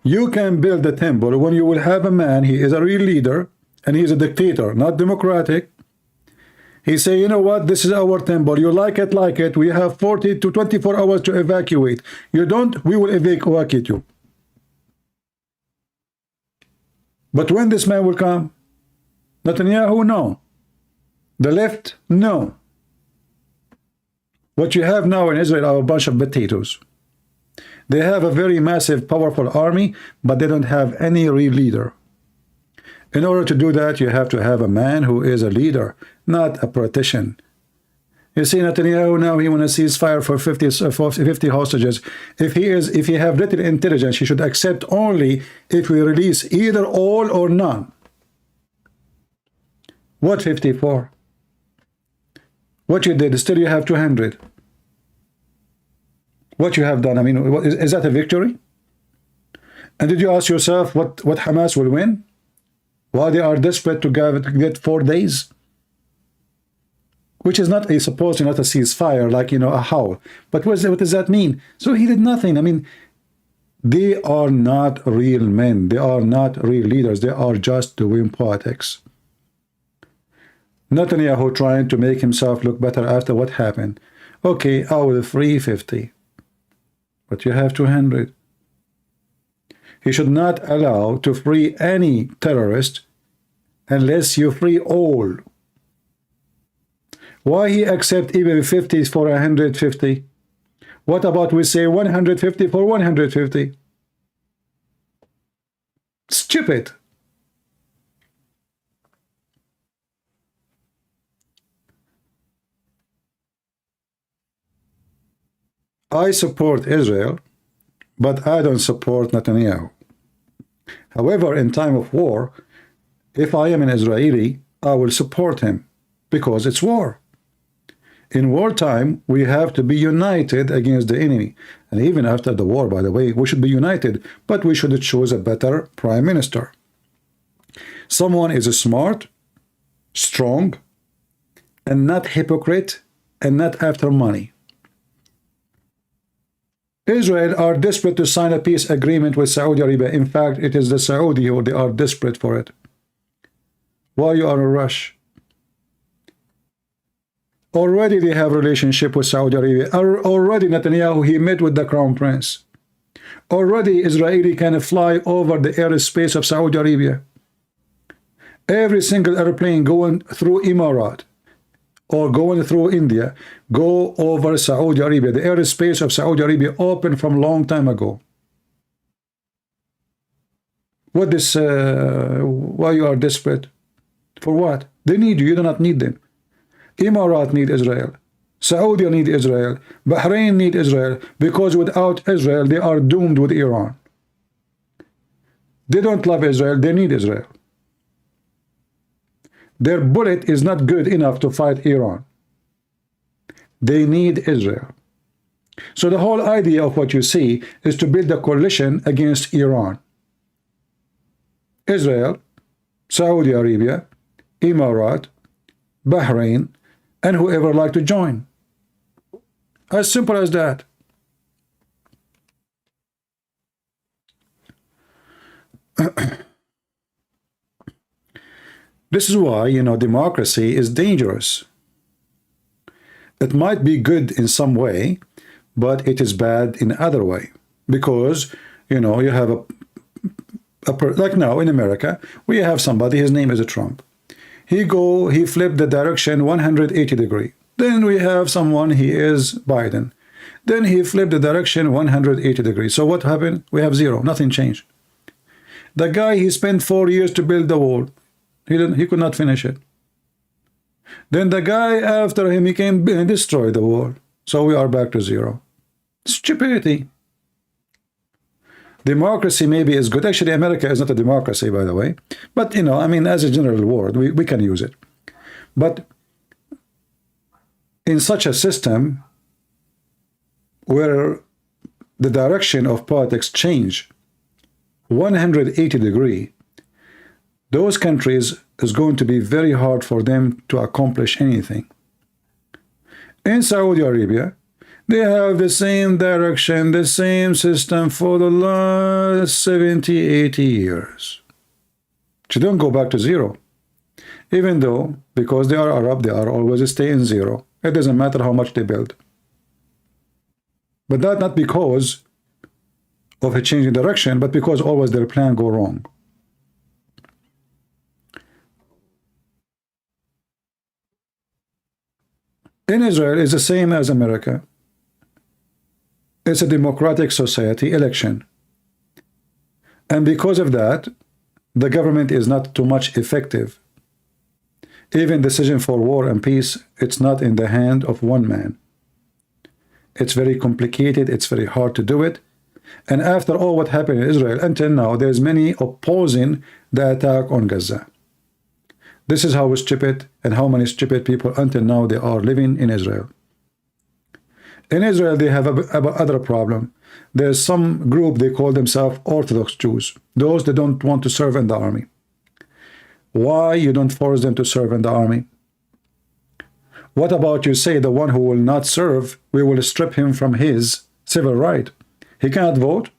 You can build the temple when you will have a man, he is a real leader, and he is a dictator, not democratic. He say, you know what, this is our temple. You like it. We have 40 to 24 hours to evacuate. You don't, we will evacuate you. But when this man will come? Netanyahu, no. The left, no. What you have now in Israel are a bunch of potatoes. They have a very massive, powerful army, but they don't have any real leader. In order to do that, you have to have a man who is a leader, not a politician. You see, Netanyahu now, he wants to cease fire for 50 hostages. If he have little intelligence, he should accept only if we release either all or none. What 54? What you did, still you have 200. What you have done, I mean, is that a victory? And did you ask yourself what Hamas will win? While they are desperate to get 4 days? Which is not supposedly not a ceasefire, like, you know, a howl. But what does that mean? So he did nothing. I mean, they are not real men. They are not real leaders. They are just doing politics. Netanyahu trying to make himself look better after what happened. Okay, I will free 50. But you have 200. He should not allow to free any terrorist unless you free all. Why he accept even 50 for 150? What about we say 150 for 150? Stupid. I support Israel, but I don't support Netanyahu. However, in time of war, if I am an Israeli, I will support him because it's war. In wartime, we have to be united against the enemy. And even after the war, by the way, we should be united, but we should choose a better prime minister. Someone is smart, strong, and not hypocrite, and not after money. Israel are desperate to sign a peace agreement with Saudi Arabia. In fact, it is the Saudi who they are desperate for it. Why you are in a rush? Already they have relationship with Saudi Arabia. Already Netanyahu, he met with the crown prince. Already Israeli can fly over the airspace of Saudi Arabia. Every single airplane going through Emirat or going through India go over Saudi Arabia. The airspace of Saudi Arabia opened from long time ago. What this? Why you are desperate? For what? They need you. You do not need them. Emirat need Israel. Saudi need Israel. Bahrain need Israel, because without Israel they are doomed with Iran. They don't love Israel. They need Israel. Their bullet is not good enough to fight Iran. They need Israel. So the whole idea of what you see is to build a coalition against Iran. Israel, Saudi Arabia, Emirat, Bahrain, and whoever like to join. As simple as that. This is why, you know, democracy is dangerous. It might be good in some way, but it is bad in other way. Because, you know, you have like now in America, we have somebody, his name is a Trump. He flipped the direction 180 degree. Then we have someone, he is Biden. Then he flipped the direction 180 degrees. So what happened? We have zero, nothing changed. The guy, he spent 4 years to build the wall. He could not finish it. Then the guy after him, he came and destroyed the wall. So we are back to zero. Stupidity. Democracy maybe is good. Actually, America is not a democracy, by the way. But, you know, I mean, as a general word, we can use it. But in such a system where the direction of politics change 180 degree, those countries is going to be very hard for them to accomplish anything. In Saudi Arabia, they have the same direction, the same system for the last 70, 80 years. So don't go back to zero. Even though, because they are Arab, they are always stay in zero. It doesn't matter how much they build. But that not because of a change in direction, but because always their plan go wrong. In Israel, it's the same as America. It's a democratic society election. And because of that, the government is not too much effective. Even decision for war and peace, it's not in the hand of one man. It's very complicated, it's very hard to do it. And after all what happened in Israel, until now, there's many opposing the attack on Gaza. This is how stupid and how many stupid people until now they are living in Israel. In Israel, they have other problem. There's some group, they call themselves Orthodox Jews. Those that don't want to serve in the army. Why you don't force them to serve in the army? What about you say the one who will not serve, we will strip him from his civil right? He cannot vote?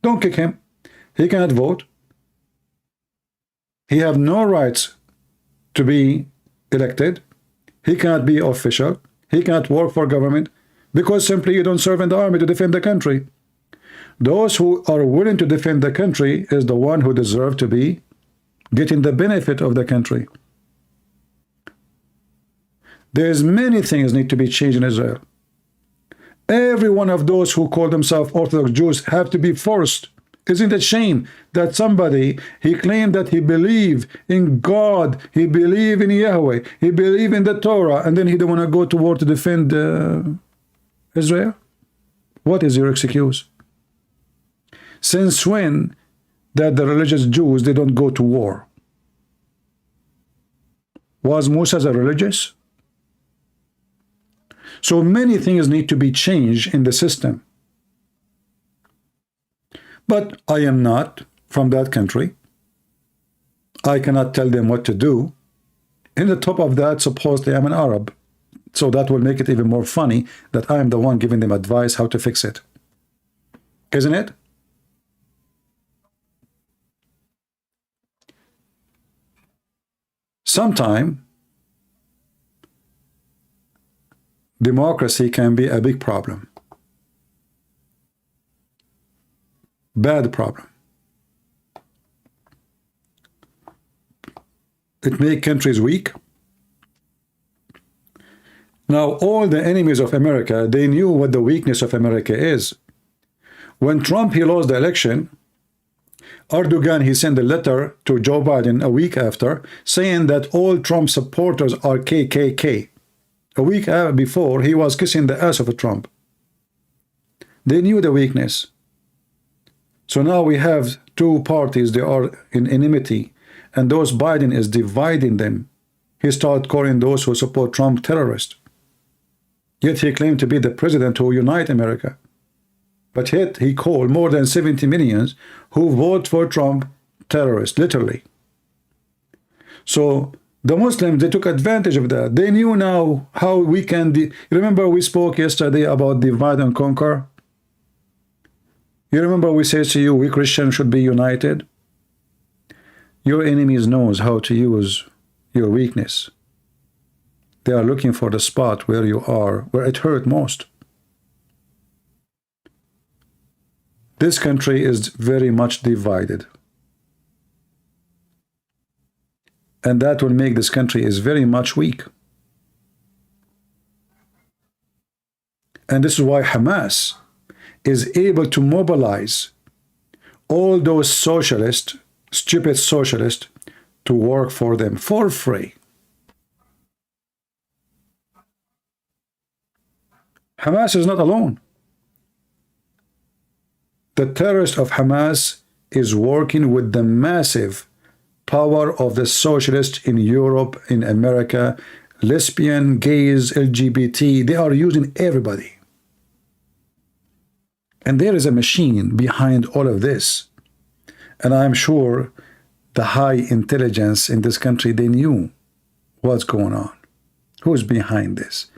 Don't kick him. He cannot vote. He have no rights to be elected. He cannot be official. He cannot work for government because simply you don't serve in the army to defend the country. Those who are willing to defend the country is the one who deserve to be getting the benefit of the country. There's many things need to be changed in Israel. Every one of those who call themselves Orthodox Jews have to be forced. Isn't it a shame that somebody, he claimed that he believed in God, he believed in Yahweh, he believed in the Torah, and then he don't want to go to war to defend Israel? What is your excuse? Since when that the religious Jews, they don't go to war? Was Musa a religious? So many things need to be changed in the system. But I am not from that country. I cannot tell them what to do. In the top of that, supposedly I'm an Arab. So that will make it even more funny that I am the one giving them advice how to fix it. Isn't it? Sometime democracy can be a big problem. Bad problem. It makes countries weak. Now, all the enemies of America, they knew what the weakness of America is. When Trump, he lost the election, Erdogan, he sent a letter to Joe Biden a week after saying that all Trump supporters are KKK. A week before, he was kissing the ass of Trump. They knew the weakness. So now we have two parties, they are in enmity, and those Biden is dividing them. He started calling those who support Trump terrorists. Yet he claimed to be the president who unite America. But yet he called more than 70 million who vote for Trump terrorists, literally. So the Muslims, they took advantage of that. They knew now how we can... Remember we spoke yesterday about divide and conquer? You remember we said to you, we Christians should be united? Your enemies knows how to use your weakness. They are looking for the spot where you are, where it hurt most. This country is very much divided. And that will make this country is very much weak. And this is why Hamas is able to mobilize all those socialists, stupid socialists, to work for them for free. Hamas is not alone. The terrorist of Hamas is working with the massive power of the socialists in Europe, in America, lesbian, gays, LGBT. They are using everybody. And there is a machine behind all of this. And I'm sure the high intelligence in this country, they knew what's going on. Who's behind this?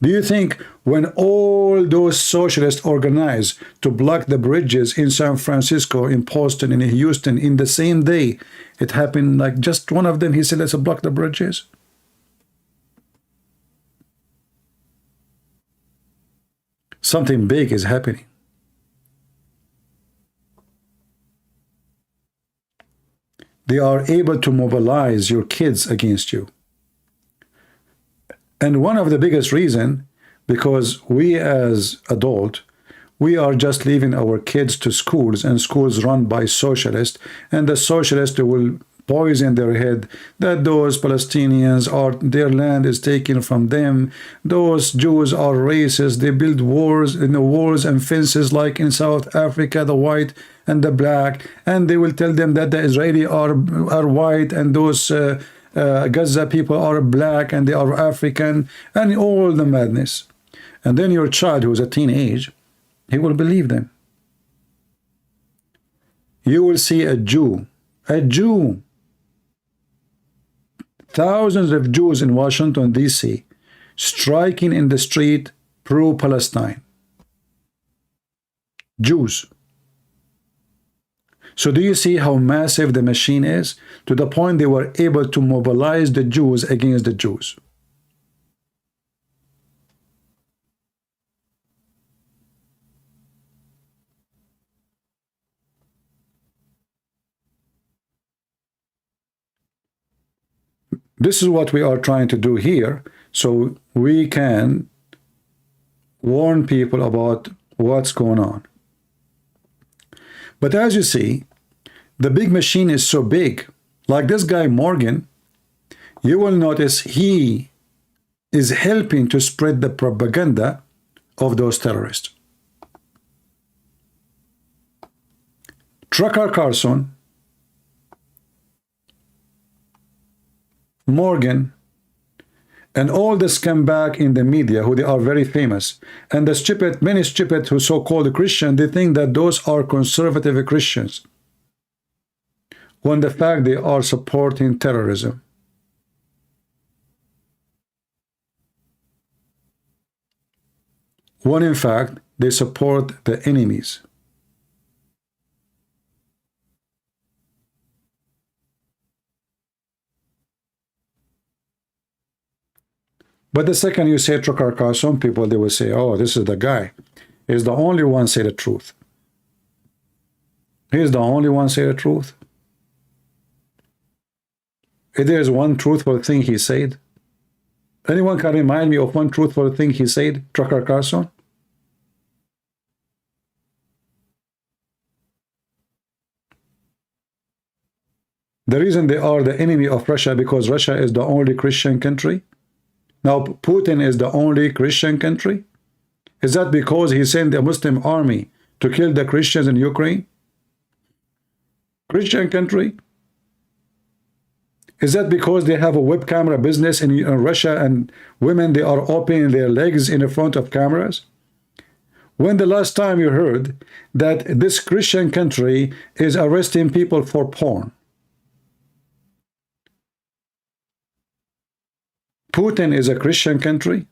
Do you think when all those socialists organized to block the bridges in San Francisco, in Boston, in Houston, in the same day, it happened like just one of them, he said, let's block the bridges? Something big is happening. They are able to mobilize your kids against you. And one of the biggest reason, because we as adults, we are just leaving our kids to schools, and schools run by socialists, and the socialists will poison their head that those Palestinians are, their land is taken from them, those Jews are racist, they build wars in the walls and fences like in South Africa, the white and the black, and they will tell them that the Israeli are white and those Gaza people are black and they are African, and all the madness. And then your child who's a teenage, he will believe them. You will see a Jew, thousands of Jews in Washington, D.C., striking in the street pro-Palestine. Jews. So do you see how massive the machine is? To the point they were able to mobilize the Jews against the Jews. This is what we are trying to do here, so we can warn people about what's going on. But as you see, the big machine is so big. Like this guy Morgan, you will notice he is helping to spread the propaganda of those terrorists. Tucker Carlson, Morgan, and all the scumbag in the media who they are very famous, and the stupid, many stupid who so-called Christian, they think that those are conservative Christians, when the fact they are supporting terrorism. When in fact they support the enemies. But the second you say Tucker Carlson, people, they will say, oh, this is the guy. He's the only one say the truth. He's the only one say the truth. if there is one truthful thing he said. Anyone can remind me of one truthful thing he said, Trucker Carson? The reason they are the enemy of Russia because Russia is the only Christian country. Now Putin is the only Christian country. Is that because he sent a Muslim army to kill the Christians in Ukraine? Christian country? Is that because they have a web camera business in Russia and women, they are opening their legs in front of cameras? When the last time you heard that this Christian country is arresting people for porn? Putin is a Christian country?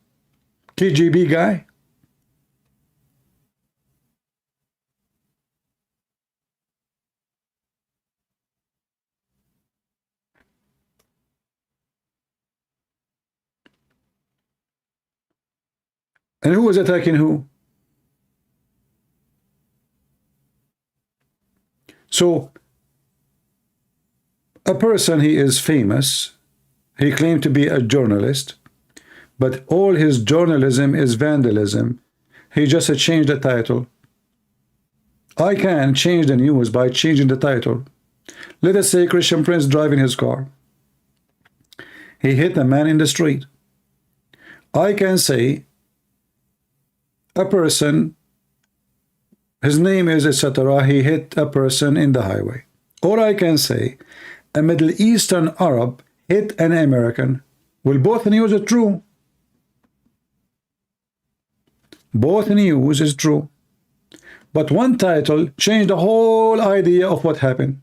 KGB guy? And who is attacking who? So, a person, he is famous. He claimed to be a journalist, but all his journalism is vandalism. He just changed the title. I can change the news by changing the title. Let us say Christian Prince driving his car. He hit a man in the street. I can say a person, his name is etc. He hit a person in the highway. Or I can say a Middle Eastern Arab hit an American. Well, both news are true. Both news is true. But one title changed the whole idea of what happened.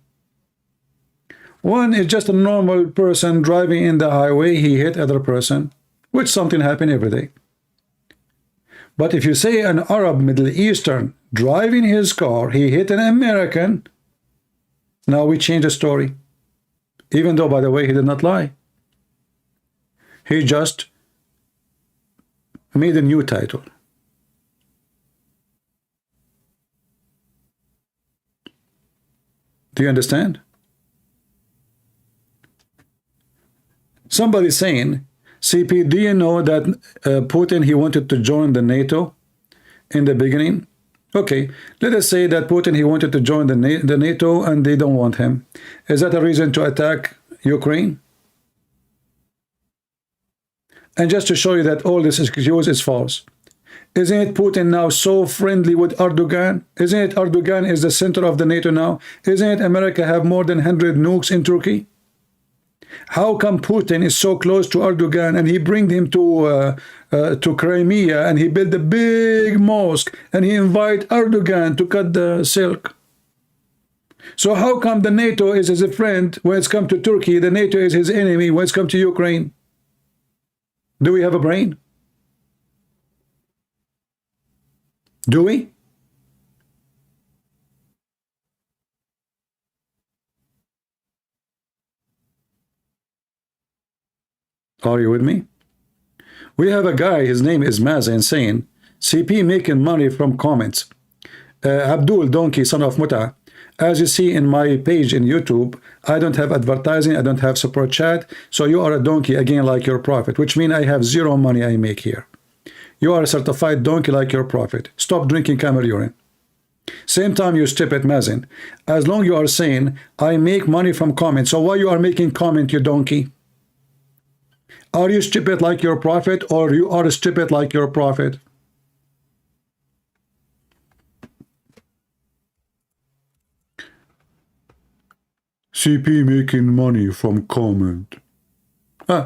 One is just a normal person driving in the highway, he hit other person, which something happen every day. But if you say an Arab Middle Eastern driving his car, he hit an American, now we change the story. Even though, by the way, he did not lie. He just made a new title. Do you understand? Somebody saying, CP, do you know that Putin, he wanted to join the NATO in the beginning? Okay, let us say that Putin, he wanted to join the NATO and they don't want him. Is that a reason to attack Ukraine? And just to show you that all this excuse is false. Isn't it Putin now so friendly with Erdogan? Isn't it Erdogan is the center of the NATO now? Isn't it America have more than 100 nukes in Turkey? How come Putin is so close to Erdogan and he bring him to Crimea and he built a big mosque and he invite Erdogan to cut the silk? So how come the NATO is his friend when it's come to Turkey, the NATO is his enemy when it's come to Ukraine? Do we have a brain? Do we? Are you with me? We have a guy, his name is Mazen, saying, CP making money from comments. Abdul, donkey, son of Muta. As you see in my page in YouTube, I don't have advertising, I don't have support chat, so you are a donkey again like your prophet, which means I have zero money I make here. You are a certified donkey like your prophet. Stop drinking camel urine. Same time you stupid Mazen. As long you are saying, I make money from comments, so why you are making comment, you donkey? Are you stupid like your prophet, or you are stupid like your prophet? CP making money from comment.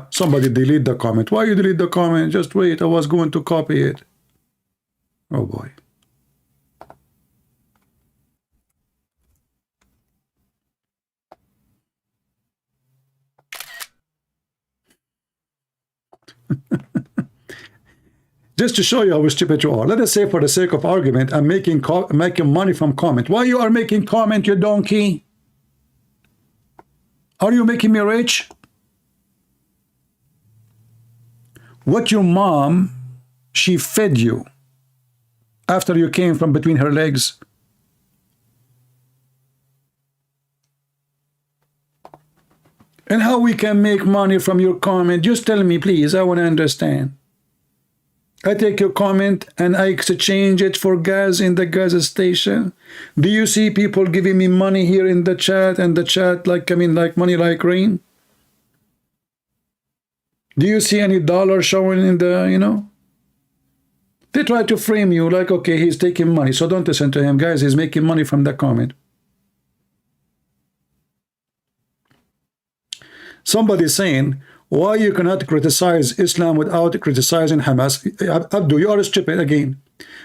Somebody delete the comment. Why you delete the comment? Just wait, I was going to copy it. Oh boy. Just to show you how stupid you are, let us say for the sake of argument, I'm making money from comment. Why you are making comment, you donkey? Are you making me rich? What your mom, she fed you after you came from between her legs? And how we can make money from your comment? Just tell me, please. I want to understand. I take your comment and I exchange it for gas in the gas station. Do you see people giving me money here in the chat, and the chat like like money like rain? Do you see any dollar showing in the, They try to frame you like, okay, he's taking money, so don't listen to him. Guys, he's making money from the comment. Somebody saying, why you cannot criticize Islam without criticizing Hamas? Abdul, you are stupid again.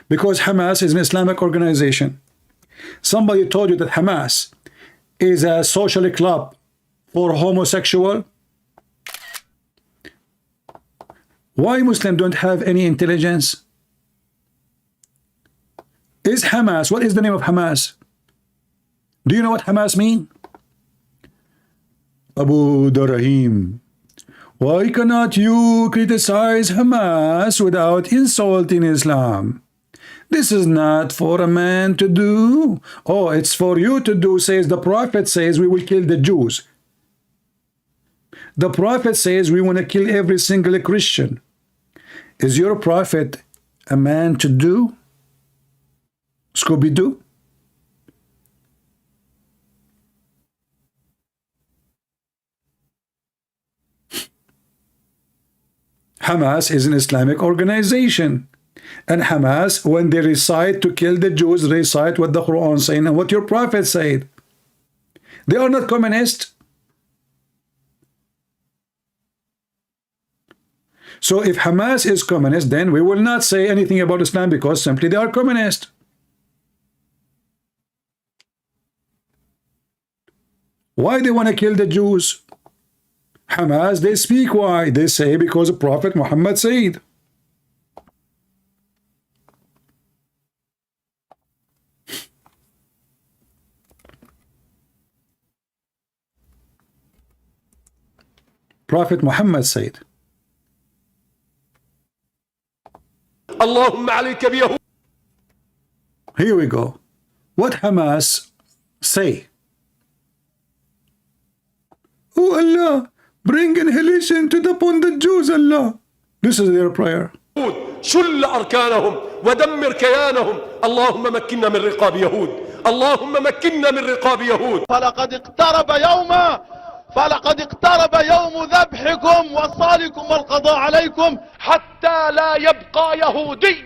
Because Hamas is an Islamic organization. Somebody told you that Hamas is a social club for homosexual. Why Muslims don't have any intelligence? Is Hamas, what is the name of Hamas? Do you know what Hamas mean? Abu Darahim. Why cannot you criticize Hamas without insulting Islam? This is not for a man to do. Oh, it's for you to do, says the Prophet says we will kill the Jews. The Prophet says we want to kill every single Christian. Is your Prophet a man to do? Scooby-Doo? Hamas is an Islamic organization. And Hamas, when they recite to kill the Jews, recite what the Quran saying and what your Prophet said. They are not communist. So if Hamas is communist, then we will not say anything about Islam because simply they are communist. Why they want to kill the Jews? Hamas, they speak why. They say because the Prophet Muhammad said. Prophet Muhammad said. Here we go. What Hamas say? Oh Allah, bring annihilation to upon the Jews, Allah. This is their prayer. شل أركانهم ودمر كيانهم اللهم مكنا من رقاب يهود اللهم مكنا من رقاب يهود فلقد اقترب يوم ذبحكم وصالكم والقضاء عليكم حتى لا يبقى يهودي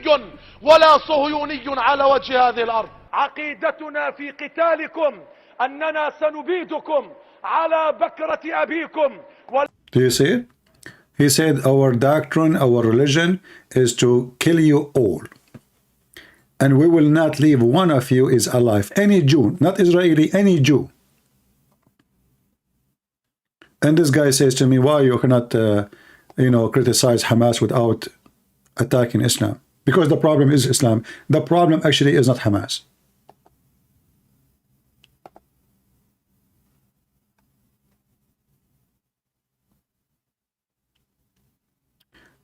ولا صهيوني على وجه هذه الأرض. عقيدتنا في قتالكم أننا سنبيدكم على بكرة أبيكم. Do you see it? He said our doctrine, our religion is to kill you all. And we will not leave one of you is alive. Any Jew, not Israeli, any Jew. And this guy says to me, why you cannot, criticize Hamas without attacking Islam? Because the problem is Islam. The problem actually is not Hamas.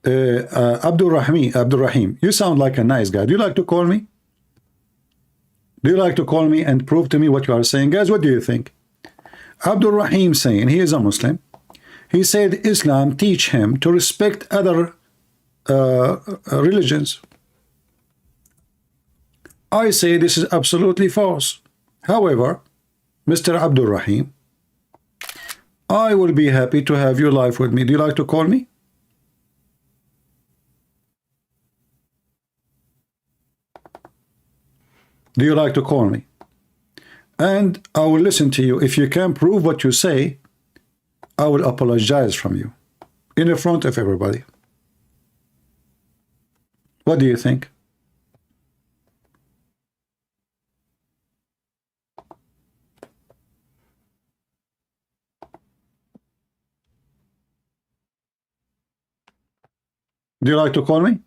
Abdul Rahim, you sound like a nice guy. Do you like to call me? Do you like to call me and prove to me what you are saying? Guys, what do you think? Abdul Rahim saying, he is a Muslim. He said Islam teach him to respect other religions. I say this is absolutely false. However, Mr. Abdul Rahim, I will be happy to have your life with me. Do you like to call me? Do you like to call me? And I will listen to you. If you can prove what you say, I will apologize from you in the front of everybody. What do you think? Do you like to call me?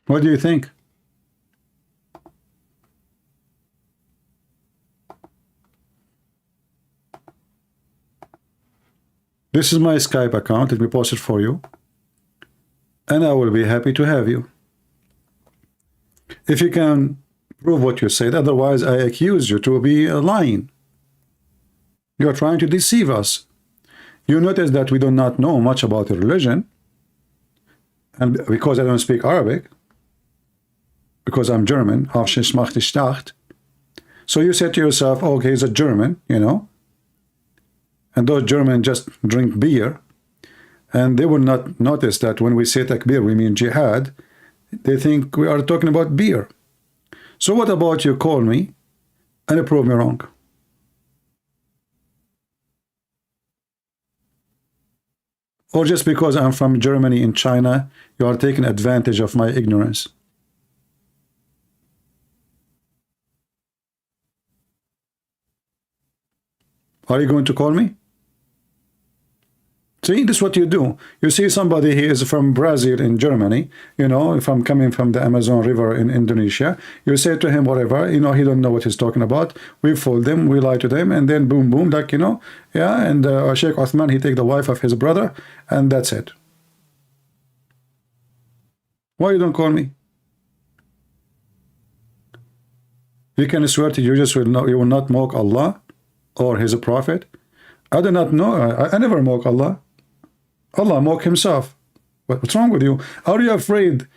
What do you think? This is my Skype account. Let me post it for you. And I will be happy to have you. If you can prove what you said, otherwise I accuse you to be lying. You're trying to deceive us. You notice that we do not know much about the religion. And because I don't speak Arabic, because I'm German, so you said to yourself, oh, okay, he's a German, you know, and those Germans just drink beer, and they will not notice that when we say takbir, we mean jihad. They think we are talking about beer. So what about you call me and you prove me wrong? Or just because I'm from Germany in China, you are taking advantage of my ignorance. Are you going to call me? See, this is what you do. You see somebody, he is from Brazil in Germany, you know, if I'm coming from the Amazon River in Indonesia, you say to him whatever, you know, he don't know what he's talking about. We fool them, we lie to them, and then boom, boom, like, you know, yeah, and Sheikh Uthman, he take the wife of his brother, and that's it. Why you don't call me? You can swear to you just will not, you will not mock Allah or his prophet. I do not know. I never mock Allah. Allah mock himself. What's wrong with you? Are you afraid?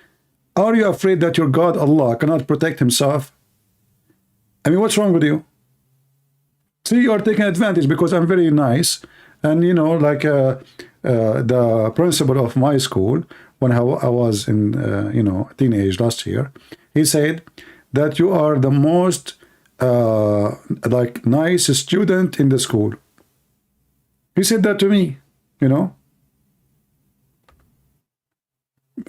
Are you afraid that your God Allah cannot protect himself? I mean, what's wrong with you? See, you are taking advantage because I'm very nice, and you know, like the principal of my school, when I was in you know, teenage last year, he said that you are the most like nice student in the school. He said that to me, you know,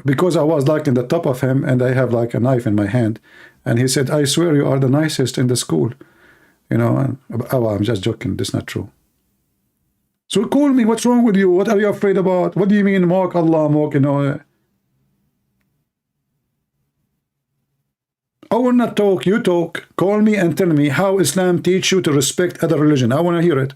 because I was like in the top of him and I have like a knife in my hand, and he said, I swear you are the nicest in the school, you know. And, oh, I'm just joking, that's not true. So call me, what's wrong with you? What are you afraid about? What do you mean mock Allah, mock, you know? I will not talk, you talk. Call me and tell me how Islam teach you to respect other religion. I want to hear it.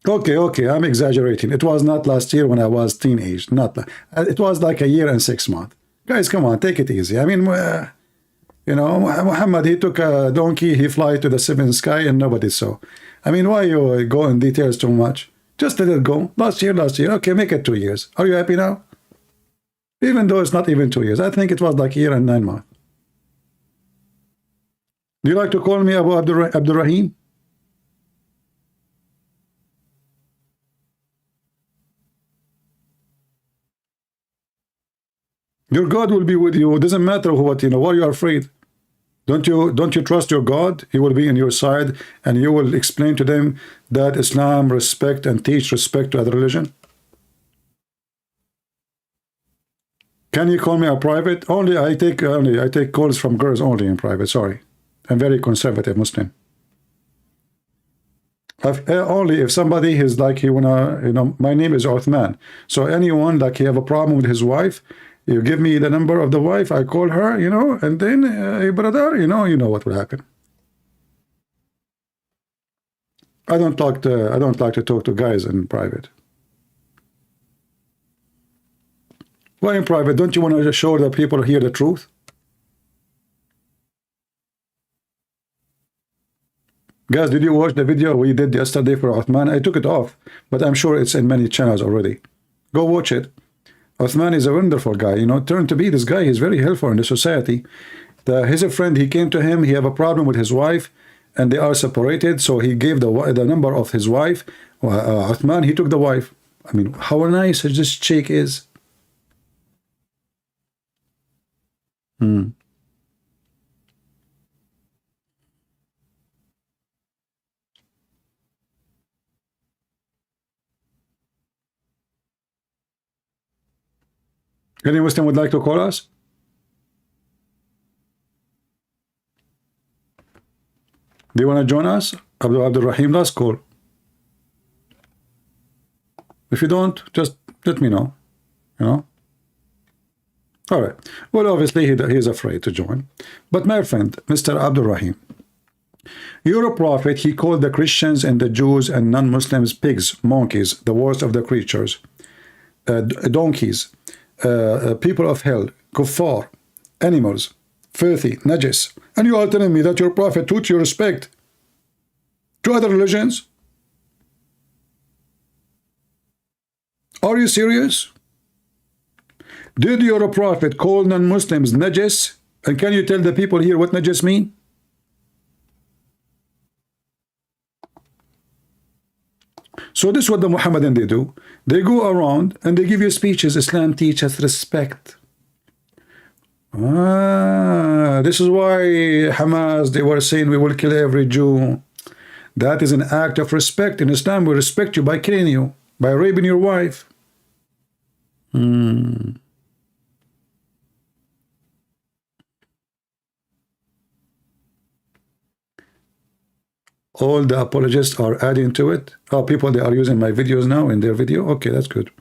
Okay, I'm exaggerating. It was not last year when I was teenage. Not, it was like a year and 6 months. Guys, come on, take it easy. I mean, you know, Mohammed, he took a donkey, he fly to the seventh sky, and nobody saw. I mean, why you go in details too much? Just let it go. Last year. Okay, make it 2 years. Are you happy now? Even though it's not even 2 years. I think it was like a year and 9 months. Do you like to call me Abu Abdul Rahim? Your God will be with you. It doesn't matter what, you know, why you are afraid. Don't you trust your God? He will be on your side, and you will explain to them that Islam respect and teach respect to other religion. Can you call me a private? I take calls from girls only in private. Sorry, I'm very conservative Muslim. Only if somebody is like, you wanna, you know, my name is Uthman. So anyone like he have a problem with his wife, you give me the number of the wife, I call her, you know, and then, hey brother, you know what will happen. I don't like to talk to guys in private. Why in private? Don't you want to show the people here the truth? Guys, did you watch the video we did yesterday for Uthman? I took it off, but I'm sure it's in many channels already. Go watch it. Uthman is a wonderful guy, you know, turned to be this guy. He's very helpful in the society. His friend, he came to him, he have a problem with his wife, and they are separated, so he gave the number of his wife. Uthman, he took the wife. I mean, how nice this chick is. Any Muslim would like to call us? Do you want to join us? Abdul Rahim, let's call. If you don't, just let me know. You know? All right. Well, obviously, he's afraid to join. But my friend, Mr. Abdul Rahim, you're a prophet. He called the Christians and the Jews and non-Muslims pigs, monkeys, the worst of the creatures, donkeys, people of hell, kuffar, animals, filthy, najis. And you are telling me that your prophet taught you respect to other religions? Are you serious? Did your prophet call non-Muslims najis? And can you tell the people here what najis mean? So this is what the Muhammadan they do. They go around and they give you speeches. Islam teaches respect. This is why Hamas, they were saying we will kill every Jew. That is an act of respect. In Islam, we respect you by killing you, by raping your wife. All the apologists are adding to it. Oh, people, they are using my videos now in their video. Okay, that's good.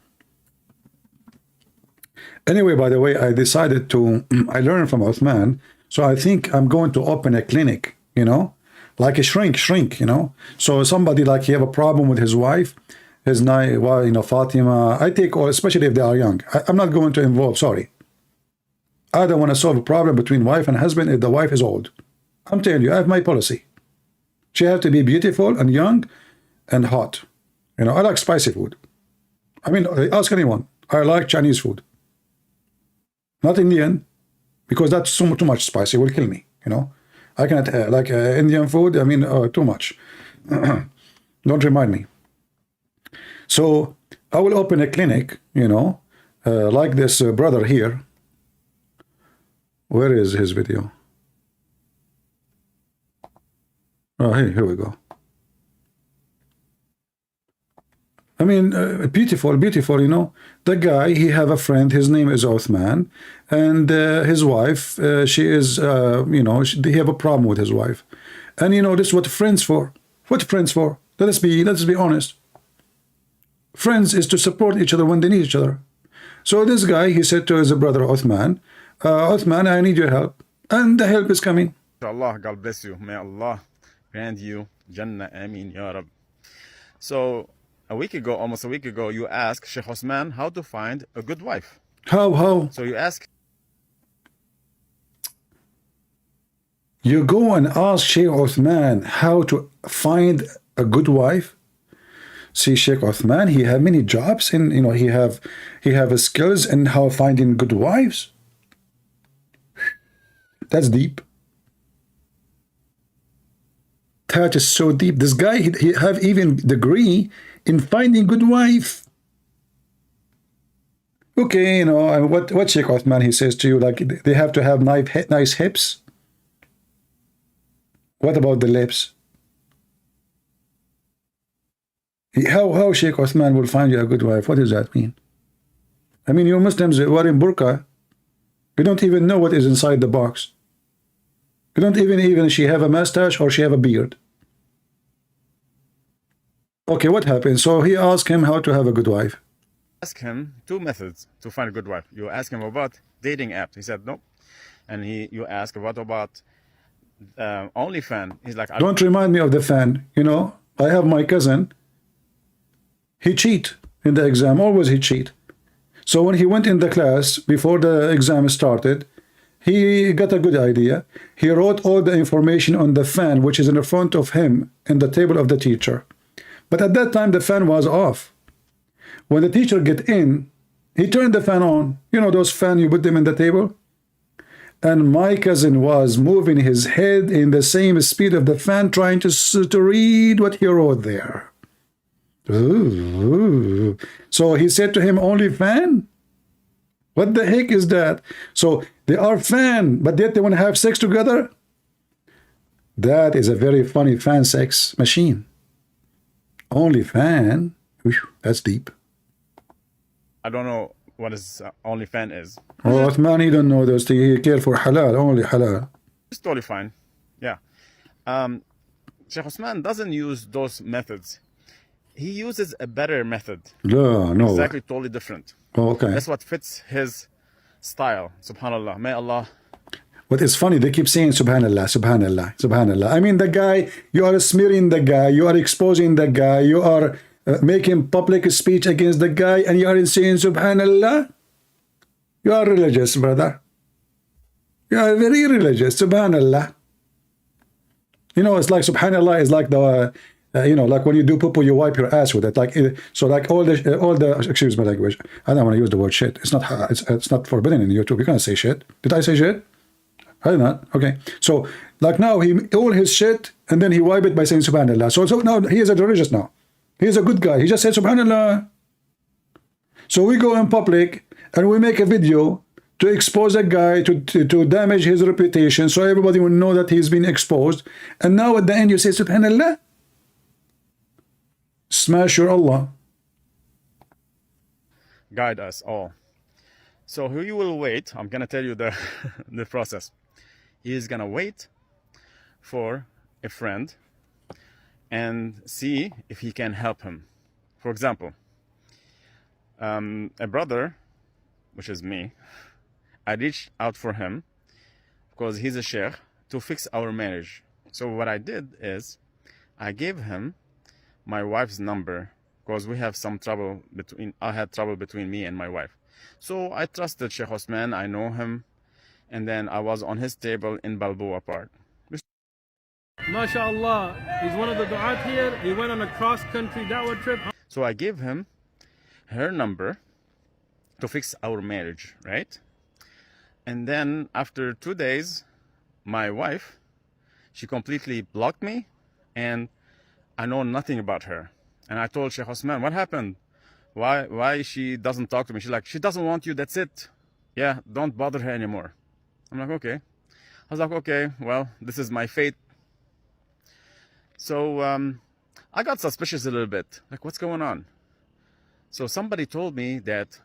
Anyway, by the way, I decided to, I learned from Uthman, so I think I'm going to open a clinic, you know, like a shrink, you know. So somebody like he have a problem with his wife, his well, you know, Fatima, I take all, especially if they are young. I'm not going to involve, sorry. I don't want to solve a problem between wife and husband if the wife is old. I'm telling you, I have my policy. She has to be beautiful and young and hot. You know, I like spicy food. I mean, ask anyone. I like Chinese food. Not Indian, because that's too much spicy. It will kill me, you know. I cannot, like Indian food, I mean, too much. Don't remind me. So, I will open a clinic, you know, like this brother here. Where is his video? Oh, hey, here we go. I mean, beautiful, you know. The guy, he have a friend, his name is Uthman, and his wife, she is, you know, they have a problem with his wife. And, you know, this is what friends for. What friends for? Let us be honest. Friends is to support each other when they need each other. So this guy, he said to his brother Uthman, Uthman, I need your help. And the help is coming. Allah, God bless you. May Allah grant you Jannah, Ameen, Ya Rab. So, almost a week ago, you asked Sheikh Osman how to find a good wife. How? So you ask. You go and ask Sheikh Osman how to find a good wife? See, Sheikh Osman, he have many jobs, and you know he have skills in how finding good wives. That's deep. That is so deep. This guy, he have even degree in finding good wife. Okay, you know what Sheikh Uthman he says to you, like they have to have nice hips. What about the lips? How Sheikh Uthman will find you a good wife? What does that mean? I mean, you Muslims wearing burqa, you don't even know what is inside the box. You don't even she have a mustache or she have a beard. Okay, what happened? So he asked him how to have a good wife. Ask him two methods to find a good wife. You ask him about dating apps. He said no. And you ask what about OnlyFans. He's like, don't remind me of the fan. You know, I have my cousin. He cheat in the exam. Always he cheat. So when he went in the class before the exam started, he got a good idea. He wrote all the information on the fan, which is in the front of him in the table of the teacher. But at that time, the fan was off. When the teacher get in, he turned the fan on. You know those fans, you put them in the table? And my cousin was moving his head in the same speed of the fan, trying to read what he wrote there. Ooh. So he said to him, only fan? What the heck is that? So they are fan, but yet they want to have sex together? That is a very funny fan sex machine. Only fan? That's deep. I don't know what is OnlyFans is. Oh, Uthman, he don't know those things. He care for halal, only halal. It's totally fine. Yeah. Sheikh Osman doesn't use those methods. He uses a better method. No. Exactly, totally different. Oh, okay. That's what fits his style. Subhanallah. May Allah. What is funny, they keep saying subhanallah, subhanallah, subhanallah. I mean, the guy, you are smearing the guy, you are exposing the guy, you are making public speech against the guy, and you are saying subhanallah. You are religious, brother. You are very religious, subhanallah. You know, it's like subhanallah is like the you know, like when you do poo-poo, you wipe your ass with it. Like so, like all the excuse my language. I don't want to use the word shit. It's not forbidden in YouTube. You can't say shit. Did I say shit? I did not. Okay. So like now he all his shit and then he wipe it by saying subhanallah. So now he is a religious now. He is a good guy. He just said subhanallah. So we go in public and we make a video to expose a guy, to damage his reputation, so everybody will know that he's been exposed. And now at the end you say subhanallah. Smash your Allah. Guide us all. So he will wait. I'm gonna tell you the the process. He is gonna wait for a friend and see if he can help him. For example, a brother, which is me, I reached out for him because he's a sheikh to fix our marriage. So what I did is I gave him my wife's number because we have some trouble I had trouble between me and my wife. So I trusted Sheikh Osman, I know him, and then I was on his table in Balboa Park. MashaAllah, he's one of the du'at here. He went on a cross-country da'wah trip. So I gave him her number to fix our marriage, right? And then after 2 days, my wife, she completely blocked me and I know nothing about her. And I told Sheikh Osman, what happened? Why she doesn't talk to me? She's like, she doesn't want you, that's it. Yeah, don't bother her anymore. I'm like, okay. I was like, okay, well, this is my fate. So I got suspicious a little bit. Like, what's going on? So somebody told me that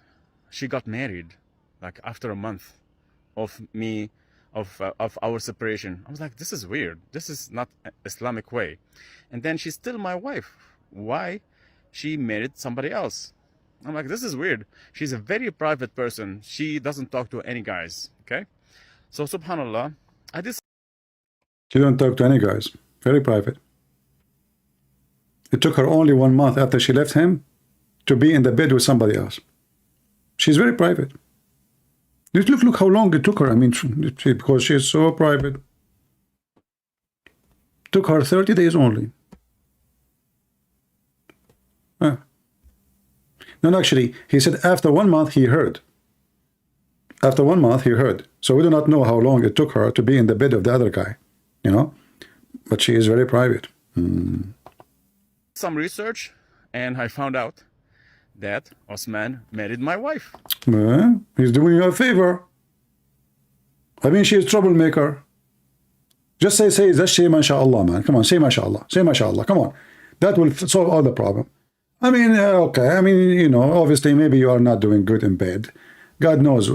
she got married, like after a month of our separation. I was like, this is weird. This is not Islamic way. And then she's still my wife. Why she married somebody else? I'm like, this is weird. She's a very private person. She doesn't talk to any guys. Okay. So subhanallah, I just. She don't talk to any guys. Very private. It took her only 1 month after she left him to be in the bed with somebody else. She's very private. Look how long it took her. I mean, because she's so private. Took her 30 days only. No, actually, he said after 1 month he heard. After 1 month he heard. So we do not know how long it took her to be in the bed of the other guy, you know. But she is very private. Some research, and I found out that Osman married my wife. He's doing you a favor. I mean, she is troublemaker. Just say mashallah, man. Come on, say mashallah. Say mashallah. Come on. That will solve all the problem. I mean, okay. I mean, you know, obviously, maybe you are not doing good in bed. God knows.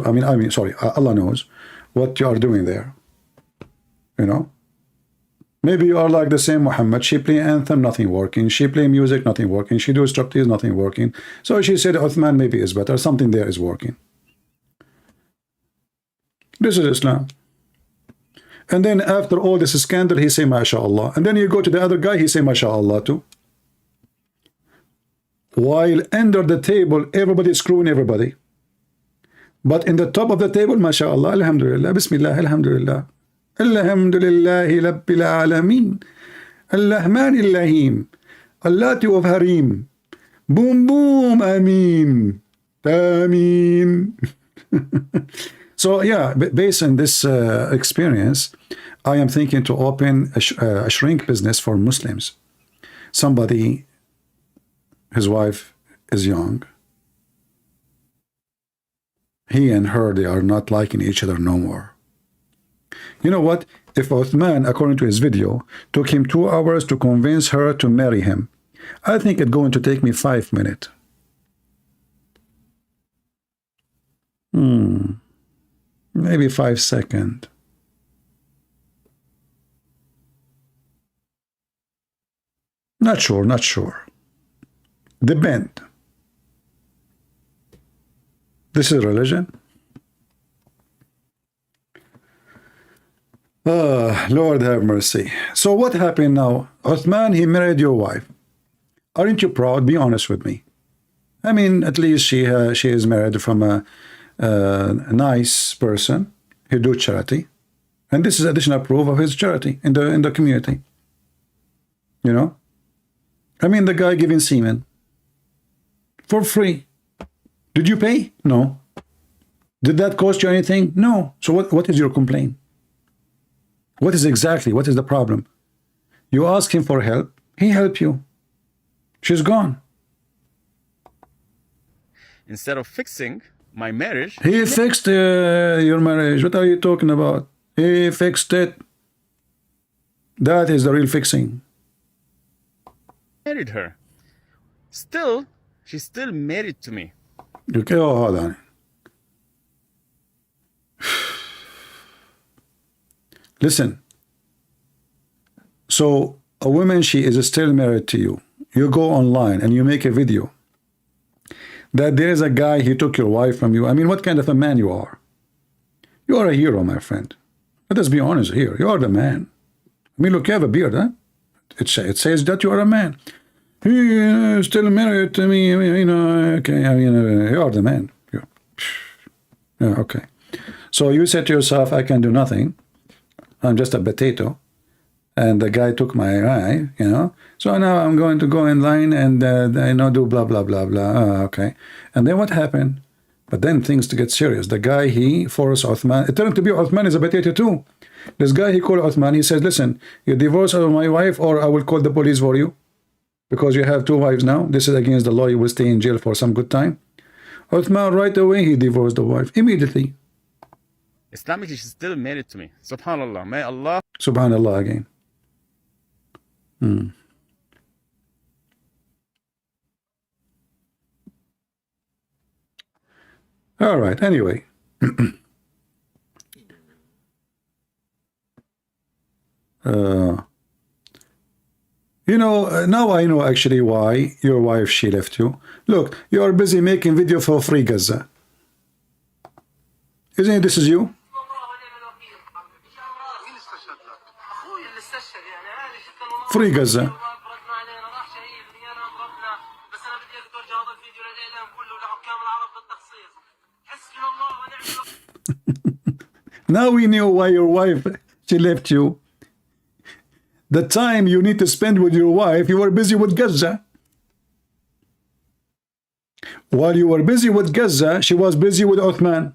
Sorry, Allah knows what you are doing there. You know? Maybe you are like the same Mohammed. She play anthem, nothing working. She play music, nothing working. She do striptease, nothing working. So she said, Uthman maybe is better. Something there is working. This is Islam. And then after all this scandal, he say, MashaAllah. And then you go to the other guy, he say, MashaAllah too. While under the table, everybody is screwing everybody. But in the top of the table, MashaAllah, Alhamdulillah, Bismillah, Alhamdulillah. Alhamdulillahi Rabbil Alameen. Al-Rahmanir Rahim. Allati of Harim. Boom, boom, Ameen. Ameen. So, yeah, based on this experience, I am thinking to open a shrink business for Muslims. Somebody, his wife is young. He and her, they are not liking each other no more. You know what? If Uthman, according to his video, took him 2 hours to convince her to marry him, I think it's going to take me 5 minutes. Maybe 5 seconds. Not sure. Depend. This is religion. Lord have mercy. So what happened now? Uthman, he married your wife. Aren't you proud? Be honest with me. I mean, at least she is married from a nice person. He do charity, and this is additional proof of his charity in the community. You know, I mean, the guy giving semen for free. Did you pay? No. Did that cost you anything? No. So what is your complaint? What is the problem? You ask him for help, he helped you. She's gone. Instead of fixing my marriage, he fixed your marriage. What are you talking about? He fixed it. That is the real fixing. Married her. Still, she's still married to me. Okay, oh, hold on. Listen. So a woman, she is still married to you. You go online and you make a video that there is a guy, he took your wife from you. I mean, what kind of a man you are? You are a hero, my friend. Let us be honest here. You are the man. I mean, look, you have a beard, huh? It says that you are a man. He is still married to me. You know, okay. I mean, you are the man. Yeah, okay. So you said to yourself, I can do nothing. I'm just a potato. And the guy took my eye, you know. So now I'm going to go in line and, you know, do blah, blah, blah, blah. Okay. And then what happened? But then things to get serious. The guy, he forced Uthman. It turned to be Uthman is a potato too. This guy, he called Uthman. He says, listen, you divorce my wife or I will call the police for you. Because you have 2 wives now. This is against the law. You will stay in jail for some good time. Uthman, right away, he divorced the wife. Immediately. Islamically, she's still married to me. Subhanallah. May Allah. Subhanallah again. All right. Anyway. You know, now I know actually why your wife, she left you. Look, you are busy making video for Free Gaza. Isn't it this is you? Free Gaza. Now we know why your wife, she left you. The time you need to spend with your wife, you were busy with Gaza. While you were busy with Gaza, she was busy with Uthman.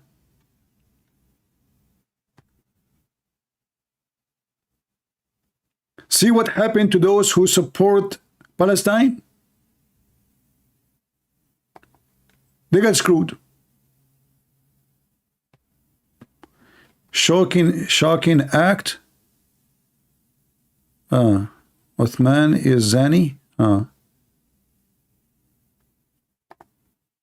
See what happened to those who support Palestine? They got screwed. Shocking act. Uthman is Zani. Assalamu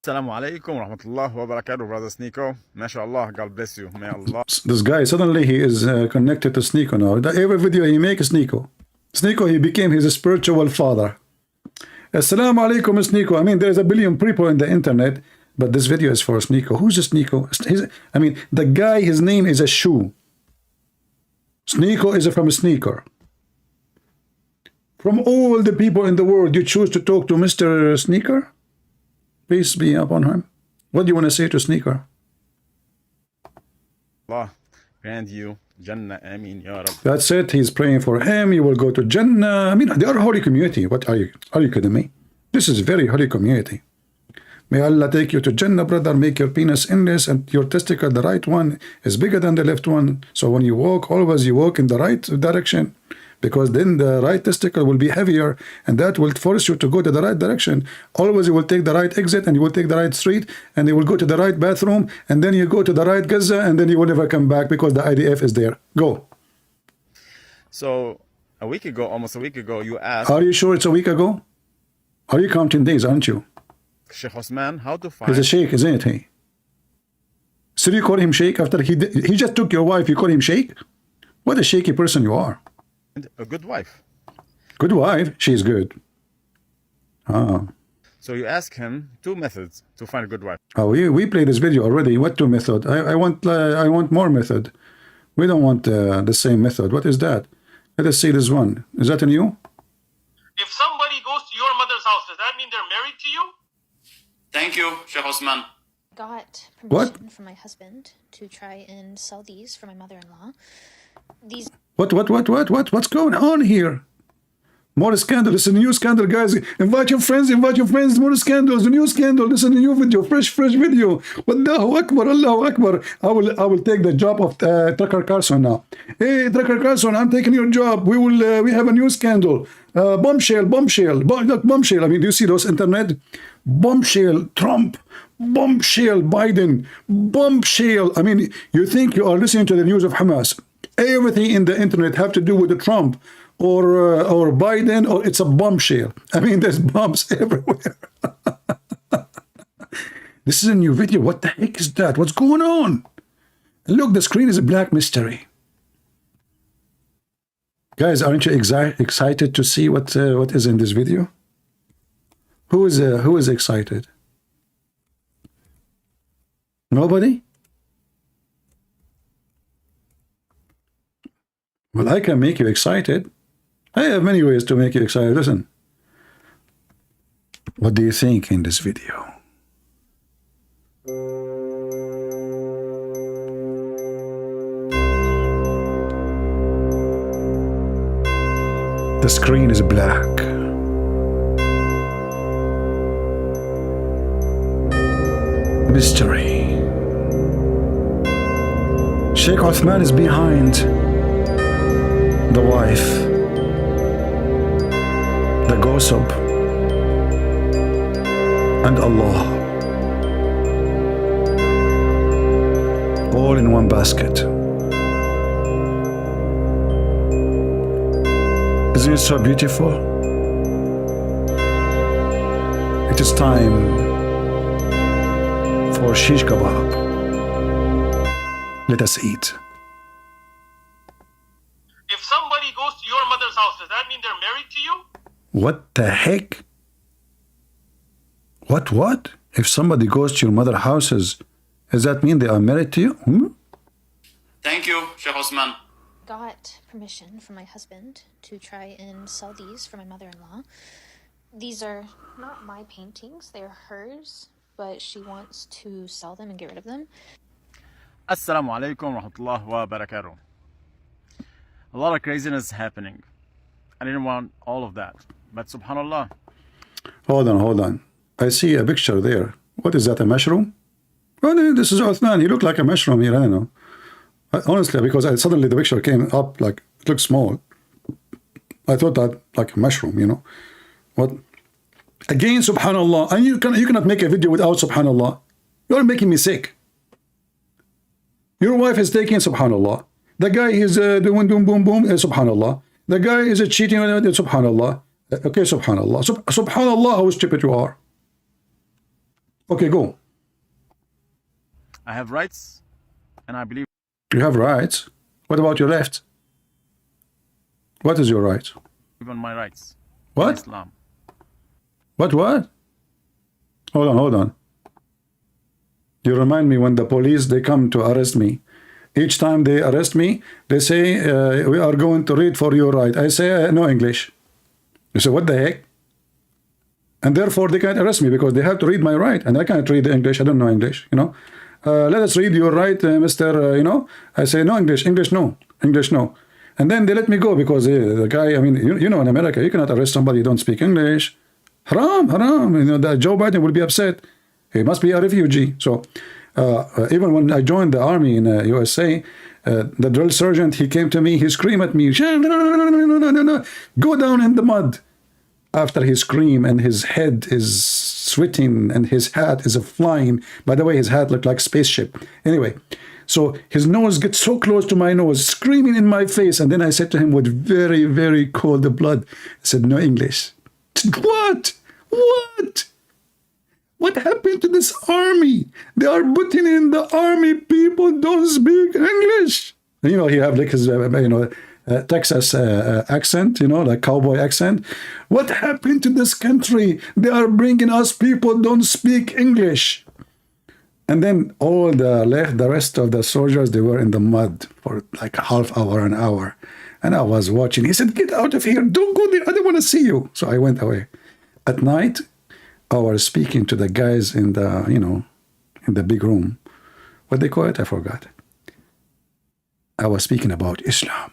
alaikum wa rahmatullahi wa barakatuh, brother Sneeko. MashaAllah, God bless you. May Allah. This guy, suddenly he is connected to Sneeko now. Every video he makes is Sneeko. Sneeko, he became his spiritual father. Assalamu alaikum, Sneeko. I mean, there's a billion people in the internet, but this video is for Sneeko. Who's a Sneeko? I mean, the guy, his name is a shoe. Sneeko is from a sneaker. From all the people in the world, you choose to talk to Mr. Sneaker? Peace be upon him. What do you want to say to Sneaker? Allah grant you Jannah, Ameen, Ya Rab. That's it. He's praying for him. You will go to Jannah. I mean, they are a holy community. What are you kidding me? This is a very holy community. May Allah take you to Jannah, brother. Make your penis endless and your testicle, the right one, is bigger than the left one. So when you walk, always you walk in the right direction. Because then the right testicle will be heavier and that will force you to go to the right direction. Always you will take the right exit and you will take the right street and you will go to the right bathroom and then you go to the right Gaza and then you will never come back because the IDF is there. Go. So almost a week ago, you asked. Are you sure it's a week ago? Are you counting days, aren't you? Sheikh Osman, how to find. He's a sheikh, isn't it? He. So you call him sheikh after he just took your wife, you call him sheikh? What a shaky person you are. A good wife. Good wife? She's good. So you ask him 2 methods to find a good wife. We played this video already. What 2 method? I want more method. We don't want the same method. What is that? Let us see this one. Is that a new? If somebody goes to your mother's house, does that mean they're married to you? Thank you, Sheikh Osman. Got permission from my husband to try and sell these for my mother-in-law. These. What? What's going on here? More scandal. It's a new scandal, guys. Invite your friends. More scandals. A new scandal. This is a new video. Fresh video. Allahu Akbar. Allahu Akbar. I will take the job of Tucker Carlson now. Hey, Tucker Carlson, I'm taking your job. We have a new scandal. Bombshell. Look, bombshell. I mean, do you see those internet? Bombshell. Trump. Bombshell. Biden. Bombshell. I mean, you think you are listening to the news of Hamas. Everything in the internet have to do with the Trump or Biden, or it's a bombshell. I mean, there's bombs everywhere. This is a new video. What the heck is that? What's going on? Look, the screen is a black mystery. Guys, aren't you excited to see what is in this video? Who is excited? Nobody? Well, I can make you excited. I have many ways to make you excited. Listen. What do you think in this video? The screen is black. Mystery. Sheikh Othman is behind the wife, the gossip, and Allah, all in one basket. Isn't it so beautiful? It is time for shish kebab. Let us eat. If somebody goes to your mother's house, does that mean they're married to you? What the heck? What? If somebody goes to your mother's houses, does that mean they are married to you? Thank you, Sheikh Osman. Got permission from my husband to try and sell these for my mother-in-law. These are not my paintings, they're hers, but she wants to sell them and get rid of them. Assalamu alaikum wa rahmatullahi wa barakatuh. A lot of craziness happening. I didn't want all of that, but subhanallah. Hold on. I see a picture there. What is that, a mushroom? Well, this is Othman. He looked like a mushroom here, I don't know. Honestly, because suddenly the picture came up like, it looked small. I thought that like a mushroom, you know. What? Again, subhanallah. And you cannot make a video without subhanallah. You're making me sick. Your wife is taking subhanallah. The guy is doing boom, subhanallah. The guy is cheating on it, subhanallah. Okay, subhanallah. Subhanallah, how stupid you are. Okay, go. I have rights, and I believe... You have rights? What about your left? What is your right? Even my rights. What? Islam. What? Hold on. You remind me when the police, they come to arrest me. Each time they arrest me, they say, we are going to read for your right. I say, no English. You say, what the heck? And therefore they can't arrest me because they have to read my right. And I can't read English. I don't know English, you know. Let us read your right, Mr. You know. I say, no English no. And then they let me go because the guy, I mean, you know, in America, you cannot arrest somebody who don't speak English. Haram. You know, that Joe Biden will be upset. He must be a refugee. So even when I joined the army in USA, the drill sergeant, he came to me, he screamed at me, no, go down in the mud. After he screamed and his head is sweating and his hat is flying. By the way, his hat looked like a spaceship. Anyway, so his nose gets so close to my nose, screaming in my face. And then I said to him with very, very cold blood, I said, no English. What? What happened to this army? They are putting in the army people don't speak English. You know, he have like his, Texas accent, you know, like cowboy accent. What happened to this country? They are bringing us people don't speak English. And then all the rest of the soldiers, they were in the mud for like a half hour, an hour. And I was watching. He said, get out of here. Don't go there. I don't want to see you. So I went away. At night, I was speaking to the guys in the, you know, in the big room. What they call it? I forgot. I was speaking about Islam.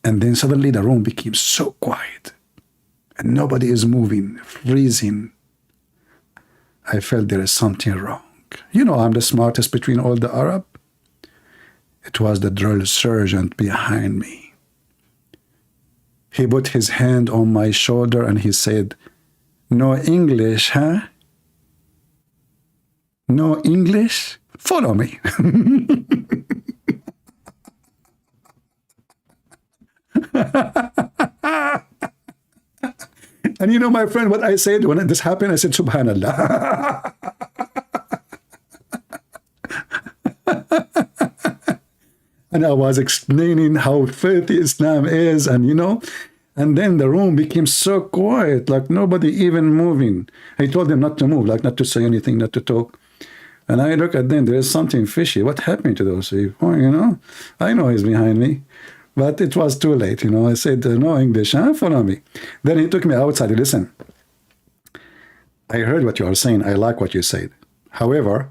And then suddenly the room became so quiet. And nobody is moving, freezing. I felt there is something wrong. You know, I'm the smartest between all the Arab. It was the drill sergeant behind me. He put his hand on my shoulder and he said, no English, huh? No English? Follow me. And you know, my friend, what I said when this happened? I said, Subhanallah. And I was explaining how filthy Islam is, and you know, and then the room became so quiet, like nobody even moving. I told them not to move, like not to say anything, not to talk. And I look at them, there is something fishy. What happened to those people? You know, I know he's behind me. But it was too late, you know. I said, no English, huh? Follow me. Then he took me outside. Listen, I heard what you are saying. I like what you said. However,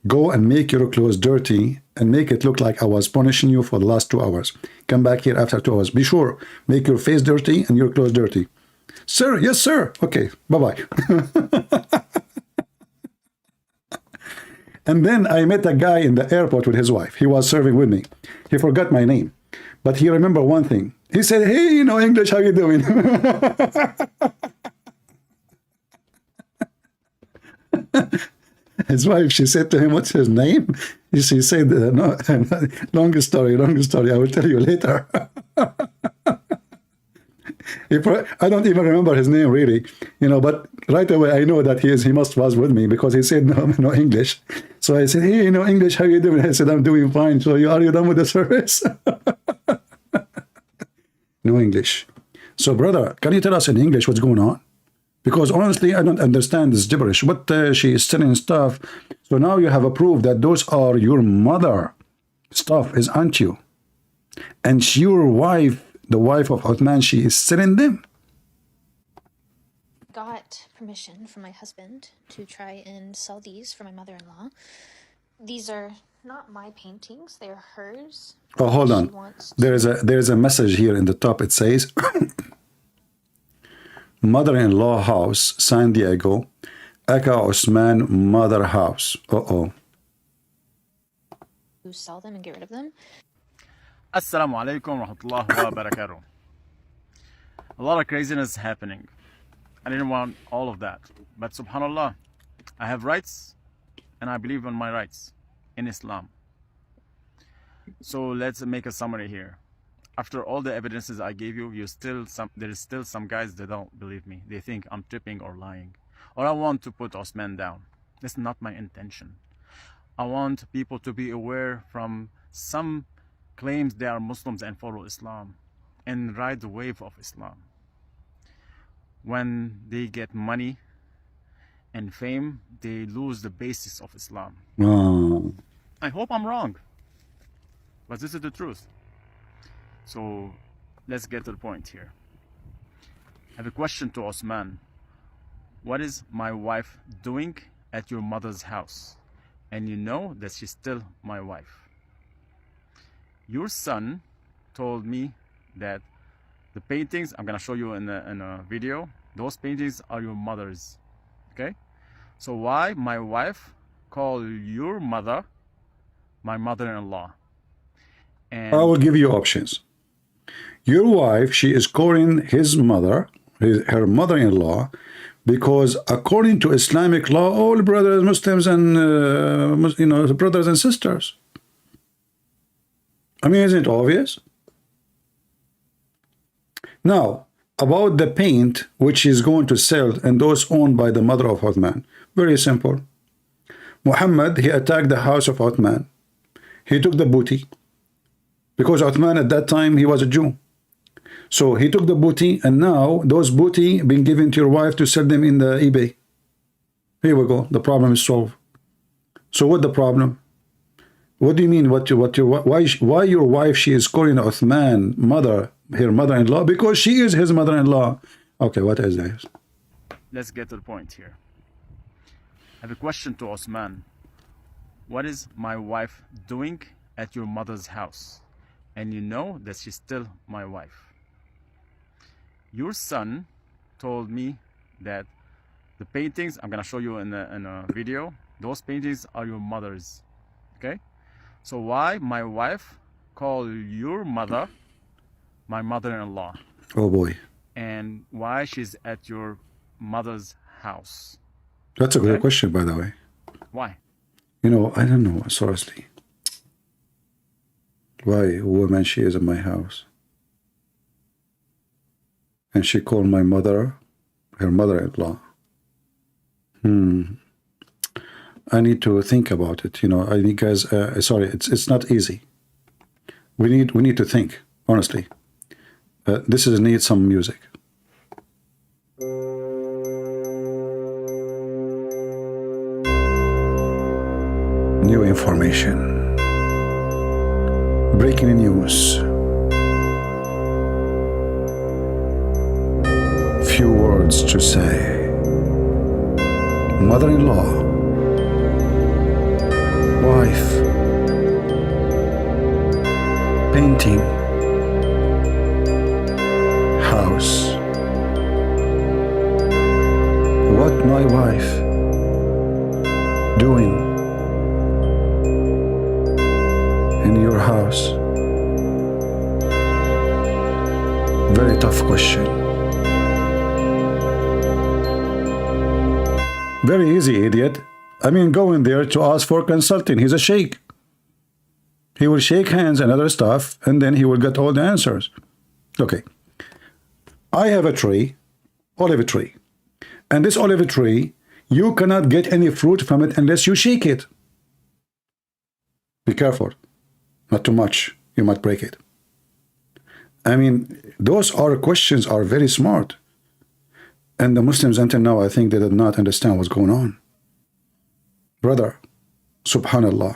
go and make your clothes dirty and make it look like I was punishing you for the last 2 hours. Come back here after 2 hours. Be sure, make your face dirty and your clothes dirty. Sir, yes, sir. Okay, bye-bye. And then I met a guy in the airport with his wife. He was serving with me. He forgot my name. But he remembered one thing. He said, hey, you know English, how you doing? His wife, she said to him, what's his name? She said, no, long story, I will tell you later. I don't even remember his name really, you know, but right away I know that he was with me because he said no English. So I said, hey, you know English, how you doing? I said, I'm doing fine. So are you done with the service? No English. So brother, can you tell us in English what's going on? Because honestly, I don't understand this gibberish. What she is selling stuff. So now you have a proof that those are your mother stuff, is aren't you? And your wife, the wife of Uthman, she is selling them. Got permission from my husband to try and sell these for my mother-in-law. These are not my paintings, they're hers. Oh, hold on. There's a message here in the top. It says, mother-in-law house, San Diego, Aka Osman mother house. Uh-oh. To sell them and get rid of them. Assalamu alaikum wa rahmatullahi wa barakatuh. A lot of craziness happening. I didn't want all of that. But subhanallah, I have rights and I believe in my rights in Islam. So let's make a summary here. After all the evidences I gave you, there is still some guys that don't believe me. They think I'm tripping or lying. Or I want to put Osman down. That's not my intention. I want people to be aware from some claims they are Muslims and follow Islam and ride the wave of Islam. When they get money and fame, they lose the basis of Islam. Oh. I hope I'm wrong, but this is the truth. So let's get to the point here. I have a question to Osman. What is my wife doing at your mother's house? And you know that she's still my wife. Your son told me that the paintings, I'm gonna show you in a video, those paintings are your mother's, okay? So why my wife call your mother my mother-in-law? And I will give you options. Your wife, she is calling his mother, her mother-in-law, because according to Islamic law, all brothers, Muslims, and you know, brothers and sisters. I mean, isn't it obvious? Now, about the paint which is going to sell and those owned by the mother of Uthman, very simple. Mohammed, he attacked the house of Uthman. He took the booty because Uthman at that time, he was a Jew. So he took the booty, and now those booty been given to your wife to sell them in the eBay. Here we go. The problem is solved. So what the problem? What do you mean? Why your wife? She is calling Uthman mother, her mother-in-law, because she is his mother-in-law. Okay, what is this? Let's get to the point here. I have a question to Osman. What is my wife doing at your mother's house? And you know that she's still my wife. Your son told me that the paintings, I'm gonna show you in a video, those paintings are your mother's, okay? So why my wife call your mother my mother-in-law? Oh boy. And why she's at your mother's house? That's a good question, by the way. Why? You know, I don't know, seriously. Why a woman, she is in my house? And she called my mother her mother-in-law. I need to think about it. You know, I think, guys, sorry, it's not easy. We need to think, honestly. This is need some music. New information. Breaking news. Few words to say. Mother-in-law, wife, painting, house. What my wife doing in your house? Very tough question. Very easy, idiot. I mean, go in there to ask for consulting. He's a sheikh. He will shake hands and other stuff, and then he will get all the answers. Okay. I have a tree, olive tree. And this olive tree, you cannot get any fruit from it unless you shake it. Be careful. Not too much. You might break it. I mean, those are questions are very smart. And the Muslims until now, I think they did not understand what's going on. Brother, subhanallah,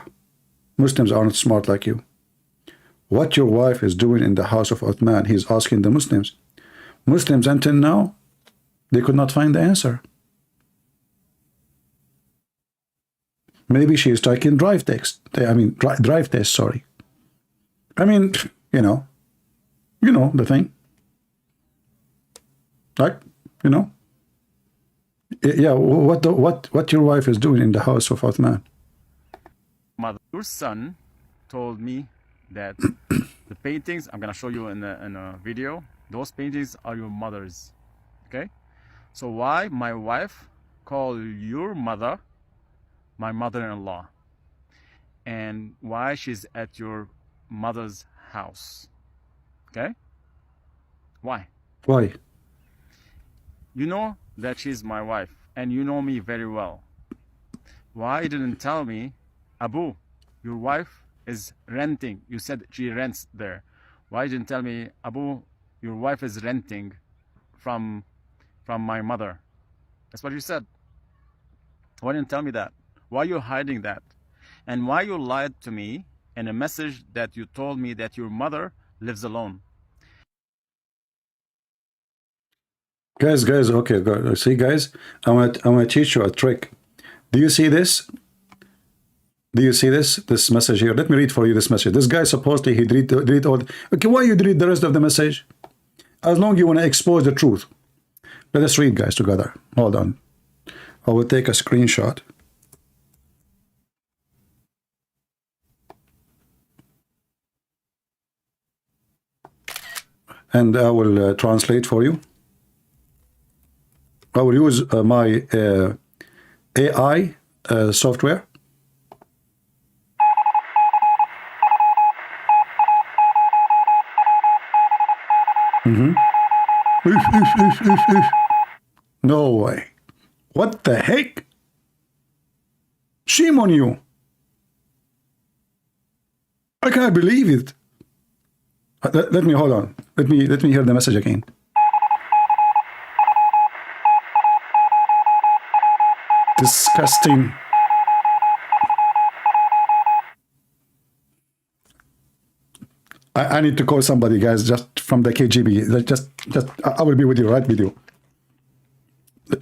Muslims aren't smart like you. What your wife is doing in the house of Uthman, he's asking the Muslims. Muslims until now, they could not find the answer. Maybe she is taking drive test, sorry. I mean, you know the thing. Like, you know, yeah. What your wife is doing in the house of Uthman? Your son told me that the paintings, I'm gonna show you in a video, those paintings are your mother's, okay? So why my wife call your mother my mother-in-law? And why she's at your mother's house, okay? Why? Why? You know that she's my wife, and you know me very well. Why you didn't tell me, Abu, your wife is renting? You said she rents there. Why you didn't tell me, Abu, your wife is renting from my mother? That's what you said. Why didn't you tell me that? Why you hiding that? And why you lied to me in a message that you told me that your mother lives alone? Guys, okay, see, guys, I want to teach you a trick. Do you see this? Do you see this message here? Let me read for you this message. This guy supposedly he delete all. Okay, why you delete the rest of the message? As long as you want to expose the truth. Let us read, guys, together. Hold on. I will take a screenshot. And I will translate for you. I will use my AI software. No way. What the heck? Shame on you. I can't believe it. Let me hold on. Let me hear the message again. Disgusting. I need to call somebody, guys, just from the KGB. Just I will be with you, right? Video.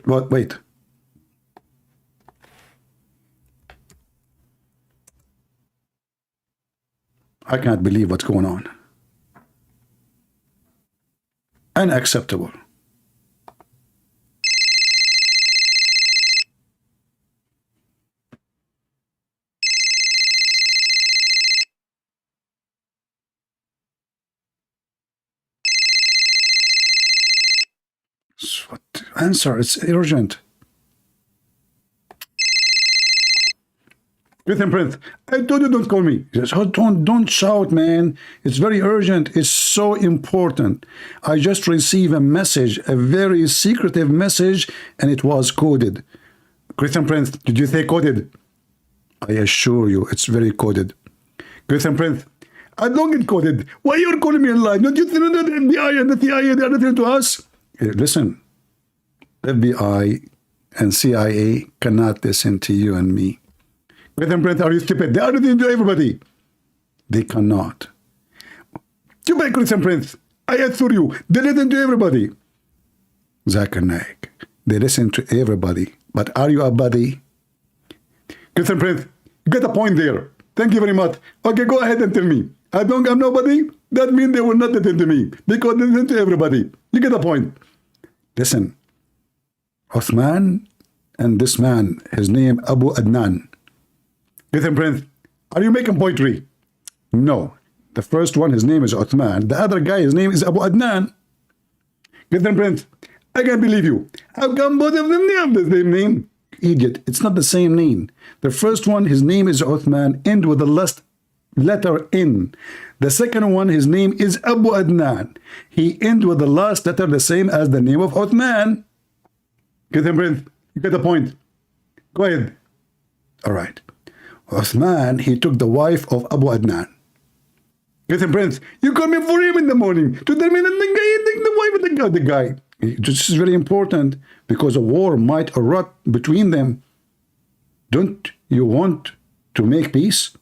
What? Wait. I can't believe what's going on. Unacceptable. What? Answer, it's urgent. Christian Prince, I told you don't call me. Just, oh, don't shout, man. It's very urgent. It's so important. I just received a message, a very secretive message, and it was coded. Christian Prince, did you say coded? I assure you, it's very coded. Christian Prince, I don't get coded. Why are you calling me online? Don't you think that the FBI and the CIA, they are nothing to us? Hey, listen, FBI and CIA cannot listen to you and me. Christian Prince, are you stupid? They are listening to everybody. They cannot. Too bad, Christian Prince. I assure you, they listen to everybody. Zakir Naik, they listen to everybody. But are you a buddy? Christian Prince, you get a point there. Thank you very much. Okay, go ahead and tell me. I don't have nobody. That means they will not listen to me because they listen to everybody. You get a point. Listen, Uthman and this man, his name Abu Adnan. Christian Prince, are you making poetry? No. The first one, his name is Uthman. The other guy, his name is Abu Adnan. Christian Prince, I can't believe you. How come both of them have the same name? Idiot, it's not the same name. The first one, his name is Uthman, end with the last letter N. The second one, his name is Abu Adnan. He ends with the last letter the same as the name of Uthman. Christian Prince, you get the point. Go ahead. All right. Uthman, he took the wife of Abu Adnan. Christian Prince, you call me for him in the morning to tell me that the wife of the guy. This is very important because a war might erupt between them. Don't you want to make peace?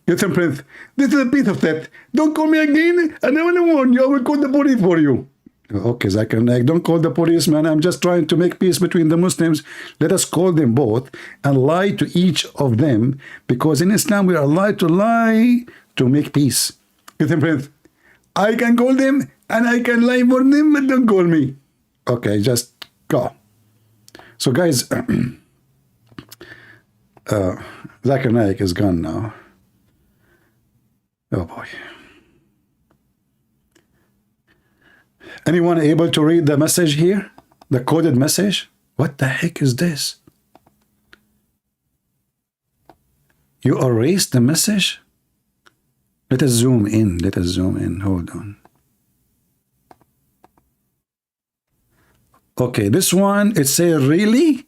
Christian Prince, this is a piece of theft. Don't call me again, and I will warn you. I will call the police for you. Okay, Zakir Naik, don't call the police, man. I'm just trying to make peace between the Muslims. Let us call them both and lie to each of them, because in Islam we are allowed to lie to make peace. Christian Prince, I can call them and I can lie for them, but don't call me. Okay, just go. So guys, Zakir Naik is gone now. Oh boy. Anyone able to read the message here? The coded message? What the heck is this? You erased the message? Let us zoom in. Let us zoom in. Hold on. Okay, this one, it says really?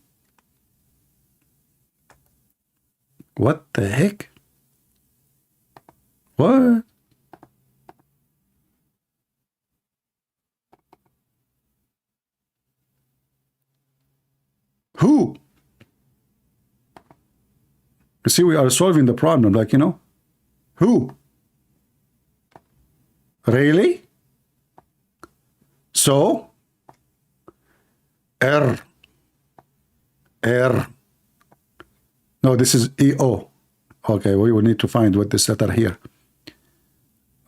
What the heck? What? Who? You see, we are solving the problem, like, you know. Who? Really? So? R. No, this is EO. Okay, we will need to find what this letter here.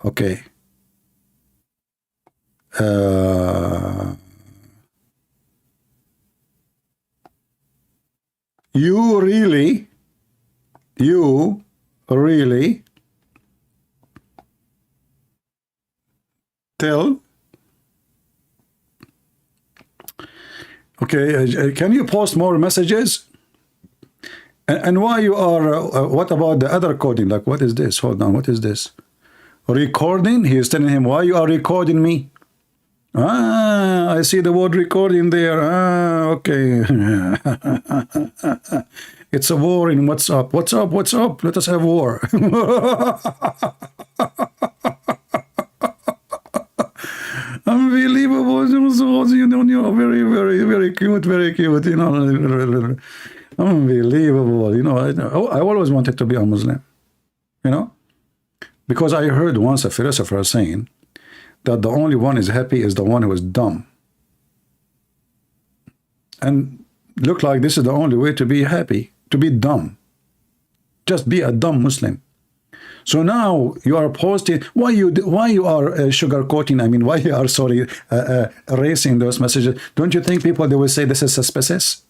Okay. You really tell. Okay, can you post more messages? And why you are, what about the other coding? Like, what is this? Hold on, what is this? Recording? He is telling him, why you are recording me? Ah, I see the word recording there. Ah, okay. It's a war in WhatsApp. What's up? What's up? Let us have war. Unbelievable. Very, very, very cute, very cute. You know, unbelievable. You know, I always wanted to be a Muslim. You know, Because I heard once a philosopher saying that the only one is happy is the one who is dumb. And look like this is the only way to be happy, to be dumb. Just be a dumb Muslim. So now you are posting, why you are sugarcoating, I mean, why you are, sorry, erasing those messages? Don't you think people, they will say this is suspicious?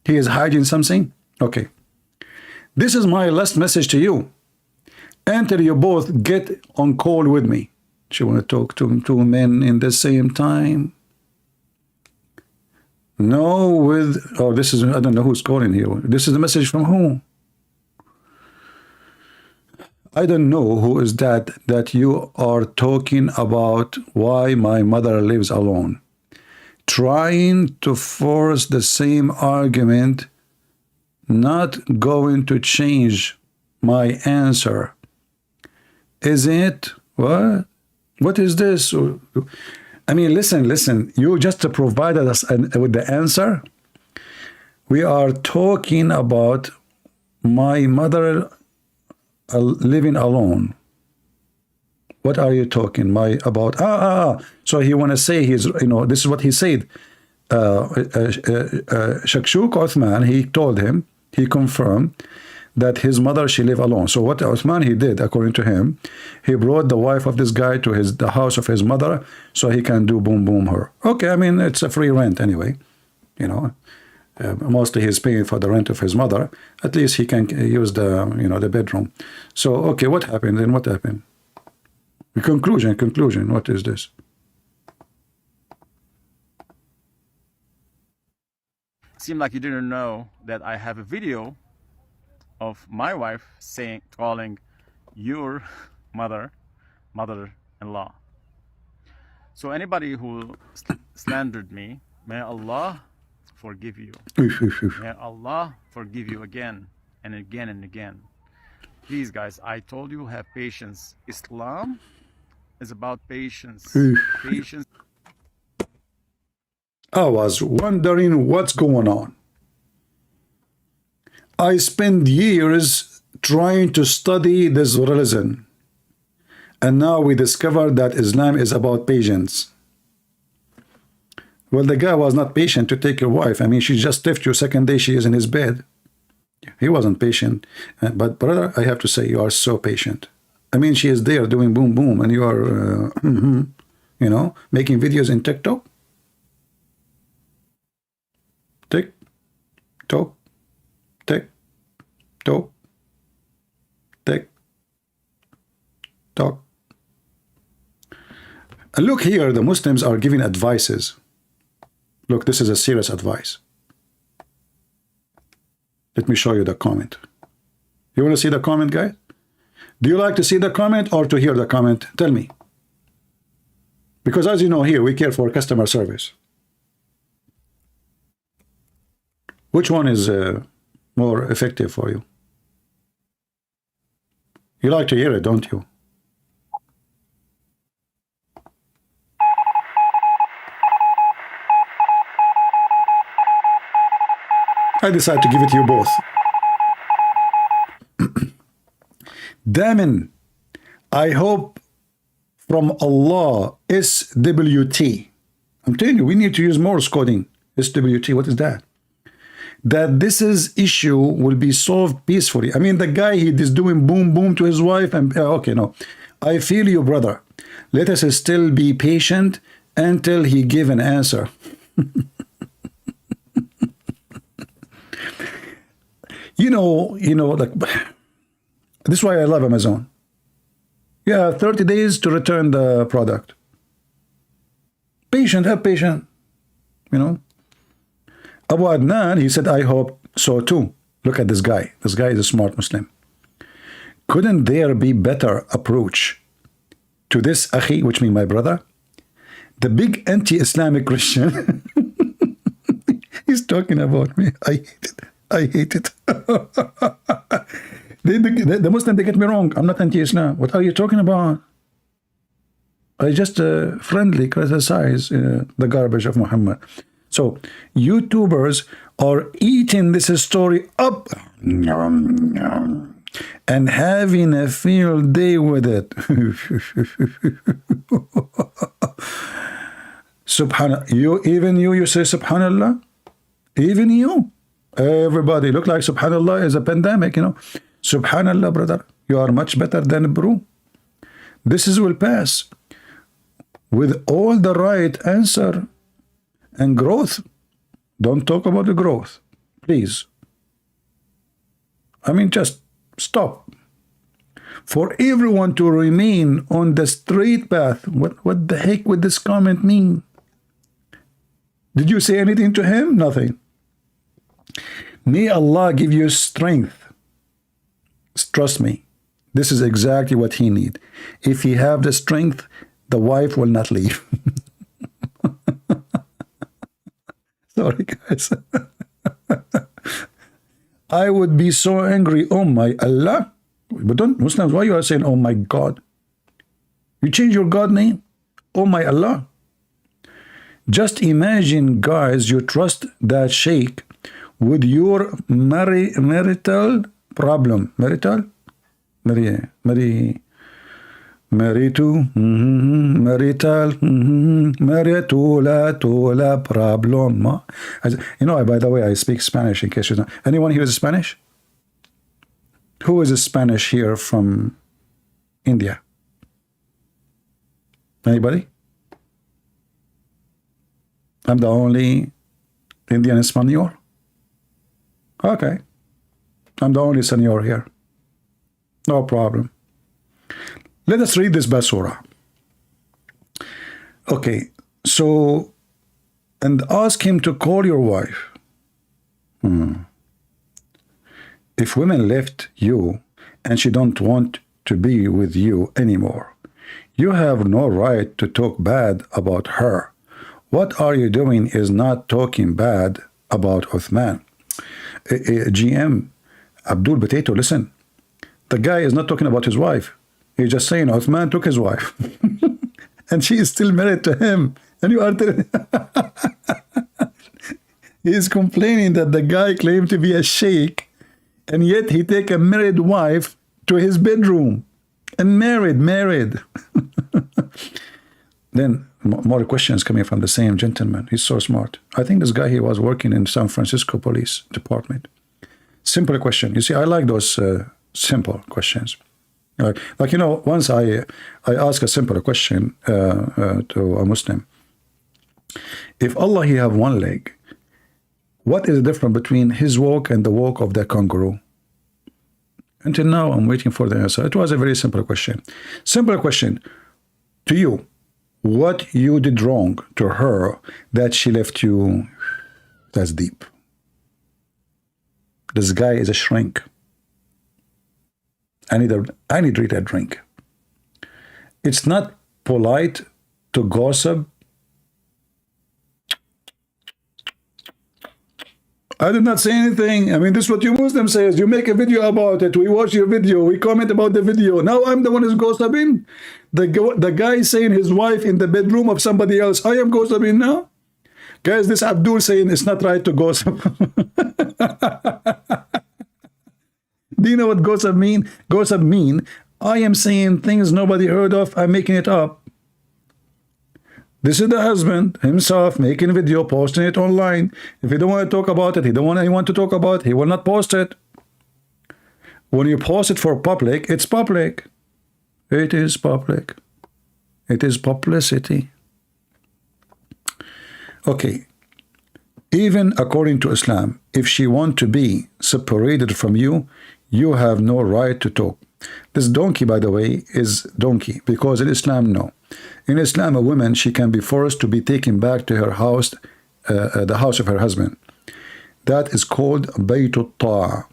He is hiding something? Okay. This is my last message to you. Until you both get on call with me. She want to talk to two men in the same time. No, with, oh, this is, I don't know who's calling here. This is the message from who? I don't know who is that you are talking about why my mother lives alone. Trying to force the same argument, not going to change my answer. Is it? What? What is this? I mean, listen, you just provided us with the answer. We are talking about my mother living alone. What are you talking about? So he want to say he's, you know, this is what he said. Shakshuk Uthman, he told him, he confirmed that his mother, she lived alone. So what Uthman he did, according to him, he brought the wife of this guy to the house of his mother so he can do boom boom her. Okay, I mean, it's a free rent anyway, you know. Mostly he's paying for the rent of his mother. At least he can use the, you know, the bedroom. So okay, what happened? Then what happened? Conclusion. What is this? Seemed like you didn't know that I have a video of my wife calling your mother-in-law. So anybody who slandered me, may Allah forgive you. May Allah forgive you again and again and again. Please, guys, I told you, have patience. Islam is about patience. Patience. I was wondering what's going on. I spent years trying to study this religion, and now we discovered that Islam is about patience. Well, the guy was not patient to take your wife. I mean, she just left you. Second day she is in his bed. He wasn't patient. But brother, I have to say, you are so patient. I mean, she is there doing boom boom, and you are you know, making videos in TikTok. Tick tock, tick tock, tick tock. And look here, the Muslims are giving advices. Look, this is a serious advice. Let me show you the comment. You want to see the comment, guys? Do you like to see the comment or to hear the comment? Tell me. Because as you know, here we care for customer service. Which one is more effective for you? You like to hear it, don't you? I decided to give it to you both. Damin, I hope from Allah, SWT. I'm telling you, we need to use Morse coding. SWT, what is that? That this issue will be solved peacefully. I mean, the guy, he is doing boom boom to his wife, and okay, no. I feel you, brother. Let us still be patient until he give an answer. You know, like, this is why I love Amazon. Yeah, 30 days to return the product. Patient, have patience, you know. Abu Adnan, he said, I hope so too. Look at this guy. This guy is a smart Muslim. Couldn't there be better approach to this akhi, which means my brother? The big anti-Islamic Christian. He's talking about me. I hate it. I hate it. The Muslim, they get me wrong. I'm not anti-Islam. What are you talking about? I just friendly criticize the garbage of Muhammad. So YouTubers are eating this story up, and having a field day with it. Subhanallah. You say Subhanallah? Even you? Everybody look like Subhanallah is a pandemic, you know. Subhanallah, brother. You are much better than bro. This will pass with all the right answer and growth. Don't talk about the growth, please. I mean, just stop. For everyone to remain on the straight path. What the heck would this comment mean? Did you say anything to him? Nothing. May Allah give you strength. Trust me. This is exactly what he needs. If he have the strength, the wife will not leave. Sorry, guys. I would be so angry. Oh my Allah. But don't, Muslims, why you are saying, oh my God? You change your God name? Oh my Allah. Just imagine, guys, you trust that sheikh with your marital problem. Marital? Marital problem. You know, by the way, I speak Spanish in case you don't. Anyone here is Spanish? Who is a Spanish here from India? Anybody? I'm the only Indian Espanol? Okay. I'm the only senor here. No problem. Let us read this Basura. Okay, so, and ask him to call your wife. If women left you and she don't want to be with you anymore, you have no right to talk bad about her. What are you doing is not talking bad about Uthman. GM, Abdul Potato, listen. The guy is not talking about his wife. He's just saying Uthman took his wife. And she is still married to him. And you are telling he is complaining that the guy claimed to be a sheikh, and yet he take a married wife to his bedroom. And married. Then more questions coming from the same gentleman. He's so smart. I think this guy, he was working in San Francisco Police Department. Simple question. You see, I like those simple questions. Like, you know, once I ask a simple question to a Muslim. If Allah, he have one leg, what is the difference between his walk and the walk of the kangaroo? Until now, I'm waiting for the answer. It was a very simple question. Simple question to you. What you did wrong to her that she left you? That's deep. This guy is a shrink. I need to read a drink. It's not polite to gossip. I did not say anything. I mean, this is what you Muslim says. You make a video about it. We watch your video. We comment about the video. Now I'm the one who's gossiping. The guy saying his wife in the bedroom of somebody else. I am gossiping now. Guys, this Abdul saying it's not right to gossip. Do you know what gossip mean? Gossip mean I am saying things nobody heard of. I'm making it up. This is the husband himself making a video, posting it online. If he don't want to talk about it, he don't want anyone to talk about it, he will not post it. When you post it for public, it's public. It is public. It is publicity. Okay. Even according to Islam, if she want to be separated from you, you have no right to talk. This donkey, by the way, is donkey, because in Islam, no. In Islam, a woman, she can be forced to be taken back to her house, the house of her husband. That is called Baytut Ta'a,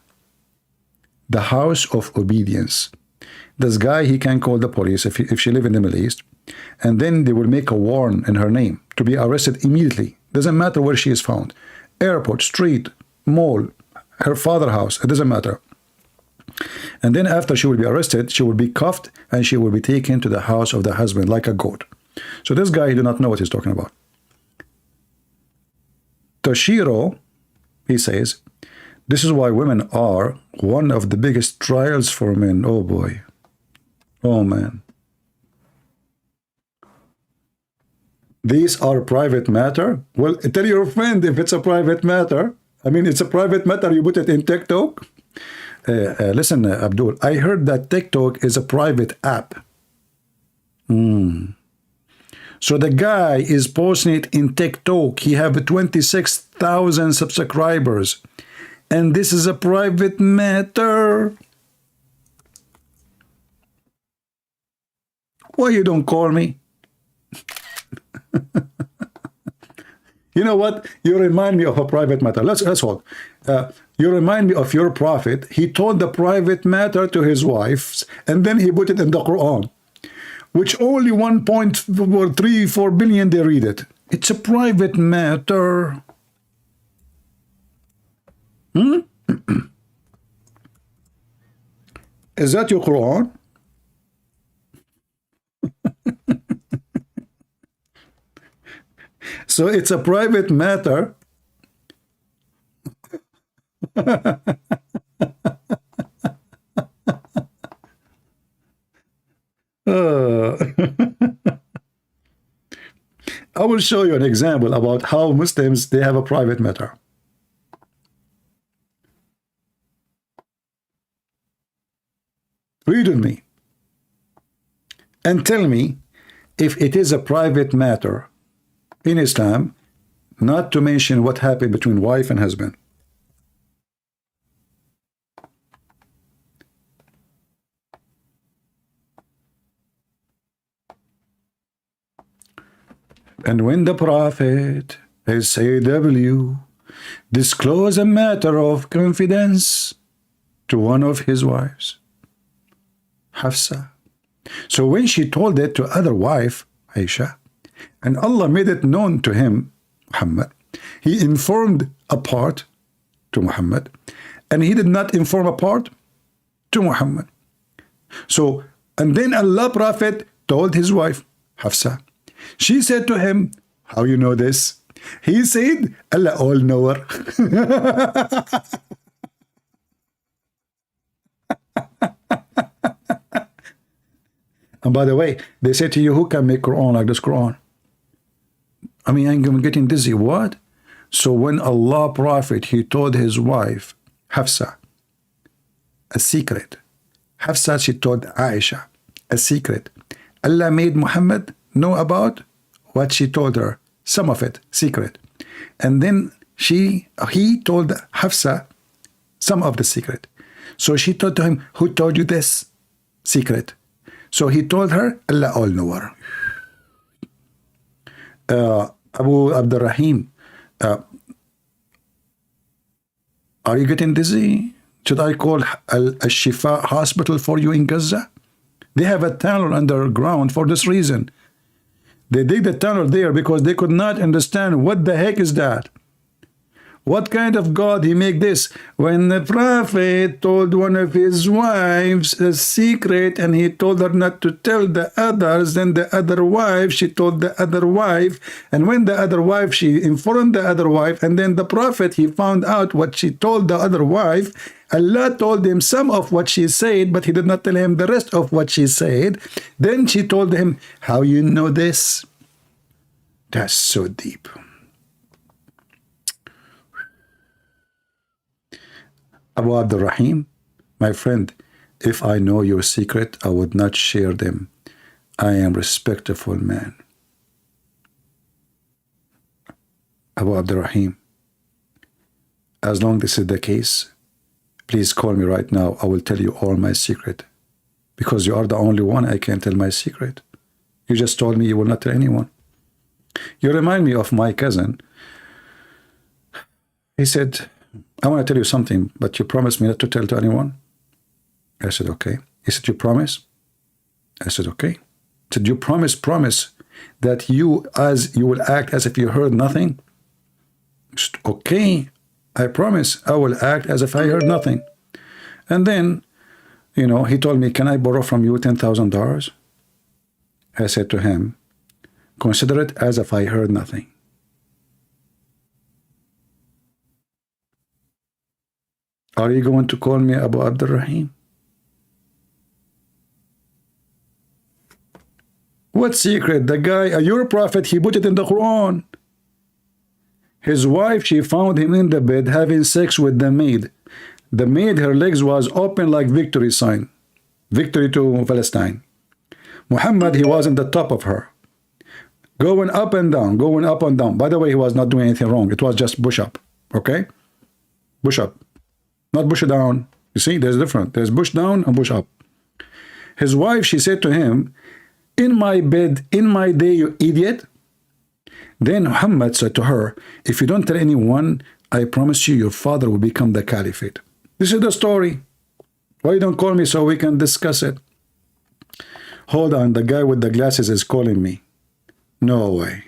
the house of obedience. This guy, he can call the police if she live in the Middle East, and then they will make a warrant in her name to be arrested immediately. Doesn't matter where she is found. Airport, street, mall, her father's house, it doesn't matter. And then after she will be arrested, she will be cuffed and she will be taken to the house of the husband like a goat. So this guy, he do not know what he's talking about. Toshiro, he says, This is why women are one of the biggest trials for men. Oh boy. Oh man. These are private matter. Well, tell your friend if it's a private matter. I mean, it's a private matter. You put it in TikTok. Listen, Abdul, I heard that TikTok is a private app. So the guy is posting it in TikTok. He have 26,000 subscribers. And this is a private matter. Why you don't call me? You know what? You remind me of a private matter. Let's hold. You remind me of your prophet. He told the private matter to his wives, and then he put it in the Quran, which only 1.34 billion they read it. It's a private matter. Is that your Quran? So it's a private matter. I will show you an example about how Muslims, they have a private matter. Read with me and tell me if it is a private matter in Islam, not to mention what happened between wife and husband. And when the Prophet, SAW, disclosed a matter of confidence to one of his wives, Hafsa. So when she told it to other wife, Aisha, and Allah made it known to him, Muhammad, he informed a part to Muhammad, and he did not inform a part to Muhammad. So, and then Allah Prophet told his wife, Hafsa. She said to him, how you know this? He said, Allah all-knower. And by the way, they say to you, who can make Quran like this Quran? I mean, I'm getting dizzy. What? So when Allah Prophet, he told his wife, Hafsa, a secret. Hafsa, she told Aisha, a secret. Allah made Muhammad know about what she told her. Some of it, secret. And then he told Hafsa some of the secret. So she told to him, who told you this secret? So he told her, Allah all-knower. Abu Abdul Rahim, are you getting dizzy? Should I call Al-Shifa hospital for you in Gaza? They have a tunnel underground for this reason. They dig the tunnel there because they could not understand what the heck is that. What kind of God he make this? When the Prophet told one of his wives a secret and he told her not to tell the others, then the other wife, she told the other wife, and when the other wife, she informed the other wife, and then the Prophet, he found out what she told the other wife. Allah told him some of what she said, but he did not tell him the rest of what she said. Then she told him, how you know this? That's so deep. Abu Abdul Rahim, my friend, if I know your secret, I would not share them. I am a respectful man. Abu Abdul Rahim, as long as this is the case, please call me right now. I will tell you all my secret. Because you are the only one I can tell my secret. You just told me you will not tell anyone. You remind me of my cousin. He said, I want to tell you something, but you promised me not to tell to anyone. I said, okay. He said, you promise? I said, okay. He said, you promise that you will act as if you heard nothing? I said, okay, I promise I will act as if I heard nothing. And then, you know, he told me, can I borrow from you $10,000? I said to him, consider it as if I heard nothing. Are you going to call me Abu Abdul Rahim? What secret? The guy, your prophet, he put it in the Quran. His wife, she found him in the bed having sex with the maid. The maid, her legs was open like victory sign. Victory to Palestine. Muhammad, he was in the top of her. Going up and down, going up and down. By the way, he was not doing anything wrong. It was just push up. Okay? Push up. Not push down. You see, there's different. There's push down and push up. His wife, she said to him, in my bed, in my day, you idiot. Then Muhammad said to her, if you don't tell anyone, I promise you your father will become the caliphate. This is the story. Why you don't call me so we can discuss it? Hold on, the guy with the glasses is calling me. No way.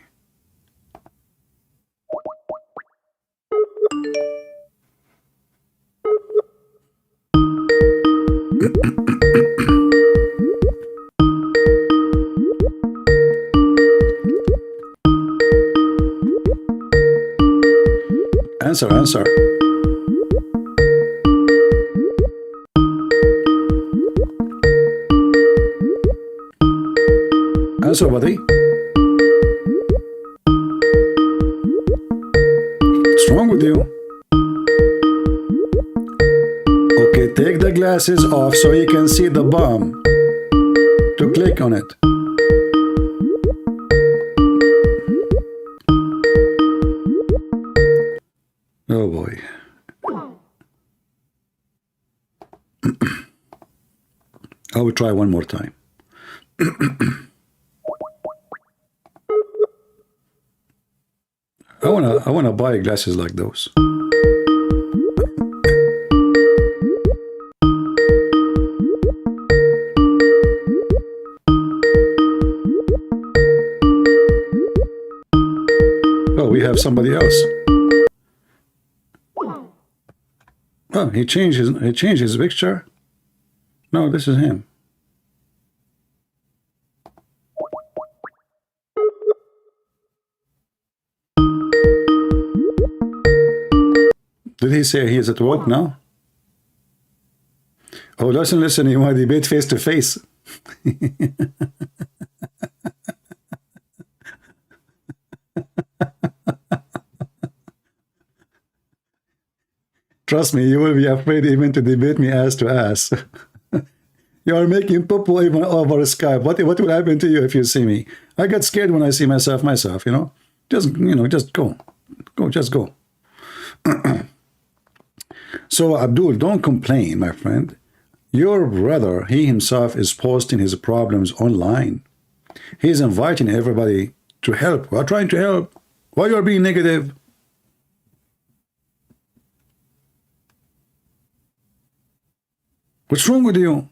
Answer, answer. Answer, buddy. What's wrong with you? Okay, take the glasses off so you can see the bomb. To click on it. Oh boy. I will try one more time. I wanna buy glasses like those. Oh, we have somebody else. Oh, he changed his picture. No, this is him. Did he say he is at work now? Oh, listen, you want to debate face to face. Trust me, you will be afraid even to debate me ass to ass. You are making poo-poo even over Skype. What will happen to you if you see me? I get scared when I see myself, you know. Just go. Just go. So, Abdul, don't complain, my friend. Your brother, he himself is posting his problems online. He's inviting everybody to help. We are trying to help. Why you are being negative? What's wrong with you?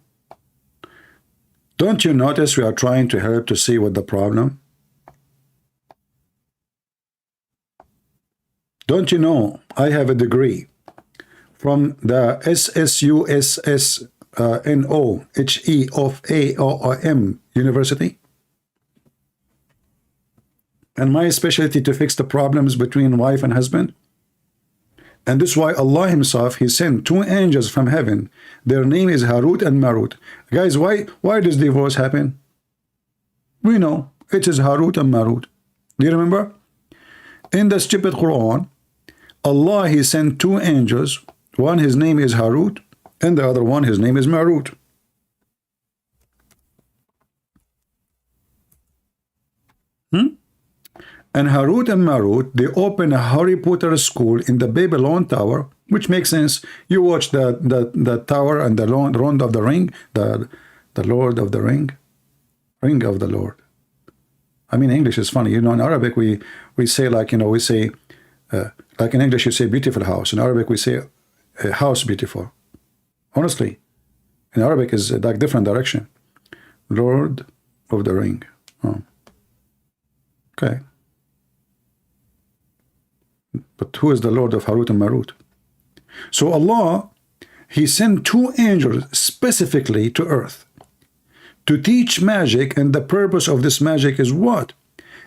Don't you notice we are trying to help to see what the problem? Don't you know I have a degree from the SUSSNOHEOFAOM University? And my specialty to fix the problems between wife and husband? And this is why Allah himself, he sent two angels from heaven. Their name is Harut and Marut. Guys, why does divorce happen? We know it is Harut and Marut. Do you remember? In the stupid Quran, Allah, he sent two angels. One, his name is Harut, and the other one, his name is Marut. And Harut and Marut, they open a Harry Potter school in the Babylon Tower, which makes sense. You watch the tower and the Lord of the Ring, the Lord of the Ring, Ring of the Lord. I mean, English is funny. You know, in Arabic, we say like, you know, we say, like in English, you say beautiful house. In Arabic, we say house beautiful. Honestly, in Arabic is like different direction. Lord of the Ring. Oh. Okay. But who is the Lord of Harut and Marut? So Allah, he sent two angels specifically to earth to teach magic, and the purpose of this magic is what?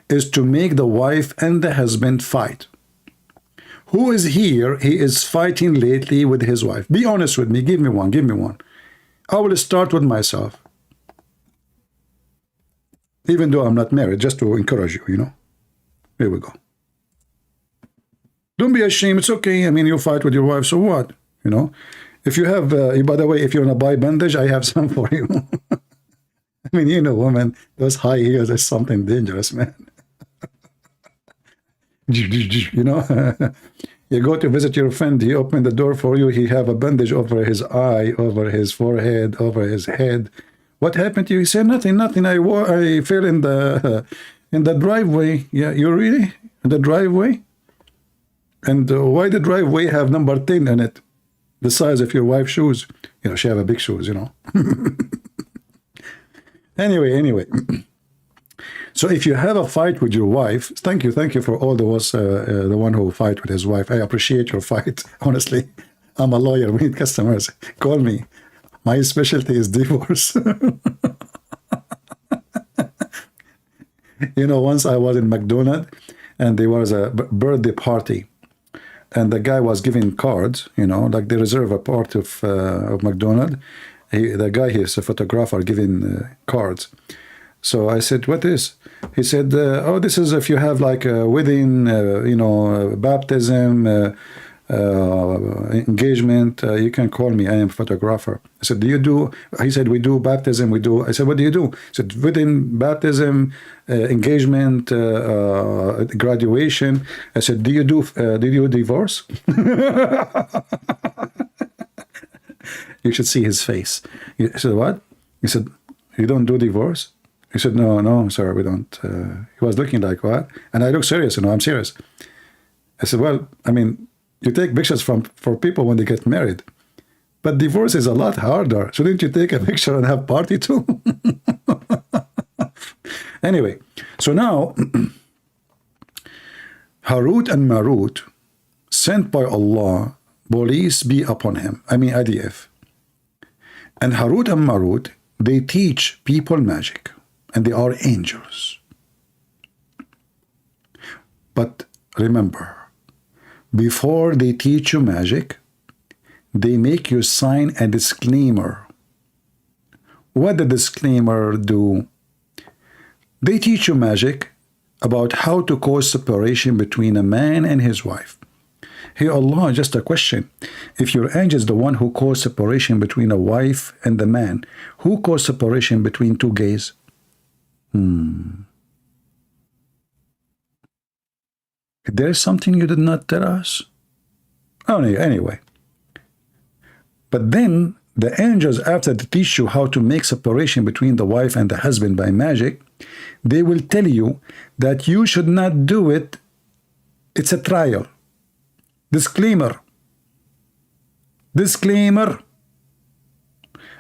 Is to make the wife and the husband fight. Who is here? He is fighting lately with his wife. Be honest with me. Give me one. Give me one. I will start with myself. Even though I'm not married, just to encourage you, you know. Here we go. Don't be ashamed. It's okay. I mean, you fight with your wife, so what? You know. If you have, by the way, if you want to buy bandage, I have some for you. I mean, you know, women, those high heels is something dangerous, man. You know, you go to visit your friend, he opened the door for you, he have a bandage over his eye, over his forehead, over his head. What happened to you? He said, nothing. I fell in the driveway. Yeah, you really? In the driveway? And why the driveway have number 10 in it? The size of your wife's shoes. You know, she have a big shoes, you know. Anyway. So if you have a fight with your wife, thank you for all those, the one who fight with his wife. I appreciate your fight, honestly. I'm a lawyer. We need customers. Call me. My specialty is divorce. You know, once I was in McDonald's, and there was a birthday party, and the guy was giving cards, you know, like they reserve a part of McDonald's. The guy, he's a photographer, giving cards. So I said, what is? He said, oh, this is if you have like a wedding, you know, baptism, engagement, you can call me. I am a photographer. I said, do you do? He said, we do baptism. We do. I said, what do you do? He said, wedding, baptism, engagement, graduation. I said, did you divorce? You should see his face. He said, what? He said, you don't do divorce? He said, no, sir, we don't. He was looking like, what? And I look serious, you know, I'm serious. I said, well, I mean, you take pictures for people when they get married. But divorce is a lot harder. Shouldn't you take a picture and have party too? Anyway, so now, Harut and Marut, sent by Allah, police be upon him. I mean, IDF. And Harut and Marut, they teach people magic. And they are angels. But remember, before they teach you magic, they make you sign a disclaimer. What the disclaimer do? They teach you magic about how to cause separation between a man and his wife. Hey Allah, just a question. If your angel is the one who caused separation between a wife and the man, who caused separation between two gays? There's something you did not tell us? Oh, anyway. But then the angels, after they teach you how to make separation between the wife and the husband by magic, they will tell you that you should not do it. It's a trial. Disclaimer.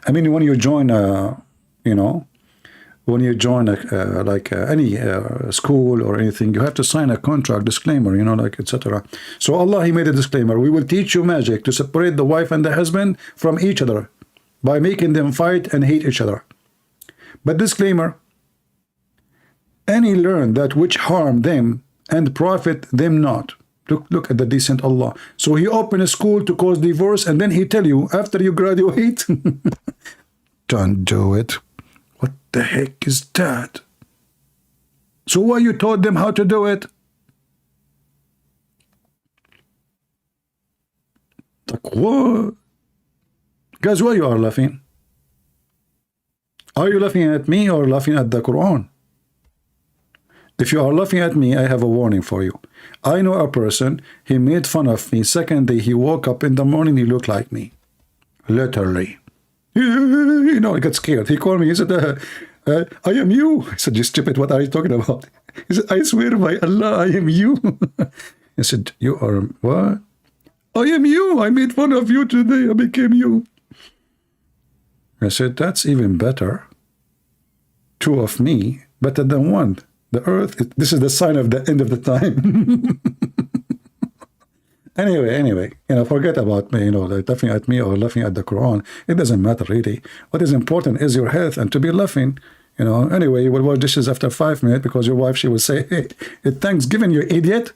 I mean, when you join you know, when you join any school or anything, you have to sign a contract disclaimer, you know, like etc. So Allah, he made a disclaimer. We will teach you magic to separate the wife and the husband from each other by making them fight and hate each other. But disclaimer, any learn that which harm them and profit them not. Look at the decent Allah. So he opened a school to cause divorce, and then he tell you after you graduate, don't do it. What the heck is that? So why you taught them how to do it? Like what? Guys, why you are laughing? Are you laughing at me or laughing at the Quran? If you are laughing at me, I have a warning for you. I know a person, he made fun of me. Second day, he woke up in the morning, he looked like me. Literally. You know, I got scared. He called me, he said, I am you. I said, you stupid, what are you talking about? He said, I swear by Allah, I am you. I said, you are what? I am you. I made fun of you today. I became you. I said, that's even better. Two of me, better than one. The earth, this is the sign of the end of the time. Anyway, you know, forget about me, you know, like laughing at me or laughing at the Quran. It doesn't matter really. What is important is your health and to be laughing. You know, anyway, you will wash dishes after 5 minutes because your wife, she will say, hey, it's Thanksgiving, you idiot.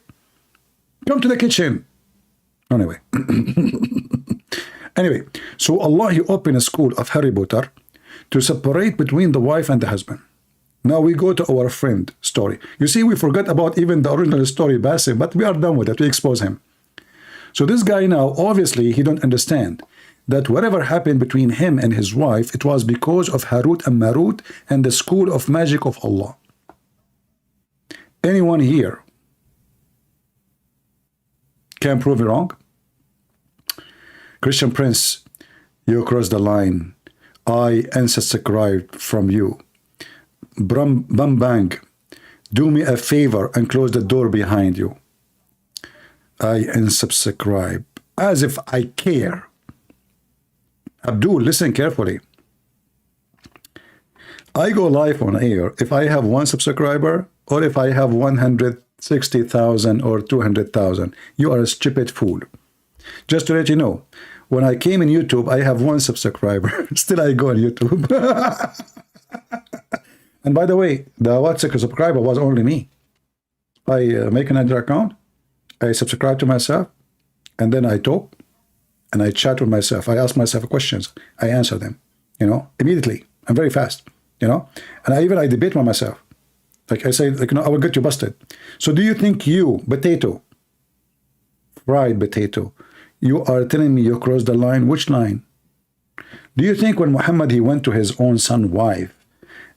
Come to the kitchen. Anyway. Anyway, so Allah, He opened a school of Harry Potter to separate between the wife and the husband. Now we go to our friend story. You see, we forgot about even the original story, Bassem, but we are done with it. We expose him. So this guy now, obviously, he don't understand that whatever happened between him and his wife, it was because of Harut and Marut and the school of magic of Allah. Anyone here can prove it wrong? Christian Prince, you crossed the line. I unsubscribed from you. Bang, do me a favor and close the door behind you. I unsubscribe. As if I care. Abdul, listen carefully. I go live on air if I have 1 subscriber or if I have 160,000 or 200,000. You are a stupid fool. Just to let you know, when I came in YouTube, I have 1 subscriber. Still, I go on YouTube. And by the way, the WhatsApp subscriber was only me. I make another account. I subscribe to myself. And then I talk. And I chat with myself. I ask myself questions. I answer them, immediately. I'm very fast, And I debate with myself. Like I say, I will get you busted. So do you think you, potato, fried potato, you are telling me you crossed the line? Which line? Do you think when Muhammad, he went to his own son's wife,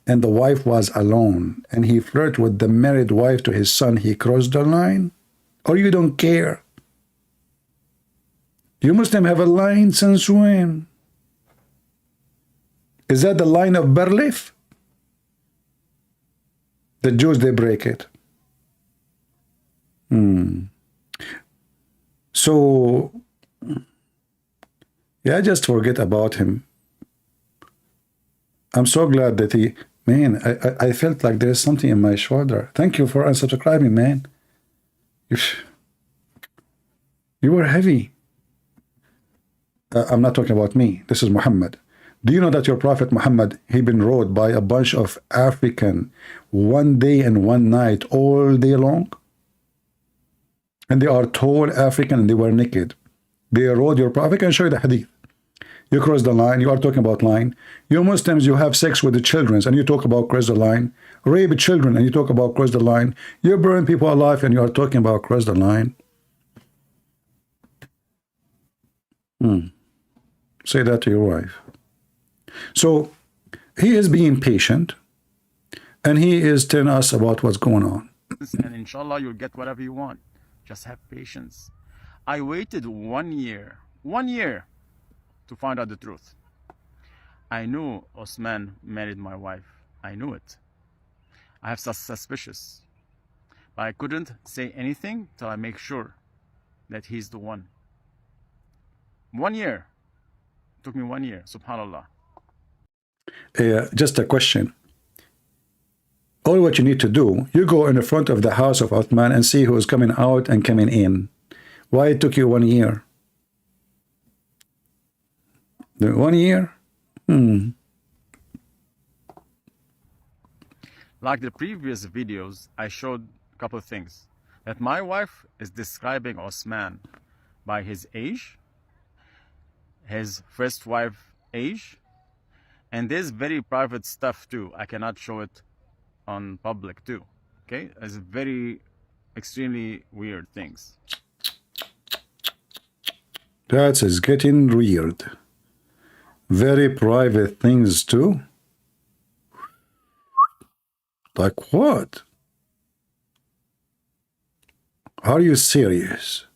and the wife was alone, and he flirted with the married wife to his son, he crossed the line? Or you don't care? You Muslim have a line since when? Is that the line of Berlif? The Jews, they break it. So, yeah, just forget about him. I'm so glad that he, man, I felt like there's something in my shoulder. Thank you for unsubscribing, man. You were heavy. I'm not talking about me. This is Muhammad. Do you know that your Prophet Muhammad, he been rode by a bunch of African 1 day and 1 night all day long? And they are tall African and they were naked. They rode your Prophet. I can show you the hadith. You cross the line. You are talking about line. You Muslims, you have sex with the children and you talk about cross the line. Rape children and you talk about cross the line. You burn people alive and you are talking about cross the line. Say that to your wife. So he is being patient and he is telling us about what's going on. And inshallah, you'll get whatever you want. Just have patience. I waited 1 year to find out the truth. I knew Osman married my wife. I knew it. I have suspicious. But I couldn't say anything till I make sure that he's the one. 1 year. It took me 1 year, subhanallah. Just a question. All what you need to do, you go in the front of the house of Uthman and see who is coming out and coming in. Why it took you 1 year? 1 year? Like the previous videos, I showed a couple of things. That my wife is describing Osman by his age, his first wife age, and there's very private stuff too. I cannot show it on public too. Okay, it's very extremely weird things. That is getting weird. Very private things too. Like what? Are you serious?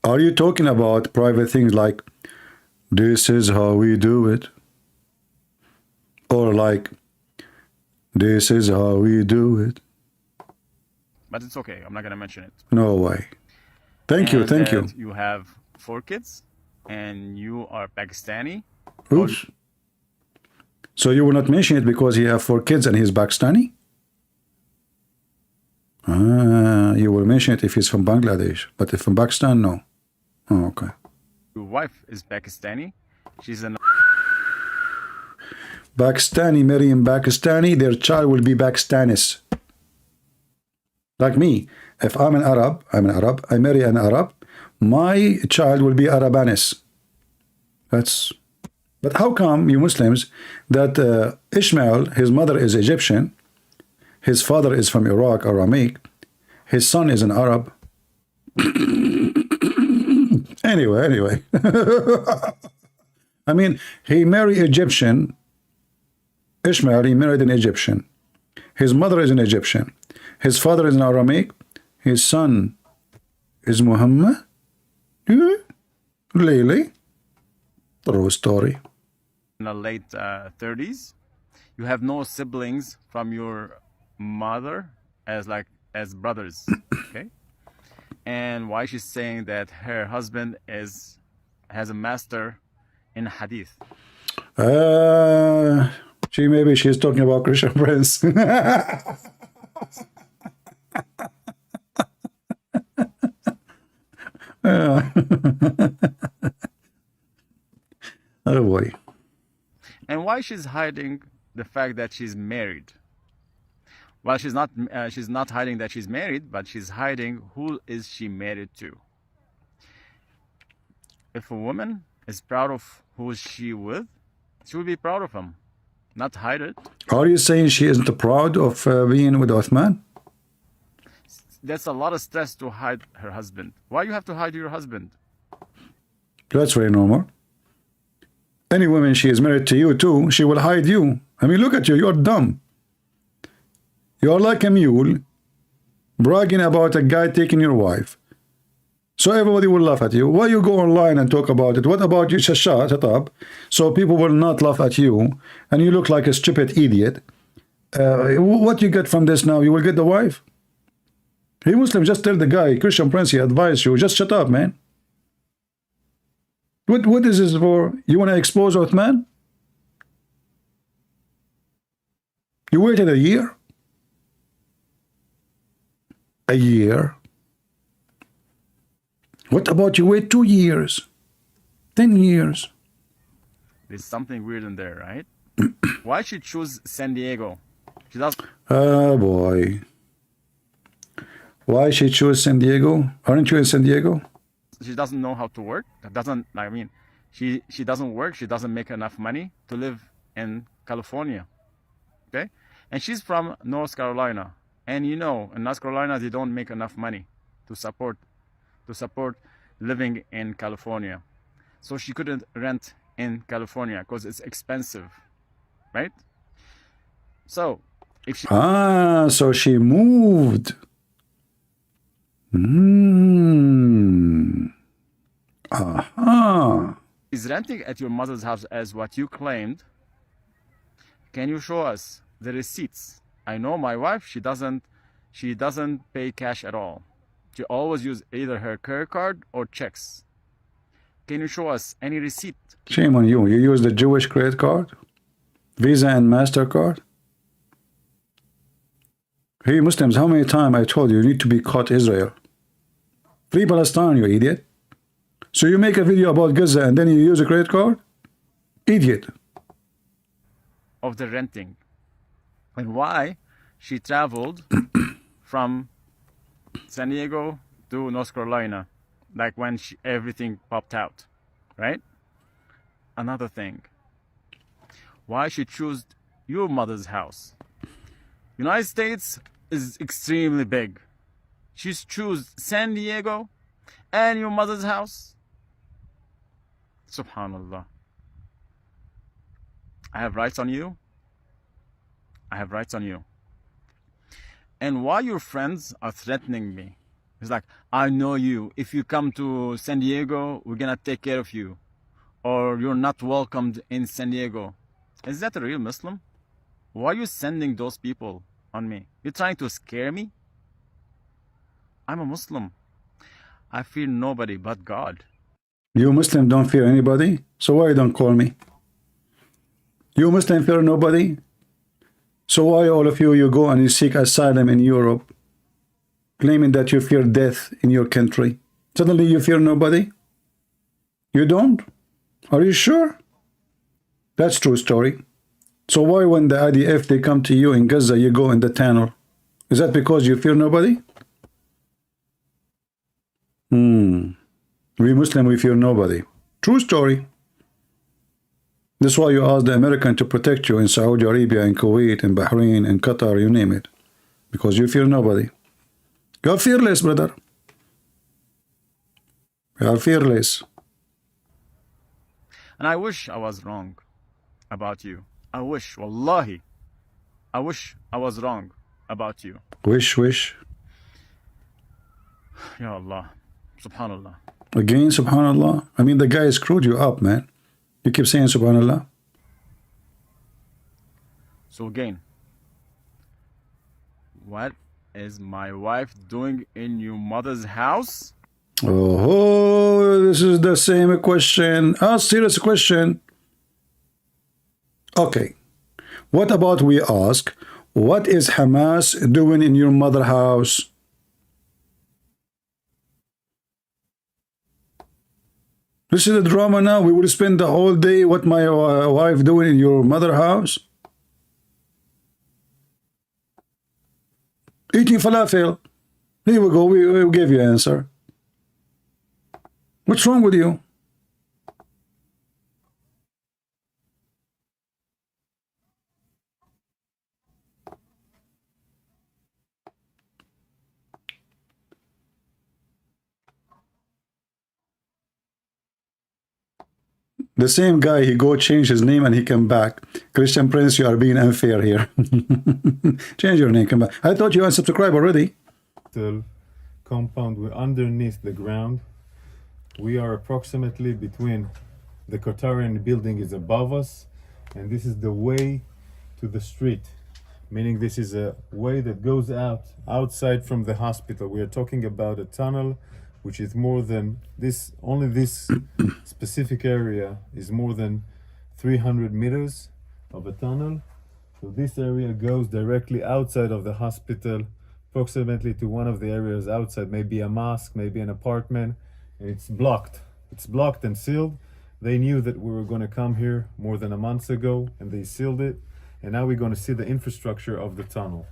Are you talking about private things like this is how we do it? Or like this is how we do it? But it's okay. I'm not gonna mention it. No way. Thank you. You have 4 kids, and you are Pakistani. Oops. So you will not mention it because he have 4 kids and he's Pakistani? You will mention it if he's from Bangladesh, but if from Pakistan, no. Oh, okay. Your wife is Pakistani. She's an Pakistani marrying Pakistani, their child will be Pakistanis. Like me, if I'm an Arab, I marry an Arab, my child will be Arabanis. That's. But how come you Muslims that Ishmael, his mother is Egyptian, his father is from Iraq, Aramaic, his son is an Arab. Anyway. I mean, he married Egyptian. Ishmael, he married an Egyptian. His mother is an Egyptian. His father is an Aramaic. His son is Mohammed. Really? True story. In the late 30s, you have no siblings from your mother as brothers, okay? And why she's saying that her husband has a master in hadith? Maybe she's talking about Christian Prince. Oh boy. And why she's hiding the fact that she's married? Well, she's not hiding that she's married, but she's hiding who is she married to. If a woman is proud of who she with, she will be proud of him, not hide it. Are you saying she isn't proud of being with Uthman? That's a lot of stress to hide her husband. Why you have to hide your husband? That's very normal. Any woman she is married to you too, she will hide you. I mean, look at you, you're dumb. You're like a mule bragging about a guy taking your wife. So everybody will laugh at you. Why you go online and talk about it? What about you? Shut up. So people will not laugh at you and you look like a stupid idiot. What you get from this now? You will get the wife? Hey Muslim, just tell the guy, Christian Prince, he advised you, just shut up, man. What is this for? You want to expose Uthman? You waited a year? A year? What about you wait 2 years? 10 years? There's something weird in there, right? Why she choose San Diego? She does. Oh boy. Why she choose San Diego? Aren't you in San Diego? She doesn't know how to work. She doesn't work. She doesn't make enough money to live in California. Okay? And she's from North Carolina. And you know, in North Carolina, they don't make enough money to support living in California. So she couldn't rent in California because it's expensive, right? So if she so she moved. is renting at your mother's house as what you claimed, can you show us the receipts? I know my wife, she doesn't pay cash at all. She always use either her credit card or checks. Can you show us any receipt? Shame on you. You use the Jewish credit card? Visa and MasterCard? Hey Muslims, how many times I told you you need to be caught Israel? Free Palestine, you idiot. So you make a video about Gaza and then you use a credit card? Idiot. Of the renting. And why she traveled from San Diego to North Carolina, like when everything popped out, right? Another thing. Why she chose your mother's house? United States is extremely big. She's choose San Diego and your mother's house. Subhanallah. I have rights on you. I have rights on you. And why your friends are threatening me? It's like, I know you. If you come to San Diego, we're gonna take care of you. Or you're not welcomed in San Diego. Is that a real Muslim? Why are you sending those people on me? You're trying to scare me? I'm a Muslim. I fear nobody but God. You Muslim don't fear anybody? So why you don't call me? You Muslim fear nobody? So why all of you go and you seek asylum in Europe, claiming that you fear death in your country? Suddenly you fear nobody? You don't? Are you sure? That's true story. So why when the IDF they come to you in Gaza, you go in the tunnel? Is that because you fear nobody? We Muslim, we fear nobody. True story. That's why you ask the American to protect you in Saudi Arabia, in Kuwait, in Bahrain, in Qatar, you name it. Because you fear nobody. You are fearless, brother. You are fearless. And I wish I was wrong about you. I wish, wallahi, I wish I was wrong about you. Wish. Ya Allah, subhanallah. Again, subhanallah. I mean, the guy screwed you up, man. You keep saying subhanallah. So again, what is my wife doing in your mother's house? Oh, this is the same question. A serious question. Okay. What about we ask, what is Hamas doing in your mother's house? This is the drama now. We will spend the whole day what my wife doing in your mother's house. Eating falafel. Here we go. We will give you an answer. What's wrong with you? The same guy, he go change his name and he come back. Christian Prince, you are being unfair here. Change your name, come back. I thought you unsubscribed already. The compound, we're underneath the ground. We are approximately between the Qatarian building is above us, and this is the way to the street. Meaning this is a way that goes outside from the hospital. We are talking about a tunnel which is more than this, only this specific area is more than 300 meters of a tunnel. So this area goes directly outside of the hospital, approximately to one of the areas outside, maybe a mosque, maybe an apartment, and it's blocked. It's blocked and sealed. They knew that we were going to come here more than a month ago, and they sealed it. And now we're going to see the infrastructure of the tunnel.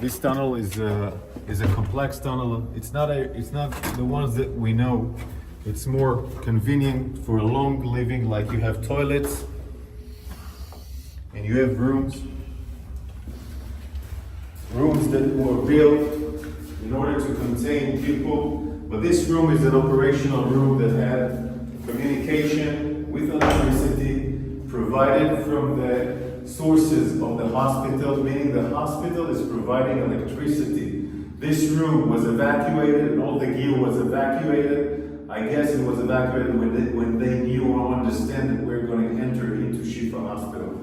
This tunnel is a complex tunnel. It's not the ones that we know. It's more convenient for a long living, like you have toilets and you have rooms that were built in order to contain people. But this room is an operational room that had communication with electricity provided from the sources of the hospital, meaning the hospital is providing electricity. This room was evacuated and all the gear was evacuated. I guess it was evacuated when they knew or understand that we're going to enter into Shifa Hospital.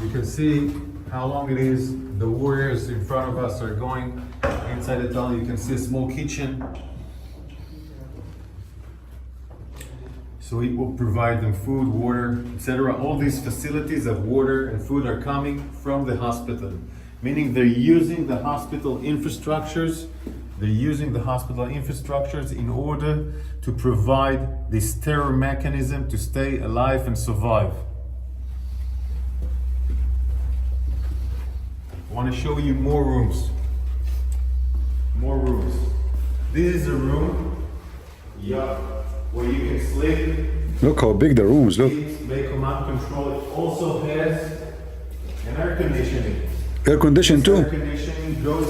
You can see how long it is. The warriors in front of us are going inside the tunnel. You can see a small kitchen. So it will provide them food, water, etc. All these facilities of water and food are coming from the hospital, meaning they're using the hospital infrastructures. They're using the hospital infrastructures in order to provide this terror mechanism to stay alive and survive. I want to show you more rooms. More rooms. This is a room, where you can sleep. Look how big the rooms look. They command control. It also has an air conditioning. Air conditioning too. Air conditioning goes.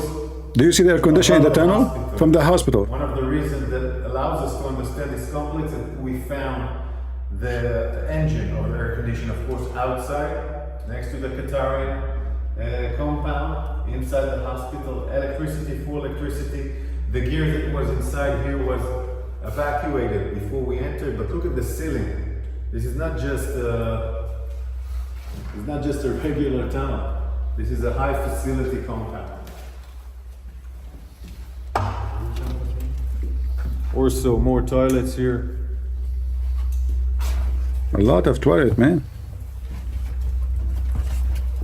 Do you see the air conditioning in the tunnel? From the hospital. One of the reasons that allows us to understand this complex is that we found the engine of the air conditioner, of course, outside, next to the Qatarian compound, inside the hospital. Electricity, full electricity. The gear that was inside here was evacuated before we entered, but look at the ceiling. This is not just a regular tunnel. This is a high facility compound. Also more toilets here. A lot of toilet, man.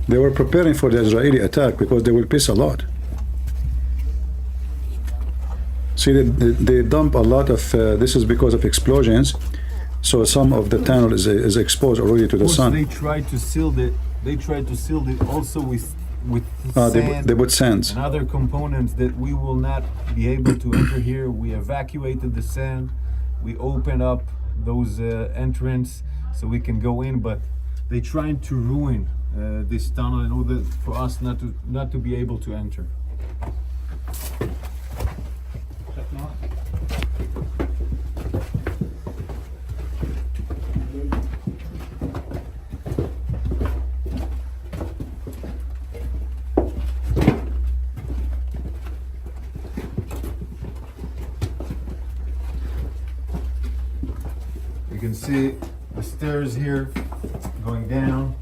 They were preparing for the Israeli attack because they will piss a lot. See, they dump a lot of, this is because of explosions. So some of the tunnel is exposed already to the sun. They tried to seal it. They tried to seal it also with sand they put sands and other components that we will not be able to enter here. We evacuated the sand. We open up those entrance so we can go in, but they trying to ruin this tunnel in order for us not to be able to enter. You can see the stairs here going down.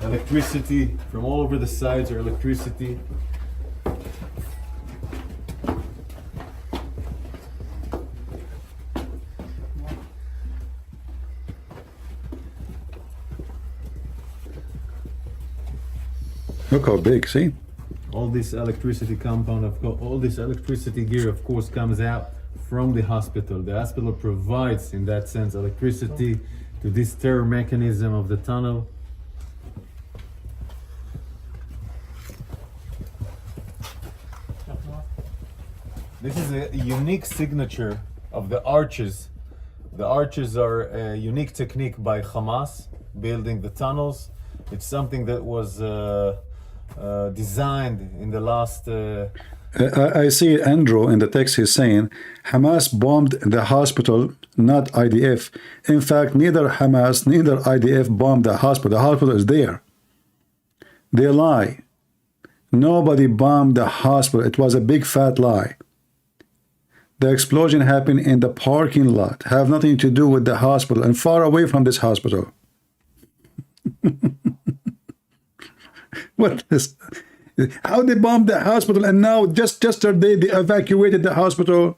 Electricity from all over the sides are electricity. Look how big, see? All this electricity compound, all this electricity gear, of course, comes out from the hospital. The hospital provides, in that sense, electricity to this terror mechanism of the tunnel. This is a unique signature of the arches. The arches are a unique technique by Hamas, building the tunnels. It's something that was designed in the last... I see Andrew in the text, he's saying Hamas bombed the hospital, not IDF. In fact, neither Hamas, neither IDF bombed the hospital. The hospital is there. They lie. Nobody bombed the hospital. It was a big fat lie. The explosion happened in the parking lot, have nothing to do with the hospital and far away from this hospital. What is... How they bombed the hospital and now just yesterday they evacuated the hospital?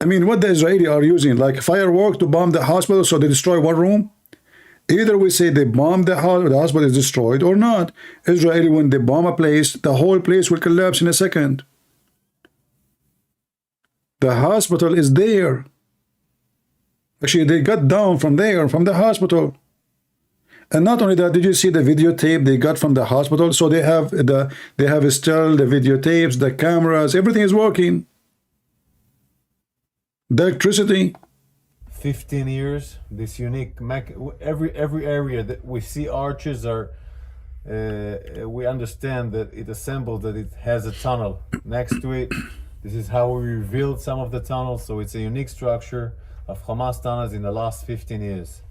I mean, what the Israeli are using, like fireworks to bomb the hospital so they destroy one room? Either we say they bombed the hospital is destroyed or not. Israeli, when they bomb a place, the whole place will collapse in a second. The hospital is there. Actually, they got down from there, from the hospital. And not only that, did you see the videotape they got from the hospital? So they have still the videotapes, the cameras, everything is working. The electricity. 15 years. This unique every area that we see arches are. We understand that it assembled that it has a tunnel next to it. This is how we revealed some of the tunnels. So it's a unique structure of Hamas tunnels in the last 15 years.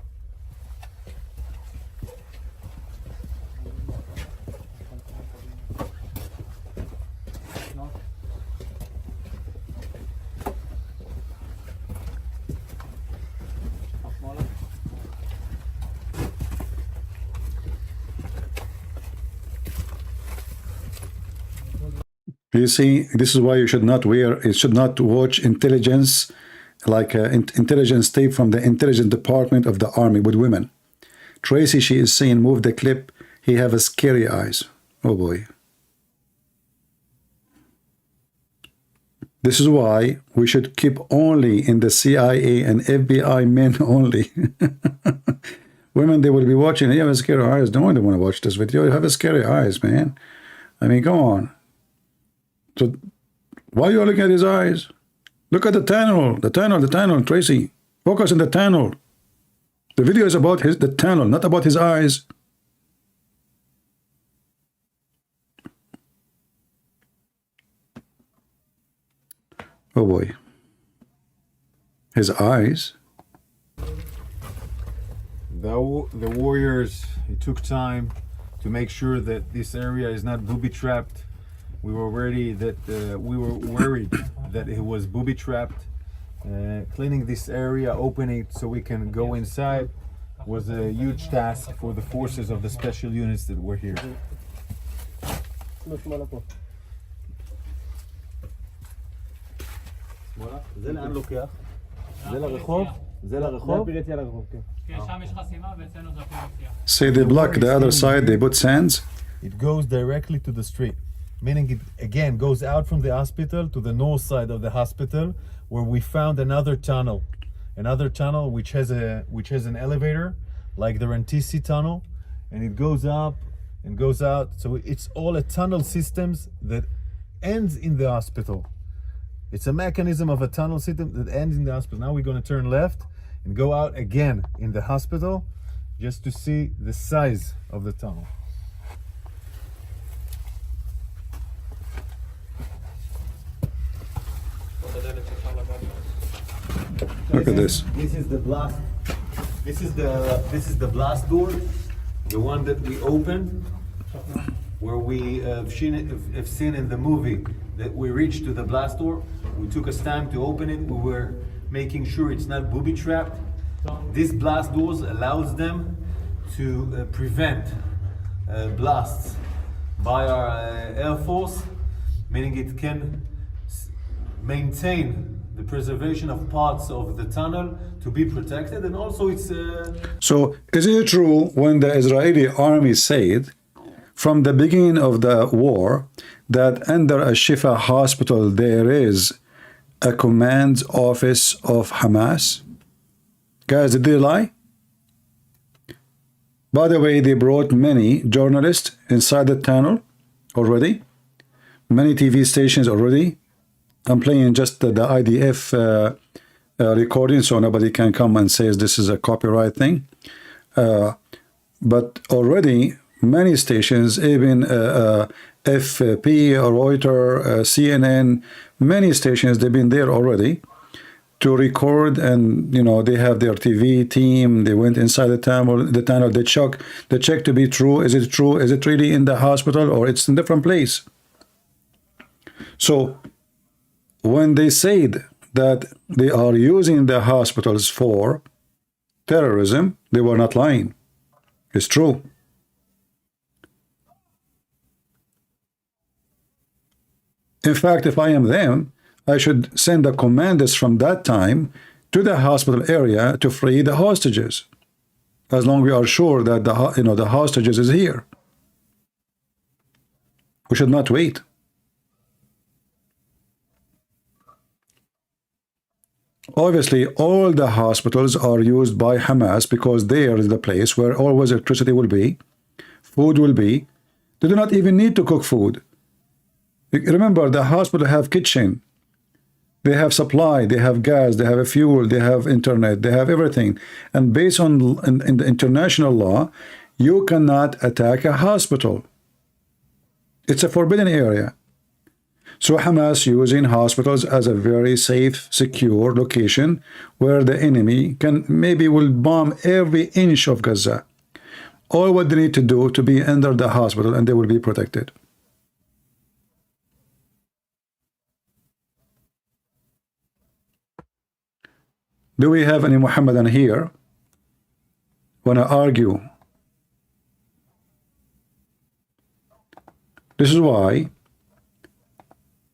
You see, this is why you should not watch intelligence, like intelligence tape from the intelligence department of the army with women. Tracy, she is saying, move the clip. He have a scary eyes. Oh boy. This is why we should keep only in the CIA and FBI men only. Women, they will be watching. You have a scary eyes. No one want to watch this video. You have a scary eyes, man. I mean, go on. So why are you looking at his eyes? Look at the tunnel, Tracy. Focus on the tunnel. The video is about the tunnel, not about his eyes. Oh boy. His eyes. The warriors, it took time to make sure that this area is not booby-trapped. We were worried that it was booby-trapped. Cleaning this area, opening it so we can go inside, was a huge task for the forces of the special units that were here. Say they block the other side, they put sands. It goes directly to the street, meaning it again goes out from the hospital to the north side of the hospital, where we found another tunnel which has an elevator like the Rantisi tunnel, and it goes up and goes out. So it's all a tunnel systems that ends in the hospital. It's a mechanism of a tunnel system that ends in the hospital. Now we're going to turn left and go out again in the hospital just to see the size of the tunnel. Look at this. This is the blast. This is the blast door, the one that we opened, where we have seen in the movie that we reached to the blast door. We took us time to open it. We were making sure it's not booby trapped. These blast doors allows them to prevent blasts by our Air Force, meaning it can maintain the preservation of parts of the tunnel to be protected, and also it's So is it true when the Israeli army said from the beginning of the war that under a Shifa hospital there is a command office of Hamas? Guys, did they lie? By the way, they brought many journalists inside the tunnel already, many TV stations already. I'm playing just the IDF recording, so nobody can come and say this is a copyright thing. But already many stations, even FP, Reuters, CNN, many stations, they've been there already to record, and you know they have their TV team. They went inside the tunnel. They check to be true. Is it true? Is it really in the hospital or it's in a different place? So when they said that they are using the hospitals for terrorism, they were not lying. It's true. In fact, if I am them, I should send the commanders from that time to the hospital area to free the hostages, as long as we are sure that the hostages is here. We should not wait. Obviously, all the hospitals are used by Hamas because there is the place where always electricity will be, food will be. They do not even need to cook food. Remember, the hospital have kitchen. They have supply, they have gas, they have fuel, they have internet, they have everything. And based on in the international law, you cannot attack a hospital. It's a forbidden area. So Hamas using hospitals as a very safe, secure location where the enemy can maybe will bomb every inch of Gaza. All what they need to do to be under the hospital, and they will be protected. Do we have any Mohammedan here want to argue? This is why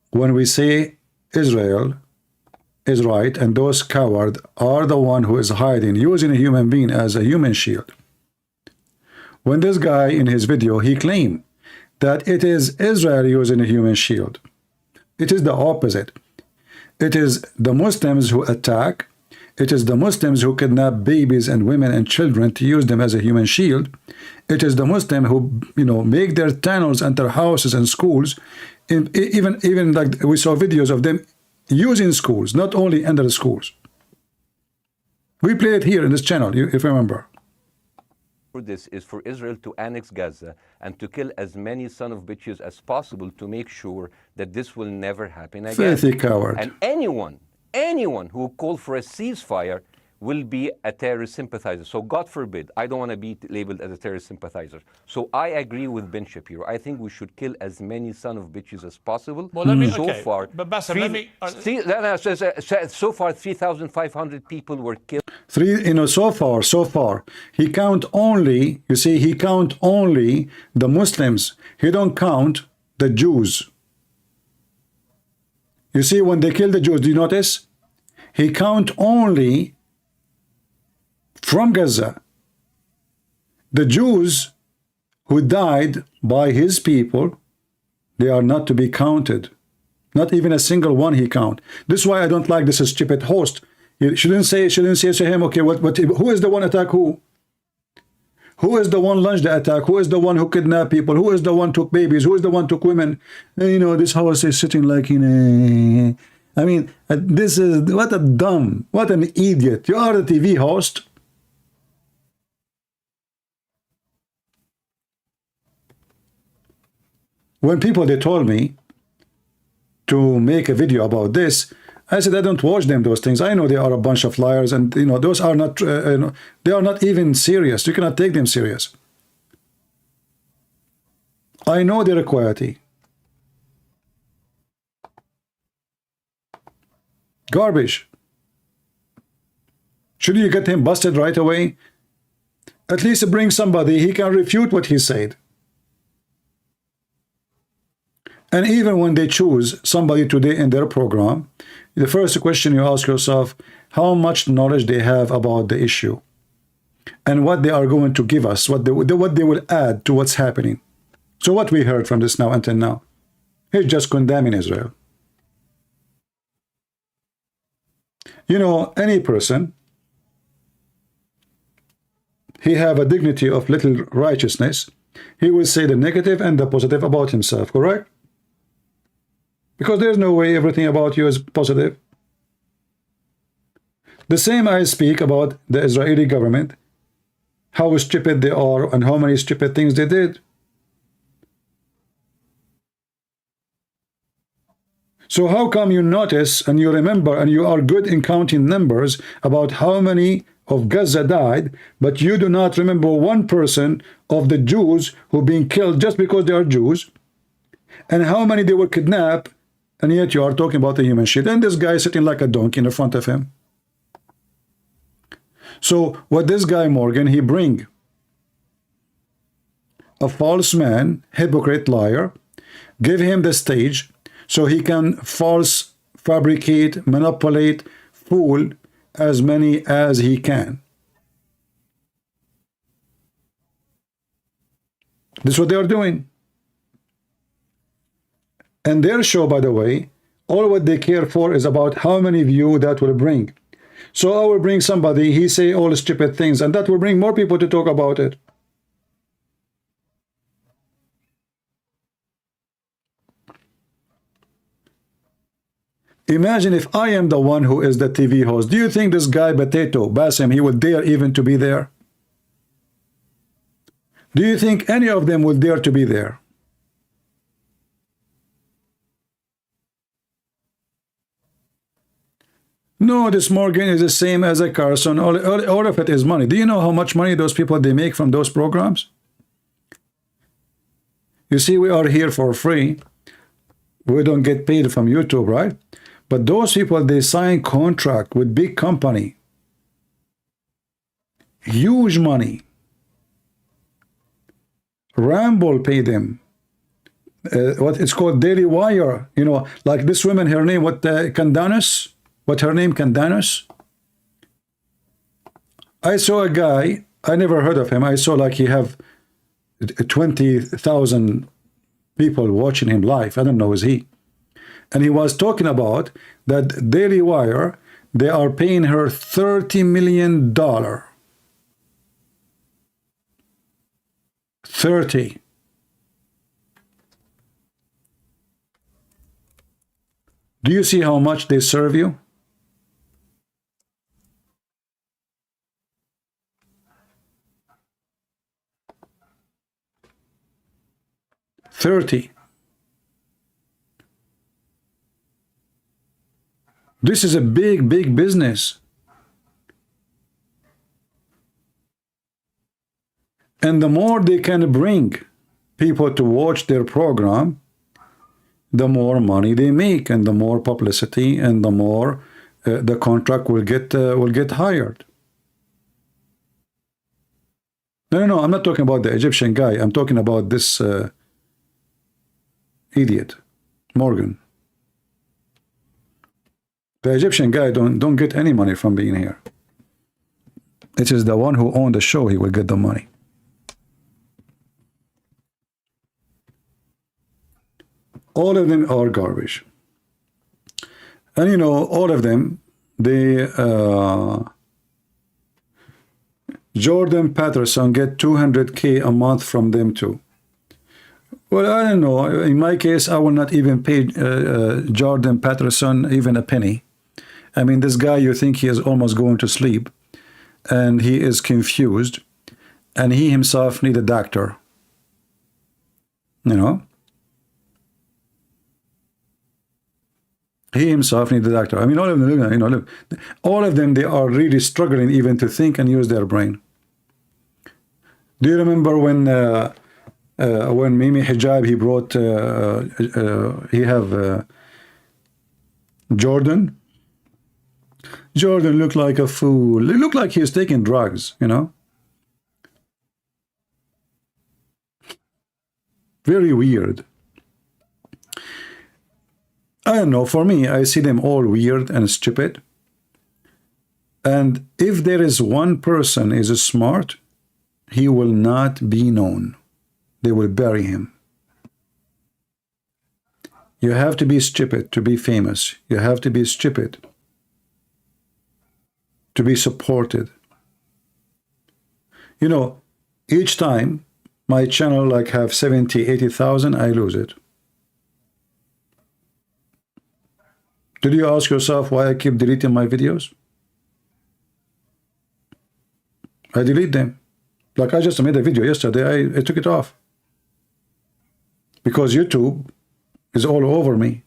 when we say Israel is right and those cowards are the one who is hiding, using a human being as a human shield. When this guy in his video, he claimed that it is Israel using a human shield. It is the opposite. It is the Muslims who attack. It is the Muslims who kidnap babies and women and children to use them as a human shield. It is the Muslims who, make their tunnels under houses and schools. Even like we saw videos of them using schools, not only under the schools. We play it here in this channel, if you remember. For this is for Israel to annex Gaza and to kill as many son of bitches as possible to make sure that this will never happen again. Filthy coward. And anyone who call for a ceasefire will be a terrorist sympathizer. So God forbid, I don't want to be labeled as a terrorist sympathizer. So I agree with Ben Shapiro. I think we should kill as many son of bitches as possible. Well, let me, so okay. far, but Bassem, let me... so far, 3,500 people were killed. So far, he count only, you see, he count only the Muslims. He don't count the Jews. You see, when they kill the Jews, do you notice? He count only from Gaza. The Jews who died by his people, They are not to be counted. Not even a single one he count. This is why I don't like this stupid host. You shouldn't say to him, okay, who is the one attack who? Who is the one launched the attack? Who is the one who kidnapped people? Who is the one took babies? Who is the one took women? And, you know, this host is sitting like in a... I mean, this is... What an idiot. You are the TV host. When people, they told me to make a video about this, I said, I don't watch them, those things. I know they are a bunch of liars, and you know, those are not, they are not even serious. You cannot take them serious. I know their quality. Garbage. Should you get him busted right away? At least bring somebody, he can refute what he said. And even when they choose somebody today in their program, the first question you ask yourself, how much knowledge they have about the issue and what they are going to give us, what they will add to what's happening. So what we heard from this now until now, he's just condemning Israel. You know, any person, he have a dignity of little righteousness. He will say the negative and the positive about himself, correct? Because there's no way everything about you is positive. The same I speak about the Israeli government, how stupid they are and how many stupid things they did. So how come you notice and you remember and you are good in counting numbers about how many of Gaza died, but you do not remember one person of the Jews who being killed just because they are Jews, and how many they were kidnapped, and yet you are talking about the human shit, and this guy is sitting like a donkey in front of him. So what this guy Morgan, he bring a false man, hypocrite, liar, give him the stage so he can false fabricate, manipulate, fool as many as he can. This is what they are doing. And their show, by the way, all what they care for is about how many views that will bring. So I will bring somebody, he say all stupid things, and that will bring more people to talk about it. Imagine if I am the one who is the TV host. Do you think this guy, Bassem, he would dare even to be there? Do you think any of them would dare to be there? No, this Morgan is the same as a Carson. All of it is money. Do you know how much money those people, they make from those programs? You see, we are here for free. We don't get paid from YouTube, right? But those people, they sign contract with big company. Huge money. Ramble pay them. What it's called Daily Wire. You know, like this woman, her name, Candace? What her name, Candace? I saw a guy, I never heard of him. I saw like he have 20,000 people watching him live. I don't know, is he? And he was talking about that Daily Wire, they are paying her $30 million. 30. Do you see how much they serve you? $30. This is a big, big business. And the more they can bring people to watch their program, the more money they make, and the more publicity, and the more the contract will get hired. No, I'm not talking about the Egyptian guy. I'm talking about this idiot, Morgan. The Egyptian guy don't get any money from being here. It is the one who owned the show, he will get the money. All of them are garbage. And you know, all of them, they Jordan Peterson get 200K a month from them too. Well, I don't know. In my case, I will not even pay Jordan Peterson even a penny. I mean, this guy, you think he is almost going to sleep, and he is confused, and he himself need a doctor. You know? He himself needs a doctor. I mean, all of them, you know, look, all of them, they are really struggling even to think and use their brain. Do you remember when Mimi Hijab, he brought, he have Jordan? Jordan looked like a fool. It looked like he was taking drugs, you know? Very weird. I don't know, for me, I see them all weird and stupid. And if there is one person is smart, he will not be known. They will bury him. You have to be stupid to be famous. You have to be stupid to be supported. You know, each time my channel like have 70, 80,000, I lose it. Did you ask yourself why I keep deleting my videos? I delete them. Like I just made a video yesterday, I took it off. Because YouTube is all over me.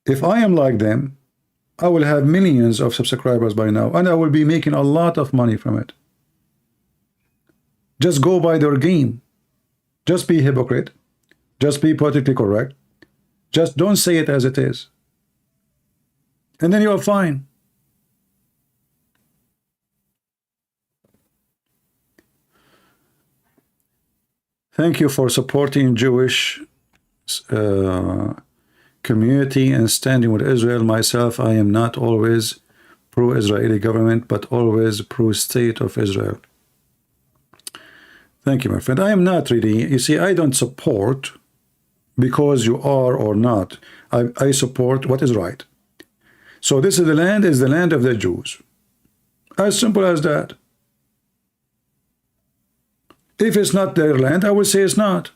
If I am like them, I will have millions of subscribers by now, and I will be making a lot of money from it. Just go by their game. Just be hypocrite. Just be politically correct. Just don't say it as it is. And then you're fine. Thank you for supporting Jewish community and standing with Israel. Myself, I am not always pro-Israeli government, but always pro-state of Israel. Thank you, my friend. I am not really, you see, I don't support because you are or not. I support what is right. So this is the land of the Jews. As simple as that. If it's not their land, I will say it's not.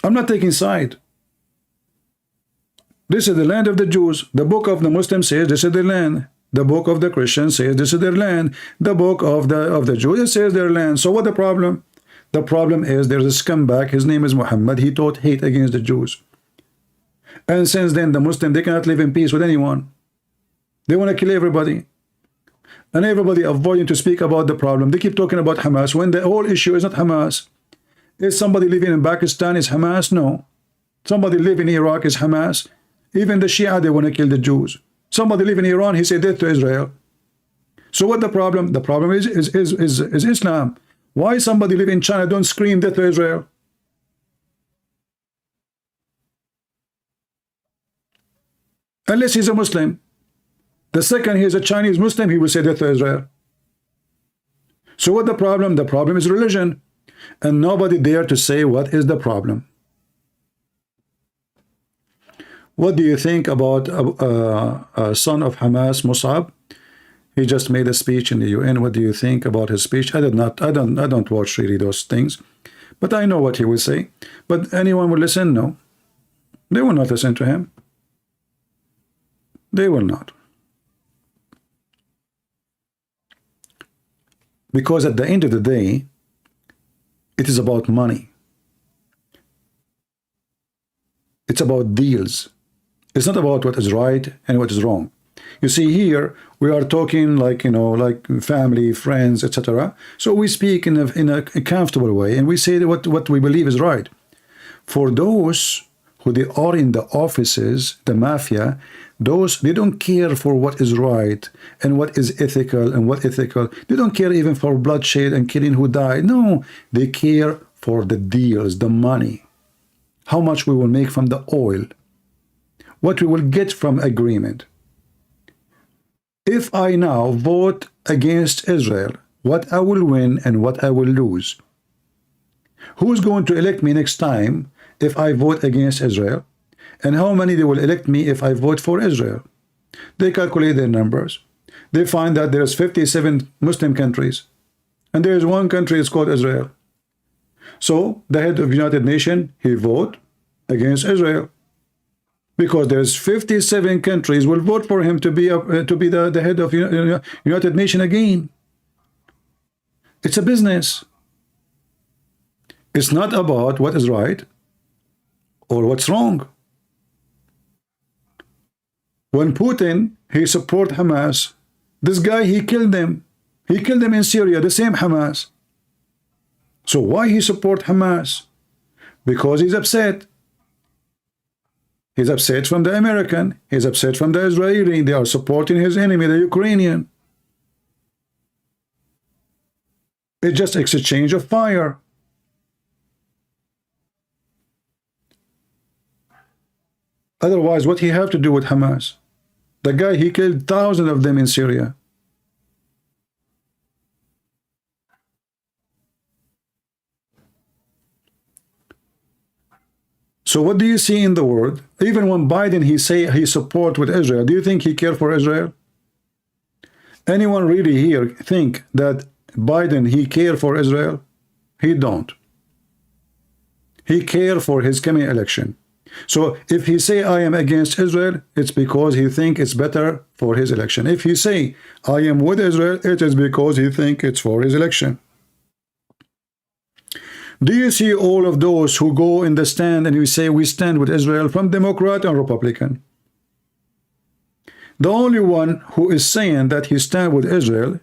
I'm not taking side. This is the land of the Jews. The book of the Muslims says this is their land. The book of the Christians says this is their land. The book of the Jews says their land. So what the problem? The problem is there's a scumbag. His name is Mohammed. He taught hate against the Jews. And since then, the Muslims, they cannot live in peace with anyone. They want to kill everybody. And everybody avoiding to speak about the problem. They keep talking about Hamas when the whole issue is not Hamas. Is somebody living in Pakistan is Hamas? No. Somebody living in Iraq is Hamas. Even the Shia, they want to kill the Jews. Somebody living in Iran, he said death to Israel. So what the problem? The problem is Islam. Why somebody living in China don't scream death to Israel? Unless he's a Muslim. The second he is a Chinese Muslim, he will say death to Israel. So what the problem? The problem is religion. And nobody dare to say what is the problem. What do you think about son of Hamas, Musab? He just made a speech in the UN. What do you think about his speech? I don't watch really those things, but I know what he will say. But anyone will listen? No. They will not listen to him. They will not. Because at the end of the day, it is about money. It's about deals. It's not about what is right and what is wrong. You see, here we are talking like, you know, like family, friends, etc. So we speak in a comfortable way, and we say what we believe is right. For those who they are in the offices, the mafia, those, they don't care for what is right and what is ethical and what ethical. They don't care even for bloodshed and killing who died. No, they care for the deals, the money. How much we will make from the oil. What we will get from agreement. If I now vote against Israel, what I will win and what I will lose. Who's going to elect me next time if I vote against Israel? And how many they will elect me if I vote for Israel? They calculate their numbers. They find that there's 57 Muslim countries, and there is one country, it's called Israel. So the head of the United Nations, he vote against Israel, because there's 57 countries will vote for him to be the head of United Nations again. It's a business. It's not about what is right or what's wrong. When Putin, he support Hamas, this guy, he killed them. He killed them in Syria, the same Hamas. So why he support Hamas? Because he's upset. He's upset from the American. He's upset from the Israeli. They are supporting his enemy, the Ukrainian. It's just exchange of fire. Otherwise, what he have to do with Hamas? The guy, he killed thousands of them in Syria. So what do you see in the world? Even when Biden, he say he support with Israel, do you think he care for Israel? Anyone really here think that Biden, he care for Israel? He don't. He care for his coming election. So if he say I am against Israel, it's because he think it's better for his election. If he say I am with Israel, it is because he think it's for his election. Do you see all of those who go in the stand and we say we stand with Israel, from Democrat and Republican? The only one who is saying that he stand with Israel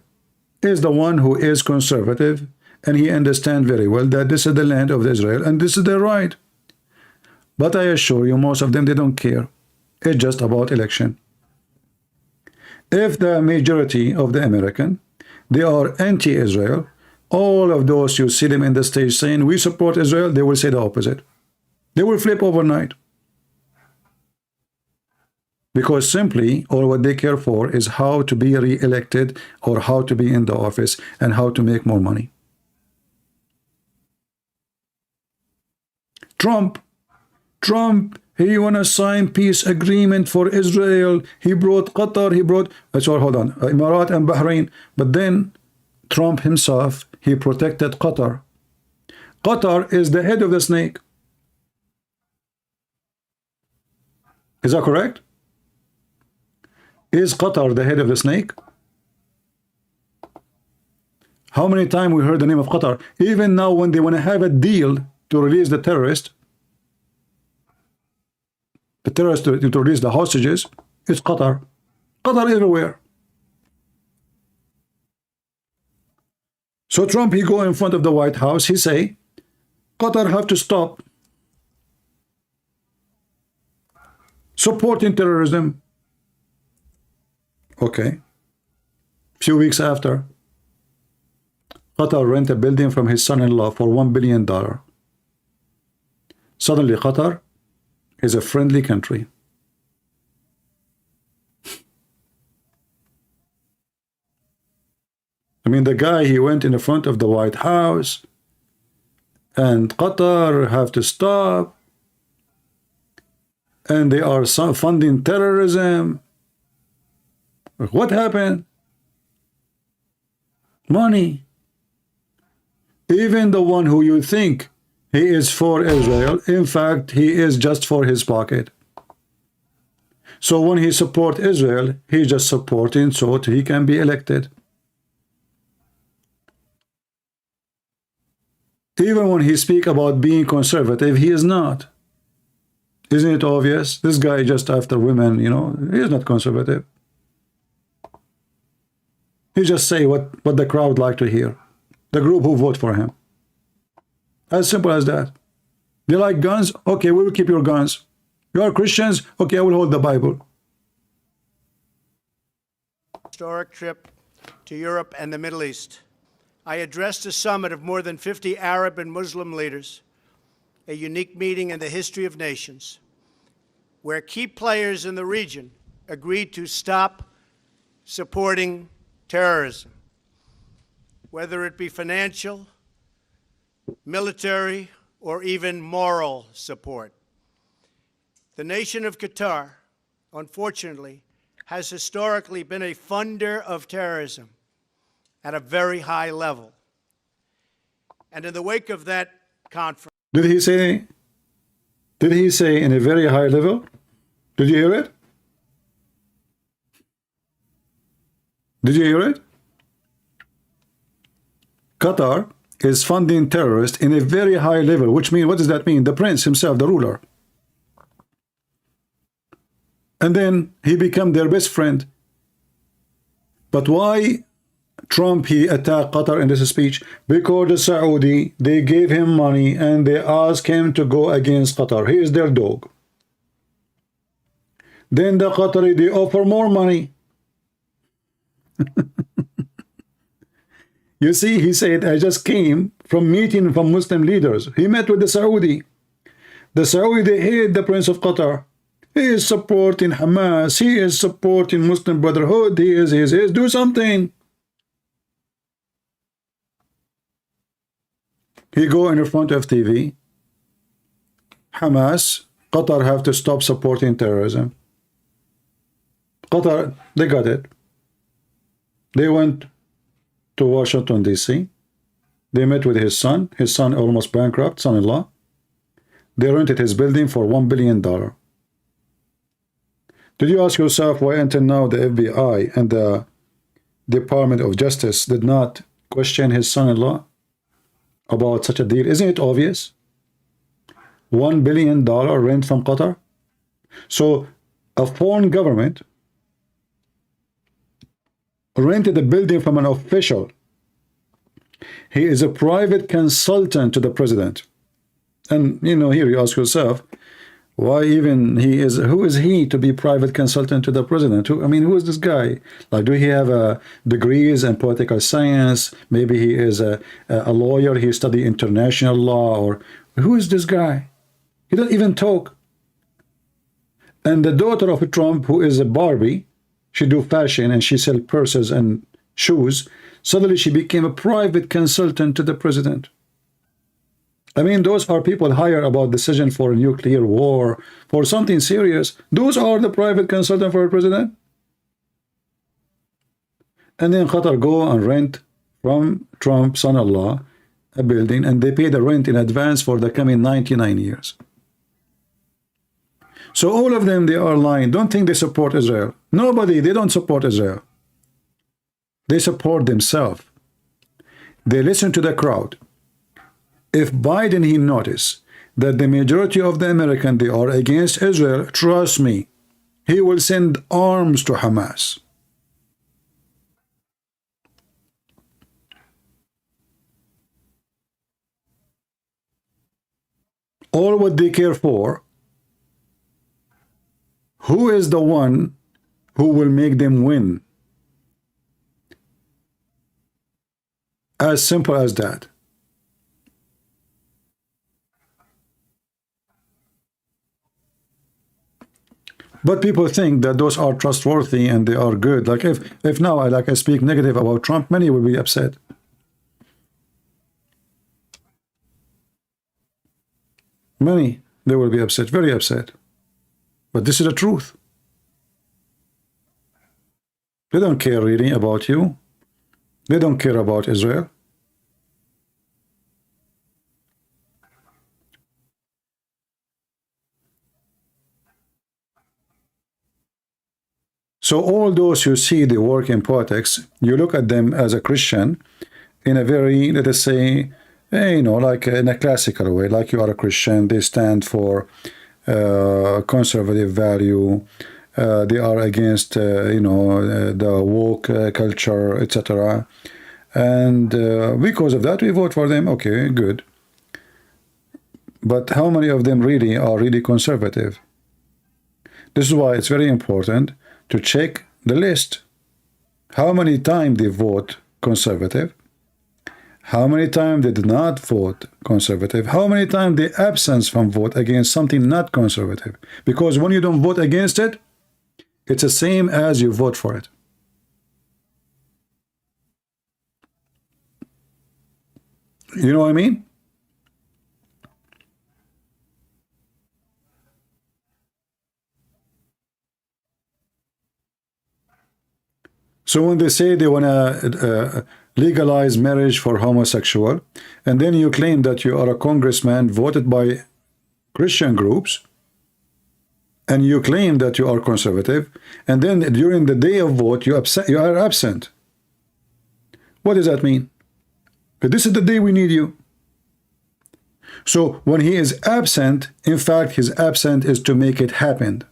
is the one who is conservative, and he understand very well that this is the land of Israel and this is their right. But I assure you, most of them, they don't care. It's just about election. If the majority of the American, they are anti-Israel, all of those you see them in the stage saying we support Israel, they will say the opposite. They will flip overnight. Because simply all what they care for is how to be re-elected or how to be in the office and how to make more money. Trump, he want to sign peace agreement for Israel. He brought Qatar, he brought, hold on, Emirat and Bahrain. But then Trump himself, he protected Qatar. Qatar is the head of the snake. Is that correct? Is Qatar the head of the snake? How many times we heard the name of Qatar? Even now when they want to have a deal to release the terrorists, to release the hostages, it's Qatar. Qatar everywhere. So Trump, he go in front of the White House, he say, Qatar have to stop supporting terrorism. Okay. Few weeks after, Qatar rent a building from his son-in-law for $1 billion. Suddenly Qatar is a friendly country. I mean, the guy, he went in the front of the White House and Qatar have to stop and they are funding terrorism. What happened? Money. Even the one who you think he is for Israel, in fact, he is just for his pocket. So when he support Israel, he just supporting so that he can be elected. Even when he speak about being conservative, he is not. Isn't it obvious? This guy just after women, you know, he is not conservative. He just say what the crowd like to hear. The group who vote for him. As simple as that. They like guns? Okay, we will keep your guns. You are Christians? Okay, I will hold the Bible. Historic trip to Europe and the Middle East. I addressed a summit of more than 50 Arab and Muslim leaders, a unique meeting in the history of nations, where key players in the region agreed to stop supporting terrorism, whether it be financial, military, or even moral support. The nation of Qatar, unfortunately, has historically been a funder of terrorism at a very high level. And in the wake of that conference... Did he say in a very high level? Did you hear it? Did you hear it? Qatar is funding terrorists in a very high level, which means, what does that mean? The prince himself, the ruler. And then he became their best friend. But why Trump, he attacked Qatar in this speech? Because the Saudi, they gave him money and they asked him to go against Qatar. He is their dog. Then the Qatari, they offer more money. You see, he said, I just came from meeting from Muslim leaders. He met with the Saudi. The Saudi, they hate the Prince of Qatar. He is supporting Hamas. He is supporting Muslim Brotherhood. He is. Do something. He go in front of TV. Hamas, Qatar have to stop supporting terrorism. Qatar, they got it. They went to Washington, D.C. They met with his son almost bankrupt, son-in-law. They rented his building for $1 billion. Did you ask yourself why until now the FBI and the Department of Justice did not question his son-in-law about such a deal? Isn't it obvious? $1 billion rent from Qatar. So a foreign government rented a building from an official. He is a private consultant to the president. And you know, here you ask yourself, why even who is he to be private consultant to the president? Who is this guy? Like, do he have degrees in political science? Maybe he is a lawyer, he studied international law, or who is this guy? He doesn't even talk. And the daughter of Trump, who is a Barbie, she do fashion and she sell purses and shoes. Suddenly she became a private consultant to the president. Those are people hired about decision for a nuclear war, for something serious. Those are the private consultant for a president. And then Qatar go and rent from Trump's son-in-law a building, and they pay the rent in advance for the coming 99 years. So all of them, they are lying. Don't think they support Israel. Nobody, they don't support Israel. They support themselves. They listen to the crowd. If Biden, he notice that the majority of the Americans, they are against Israel, trust me, he will send arms to Hamas. All what they care for, who is the one who will make them win? As simple as that. But people think that those are trustworthy and they are good. Like if now I speak negative about Trump, many will be upset. Many, they will be upset, very upset. But this is the truth. They don't care really about you. They don't care about Israel. So all those who see the work in politics, you look at them as a Christian in a very, let us say, like in a classical way, like you are a Christian. They stand for conservative value. They are against, the woke culture, etc. And because of that, we vote for them. Okay, good. But how many of them really are really conservative? This is why it's very important to check the list. How many times they vote conservative? How many times they did not vote conservative? How many times they absence from vote against something not conservative? Because when you don't vote against it, it's the same as you vote for it. You know what I mean? So when they say they want to legalize marriage for homosexual, and then you claim that you are a congressman voted by Christian groups, and you claim that you are conservative, and then during the day of vote you are absent. What does that mean? This is the day we need you. So when he is absent, in fact, his absent is to make it happen.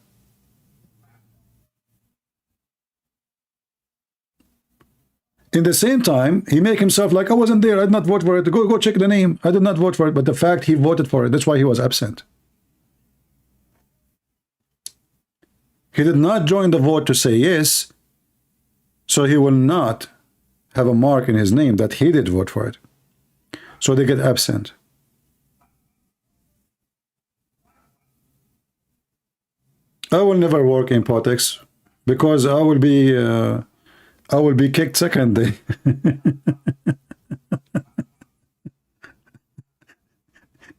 In the same time, he make himself like, I wasn't there, I did not vote for it. Go check the name. I did not vote for it, but the fact he voted for it, that's why he was absent. He did not join the vote to say yes, so he will not have a mark in his name that he did vote for it. So they get absent. I will never work in politics because I will be kicked second day.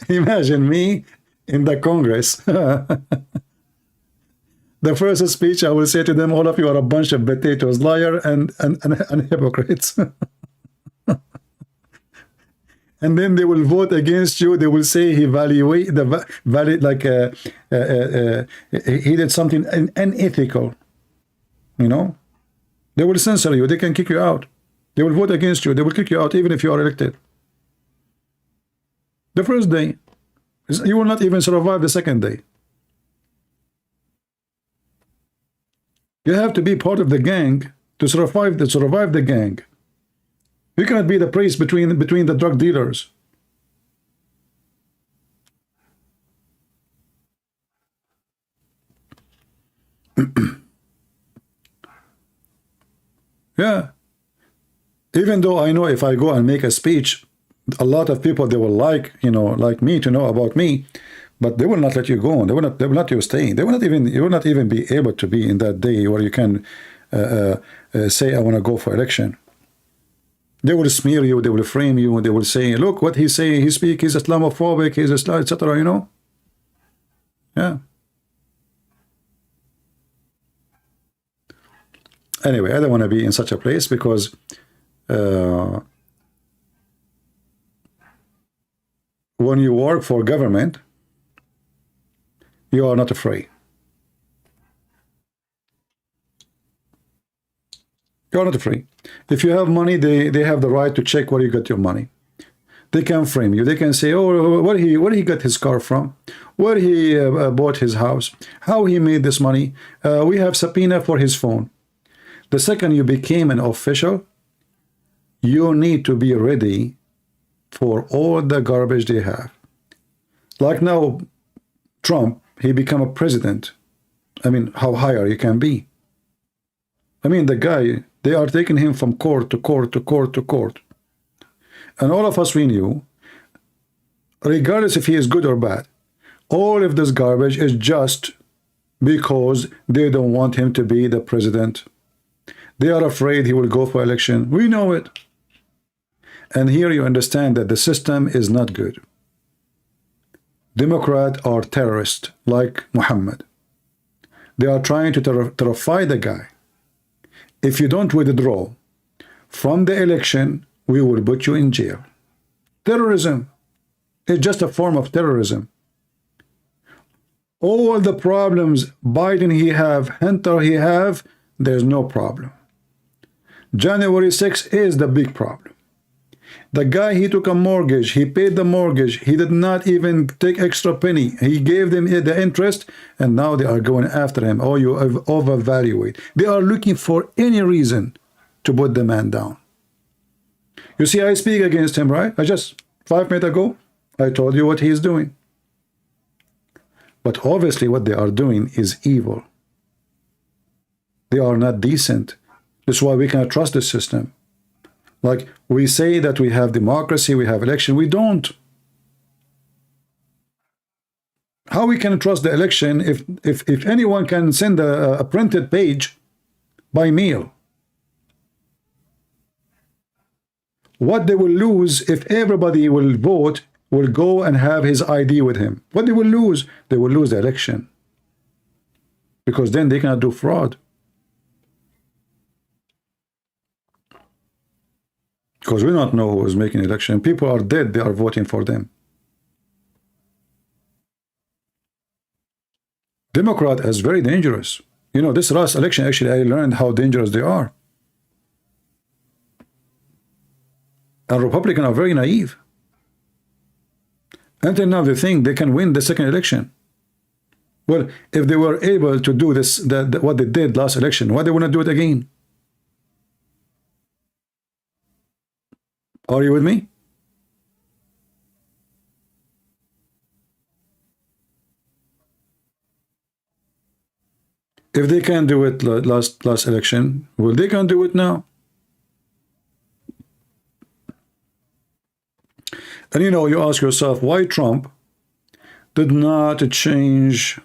Imagine me in the Congress. The first speech I will say to them, all of you are a bunch of potatoes, liar and hypocrites. And then they will vote against you. They will say he he did something unethical. You know, they will censor you. They can kick you out. They will vote against you. They will kick you out even if you are elected. The first day, you will not even survive the second day. You have to be part of the gang to survive the gang. You cannot be the priest between the drug dealers. Yeah. Even though I know if I go and make a speech, a lot of people, they will like me to know about me, but they will not let you go on. They will not let you stay. You will not even be able to be in that day where you can say, I want to go for election. They will smear you, they will frame you, they will say, look what he's saying, he's Islamophobic, he's Islam, etc., you know? Yeah. Anyway, I don't want to be in such a place because when you work for government, you are not afraid. You are not afraid. If you have money, they have the right to check where you got your money. They can frame you. They can say, oh, where he got his car from, where he bought his house, how he made this money. We have subpoena for his phone. The second you became an official, you need to be ready for all the garbage they have. Like now, Trump, he become a president. I mean, how higher you can be. I mean, the guy, they are taking him from court to court to court to court. And all of us, we knew, regardless if he is good or bad, all of this garbage is just because they don't want him to be the president. They are afraid he will go for election. We know it. And here you understand that the system is not good. Democrats are terrorists like Mohammed. They are trying to terrify the guy. If you don't withdraw from the election, we will put you in jail. Terrorism is just a form of terrorism. All the problems Biden he have, Hunter he have, there's no problem. January 6th is the big problem. The guy, he took a mortgage, he paid the mortgage, he did not even take extra penny. He gave them the interest, and now they are going after him. Oh, you overvaluate. They are looking for any reason to put the man down. You see, I speak against him, right? I just 5 minutes ago, I told you what he is doing. But obviously what they are doing is evil. They are not decent. That's why we cannot trust the system. Like we say that we have democracy, we have election, we don't. How we can trust the election if anyone can send a printed page by mail? What they will lose if everybody will vote, will go and have his ID with him. What they will lose? They will lose the election. Because then they cannot do fraud. Because we don't know who is making election. People are dead, they are voting for them. Democrat is very dangerous. You know, this last election, actually, I learned how dangerous they are. And Republicans are very naive. Until now, they think they can win the second election. Well, if they were able to do this, what they did last election, why they want to do it again? Are you with me? If they can do it last election, well, they can do it now. And you know, you ask yourself, why Trump did not change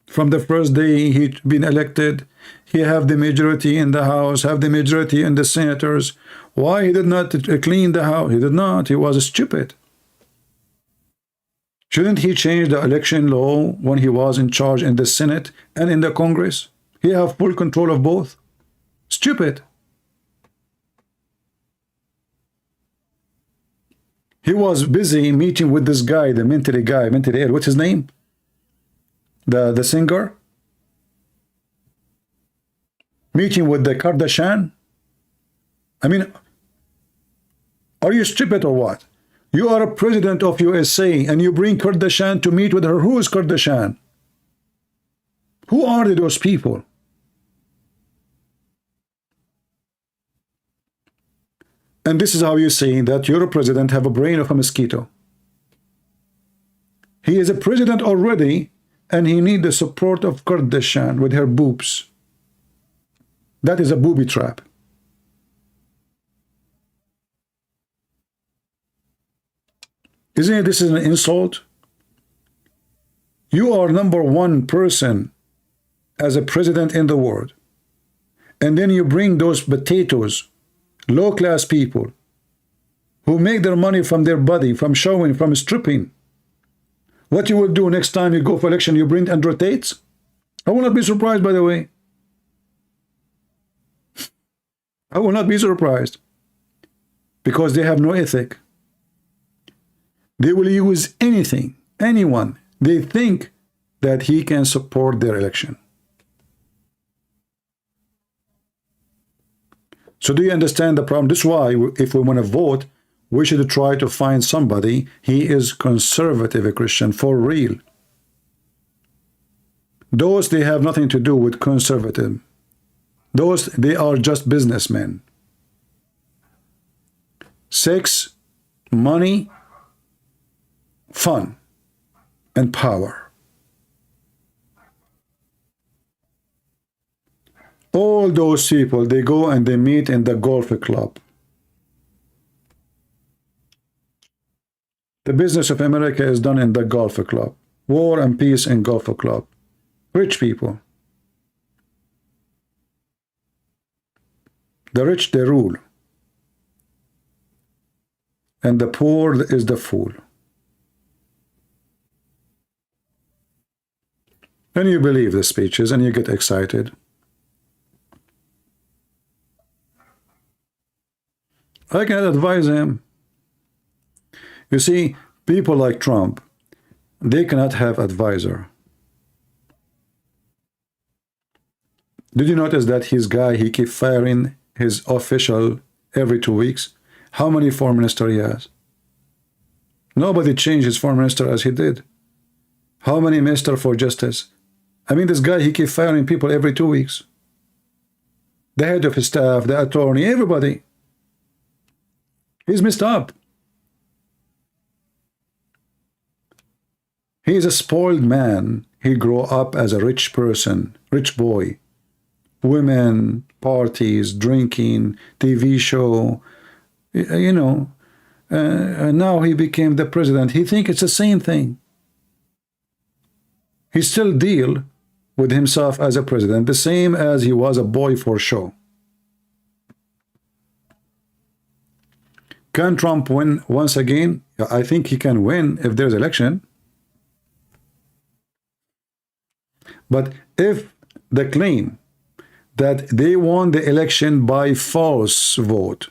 from the first day he'd been elected? He have the majority in the House, have the majority in the senators. Why he did not clean the House? He did not. He was stupid. Shouldn't he change the election law when he was in charge in the Senate and in the Congress? He have full control of both. Stupid. He was busy meeting with this guy, the mentally ill. What's his name? The singer? Meeting with the Kardashian? I mean, are you stupid or what? You are a president of USA and you bring Kardashian to meet with her. Who is Kardashian? Who are those people? And this is how you say that your president have a brain of a mosquito. He is a president already and he need the support of Kardashian with her boobs. That is a booby trap. Isn't this an insult? You are #1 person as a president in the world. And then you bring those potatoes, low-class people, who make their money from their body, from showing, from stripping. What you will do next time you go for election, you bring Andrew Tates? I will not be surprised, by the way. I will not be surprised. Because they have no ethic. They will use anything, anyone. They think that he can support their election. So do you understand the problem? This is why if we want to vote, we should try to find somebody. He is conservative, a Christian, for real. Those, they have nothing to do with conservative. Those, they are just businessmen. Sex, money, fun, and power. All those people, they go and they meet in the golf club. The business of America is done in the golf club. War and peace in golf club. Rich people. The rich, they rule. And the poor is the fool. And you believe the speeches and you get excited. I can advise him. You see, people like Trump, they cannot have advisor. Did you notice that his guy, he keep firing his official every 2 weeks? How many foreign minister he has? Nobody changed his foreign minister as he did. How many minister for justice? I mean, this guy, he keep firing people every 2 weeks. The head of his staff, the attorney, everybody. He's messed up. He is a spoiled man. He grew up as a rich person, rich boy. Women, parties, drinking, TV show, you know. And now he became the president. He thinks it's the same thing. He still deal with himself as a president, the same as he was a boy for show. Can Trump win once again? I think he can win if there's election. But if the claim that they won the election by false vote,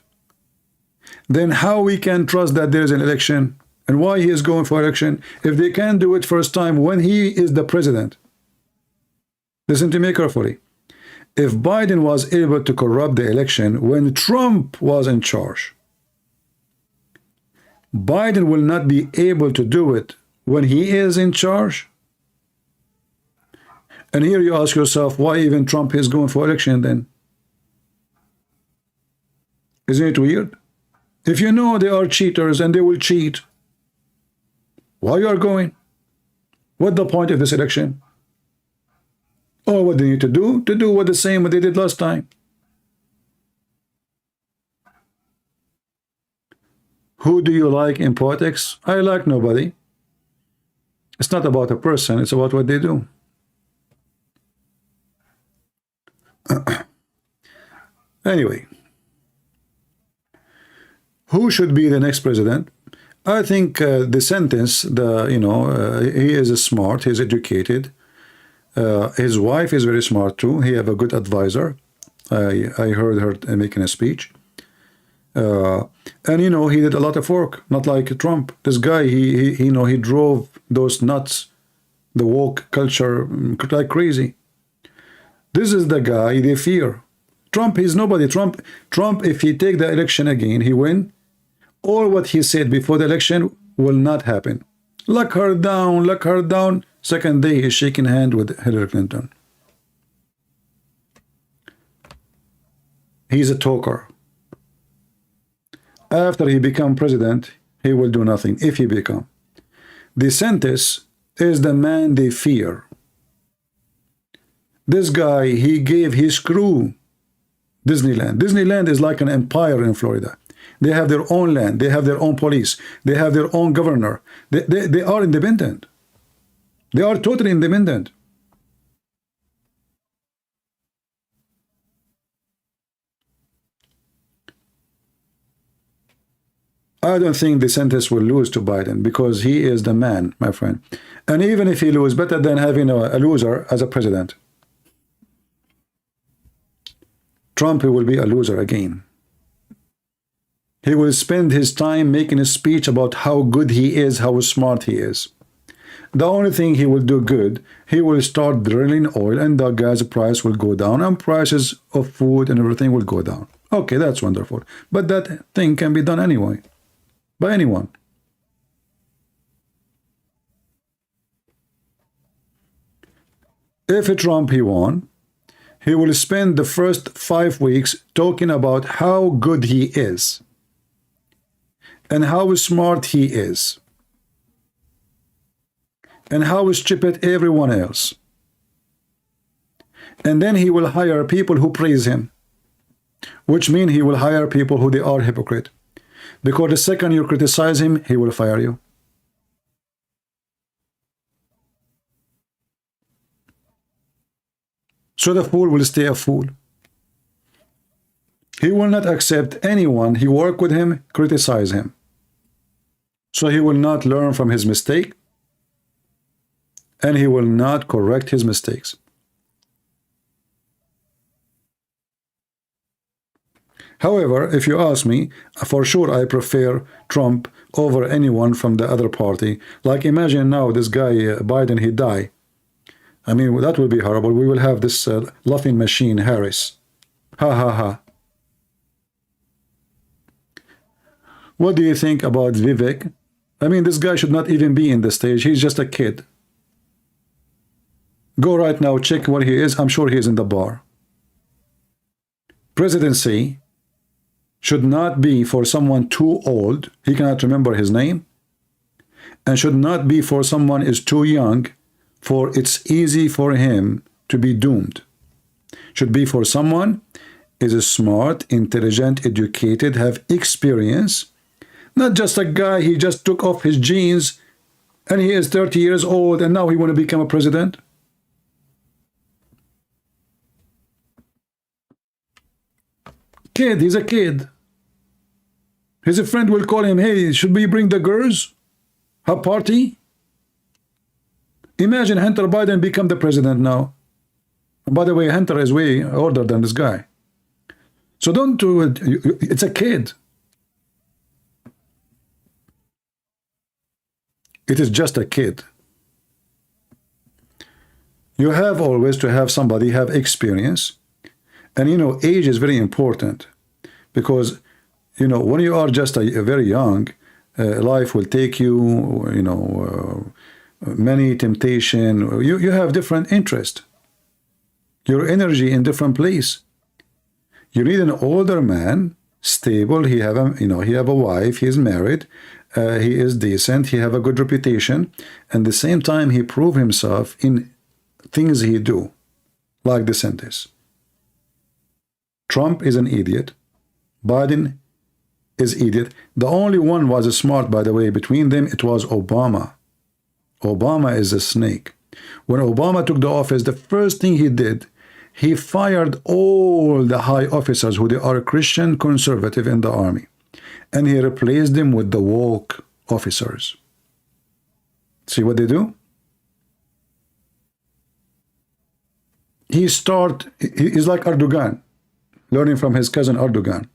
then how we can trust that there is an election and why he is going for election if they can do it first time when he is the president? Listen to me carefully. If Biden was able to corrupt the election when Trump was in charge, Biden will not be able to do it when he is in charge. And here you ask yourself, why even Trump is going for election then? Isn't it weird? If you know they are cheaters and they will cheat, why you are going? What's the point of this election? Oh, what they need to do? To do what the same what they did last time. Who do you like in politics? I like nobody. It's not about a person, it's about what they do. Anyway, who should be the next president? I think the sentence, he is smart, he's educated. His wife is very smart too. He have a good advisor. I heard her making a speech. And he did a lot of work, not like Trump. This guy, he drove those nuts, the woke culture like crazy. This is the guy they fear. Trump is nobody. Trump, if he take the election again, he win. All what he said before the election will not happen. Lock her down, lock her down. Second day, he's shaking hand with Hillary Clinton. He's a talker. After he become president, he will do nothing, if he become. DeSantis is the man they fear. This guy, he gave his crew Disneyland. Disneyland is like an empire in Florida. They have their own land. They have their own police. They have their own governor. They are independent. They are totally independent. I don't think DeSantis will lose to Biden because he is the man, my friend. And even if he loses, better than having a loser as a president. Trump will be a loser again. He will spend his time making a speech about how good he is, how smart he is. The only thing he will do good, he will start drilling oil and the gas price will go down and prices of food and everything will go down. Okay, that's wonderful. But that thing can be done anyway, by anyone. If Trump he won, he will spend the first 5 weeks talking about how good he is and how smart he is and how stupid everyone else. And then he will hire people who praise him, which means he will hire people who they are hypocrite. Because the second you criticize him, he will fire you. So the fool will stay a fool. He will not accept anyone he work with him, criticize him. So he will not learn from his mistake, and he will not correct his mistakes. However, if you ask me, for sure I prefer Trump over anyone from the other party. Like imagine now this guy Biden, he die. I mean, that will be horrible. We will have this laughing machine, Harris. Ha ha ha. What do you think about Vivek? I mean, this guy should not even be in the stage. He's just a kid. Go right now, check where he is. I'm sure he is in the bar. Presidency should not be for someone too old. He cannot remember his name. And should not be for someone is too young, for it's easy for him to be doomed. Should be for someone is smart, intelligent, educated, have experience. Not just a guy, he just took off his jeans and he is 30 years old and now he want to become a president. Kid, he's a kid. His friend will call him, hey, should we bring the girls? Have party? Imagine Hunter Biden become the president now. And by the way, Hunter is way older than this guy. So don't do it. It's a kid. It is just a kid. You have always to have somebody have experience. And you know, age is very important, because you know, when you are just a very young, life will take you, you know, many temptation. You have different interest. Your energy in different place. You need an older man, stable. He have a, you know, he have a wife. He is married. He is decent. He have a good reputation. And at the same time, he prove himself in things he do, like DeSantis. Trump is an idiot. Biden is idiot. The only one was smart, by the way, between them, it was Obama. Obama is a snake. When Obama took the office, the first thing he did, he fired all the high officers who they are Christian conservative in the army, and he replaced them with the woke officers. See what they do? He's like Erdogan, learning from his cousin Erdogan.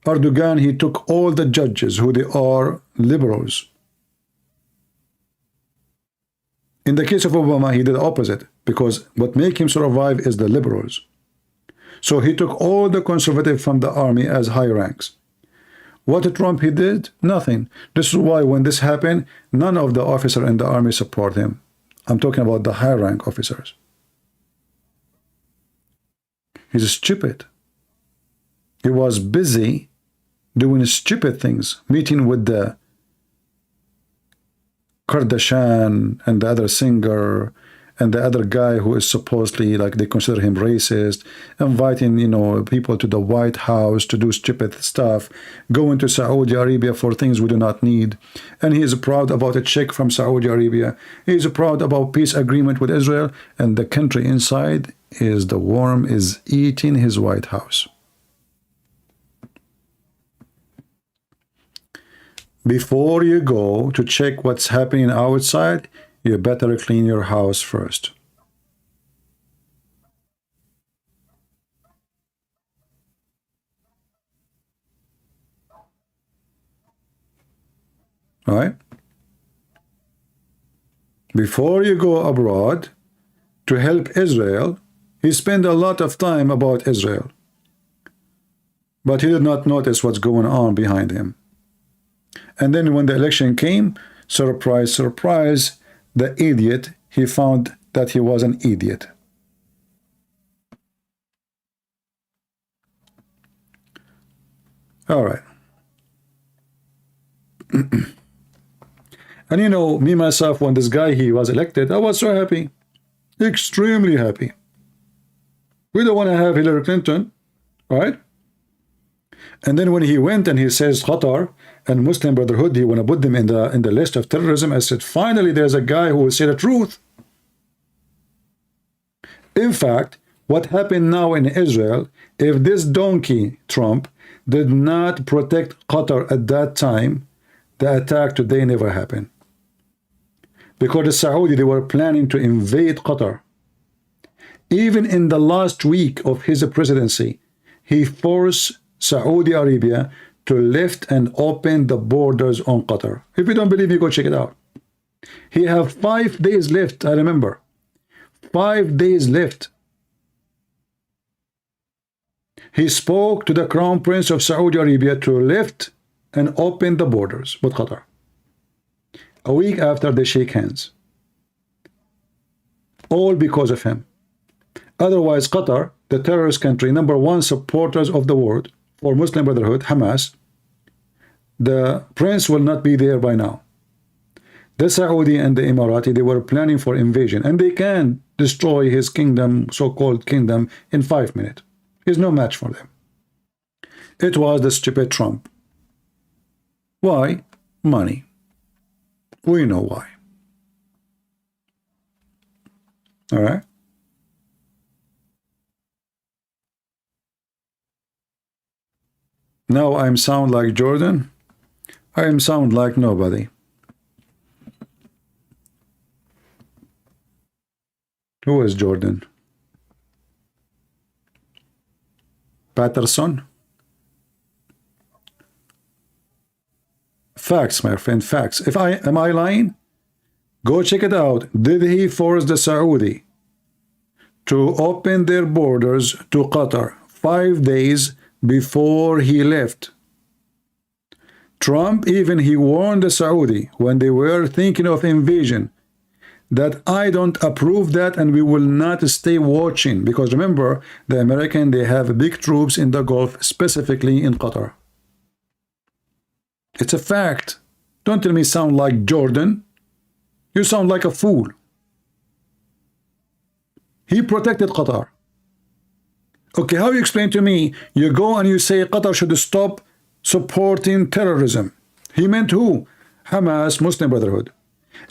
Erdogan, he took all the judges who they are liberals. In the case of Obama, he did the opposite, because what make him survive is the liberals. So he took all the conservative from the army as high ranks. What Trump he did? Nothing. This is why when this happened, none of the officers in the army support him. I'm talking about the high rank officers. He's stupid. He was busy doing stupid things, meeting with the Kardashian and the other singer and the other guy who is supposedly, like, they consider him racist, inviting, you know, people to the White House to do stupid stuff, going to Saudi Arabia for things we do not need. And he is proud about a check from Saudi Arabia. He is proud about peace agreement with Israel, and the country inside is the worm is eating his White House. Before you go to check what's happening outside, you better clean your house first. All right? Before you go abroad to help Israel, he spent a lot of time about Israel, but he did not notice what's going on behind him. And then when the election came, surprise, surprise, the idiot, he found that he was an idiot. All right. And you know, me, myself, when this guy, he was elected, I was so happy. Extremely happy. We don't want to have Hillary Clinton, right? And then when he went and he says Qatar and Muslim Brotherhood, he want to put them in the list of terrorism, I said, finally, there's a guy who will say the truth. In fact, what happened now in Israel, if this donkey, Trump, did not protect Qatar at that time, the attack today never happened. Because the Saudi, they were planning to invade Qatar. Even in the last week of his presidency, he forced Saudi Arabia to lift and open the borders on Qatar. If you don't believe me, go check it out. He have 5 days left, I remember. 5 days left. He spoke to the Crown Prince of Saudi Arabia to lift and open the borders with Qatar. A week after, they shake hands. All because of him. Otherwise, Qatar, the terrorist country, #1 supporters of the world, for Muslim Brotherhood, Hamas, the prince will not be there by now. The Saudi and the Emirati, they were planning for invasion, and they can destroy his kingdom, so-called kingdom, in 5 minutes. He's no match for them. It was the stupid Trump. Why? Money. We know why. All right? Now I sound like Jordan. I sound like nobody. Who is Jordan? Patterson? facts, my friend, facts. Am I lying? Go check it out. Did he force the Saudi to open their borders to Qatar 5 days before he left? Trump, even he warned the Saudi when they were thinking of invasion that I don't approve that and we will not stay watching, because remember, the American, they have big troops in the Gulf, specifically in Qatar. It's a fact. Don't tell me sound like Jordan. You sound like a fool. He protected Qatar. Okay, how you explain to me, you go and you say Qatar should stop supporting terrorism. He meant who? Hamas, Muslim Brotherhood.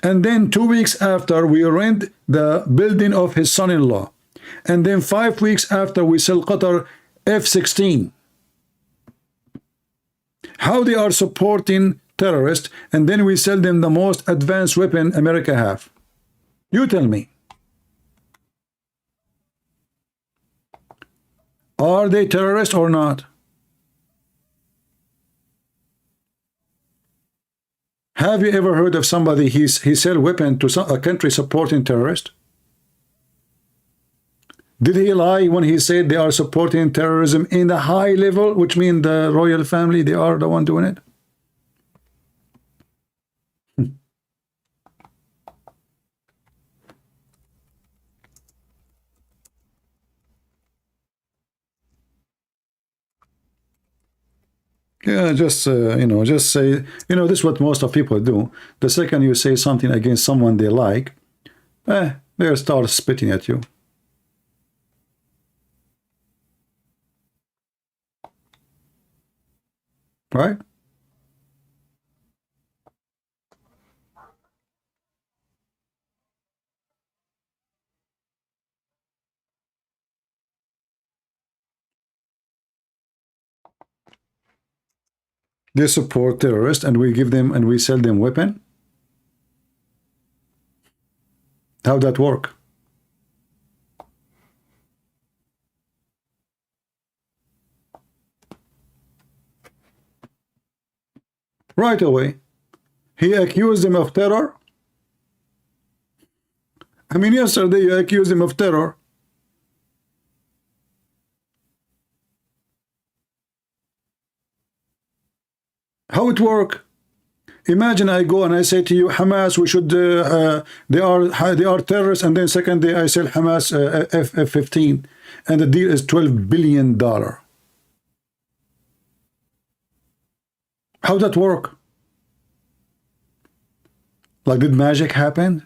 And then 2 weeks after, we rent the building of his son-in-law. And then 5 weeks after, we sell Qatar F-16. How they are supporting terrorists, and then we sell them the most advanced weapon America have? You tell me. Are they terrorists or not? Have you ever heard of somebody he sell weapon to a country supporting terrorists? Did he lie when he said they are supporting terrorism in the high level, which means the royal family, they are the one doing it? Yeah, just just say, this is what most of people do. The second you say something against someone they like, they'll start spitting at you. Right? They support terrorists and we give them and we sell them weapon? How that work? Right away, he accused them of terror. I mean, yesterday you accused him of terror. How it work? Imagine I go and I say to you, Hamas, we should, they are terrorists, and then second day I sell Hamas F-15, and the deal is $12 billion. How that work? Like, did magic happen?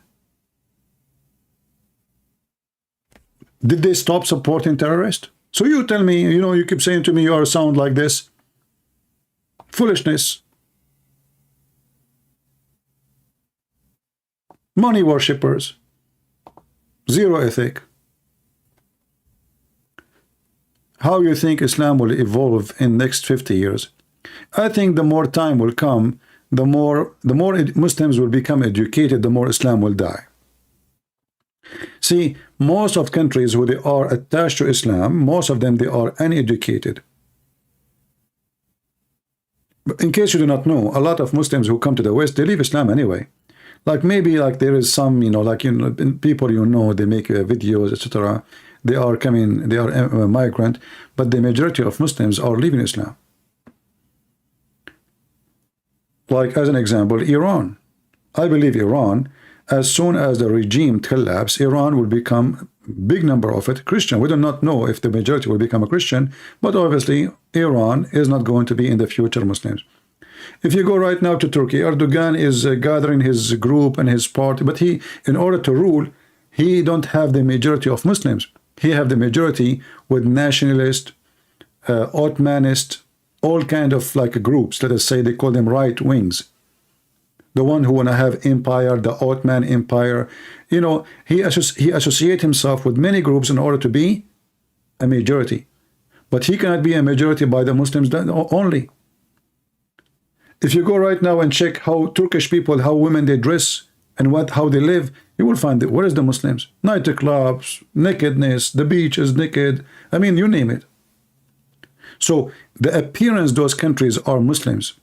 Did they stop supporting terrorists? So you tell me, you keep saying to me, you are sound like this. Foolishness. Money worshippers. Zero ethic. How you think Islam will evolve in next 50 years? I think the more time will come, the more Muslims will become educated, the more Islam will die. See, most of countries who they are attached to Islam, most of them, they are uneducated. But in case you do not know, a lot of Muslims who come to the West, they leave Islam anyway. Like maybe like there is some, people they make videos, etc. They are coming, they are a migrant, but the majority of Muslims are leaving Islam. Like as an example, Iran. I believe Iran, as soon as the regime collapses, Iran will become big number of it Christian. We do not know if the majority will become a Christian, but obviously Iran is not going to be in the future Muslims. If you go right now to Turkey, Erdogan is gathering his group and his party, but he, in order to rule, he don't have the majority of Muslims. He have the majority with nationalist, Ottomanist, all kind of like groups. Let us say they call them right wings. The one who want to have empire, the Ottoman Empire, he associate himself with many groups in order to be a majority. But he cannot be a majority by the Muslims only. If you go right now and check how Turkish people, how women they dress and how they live, you will find that where is the Muslims? Nightclubs, nakedness, the beach is naked. I mean, you name it. So the appearance those countries are Muslims.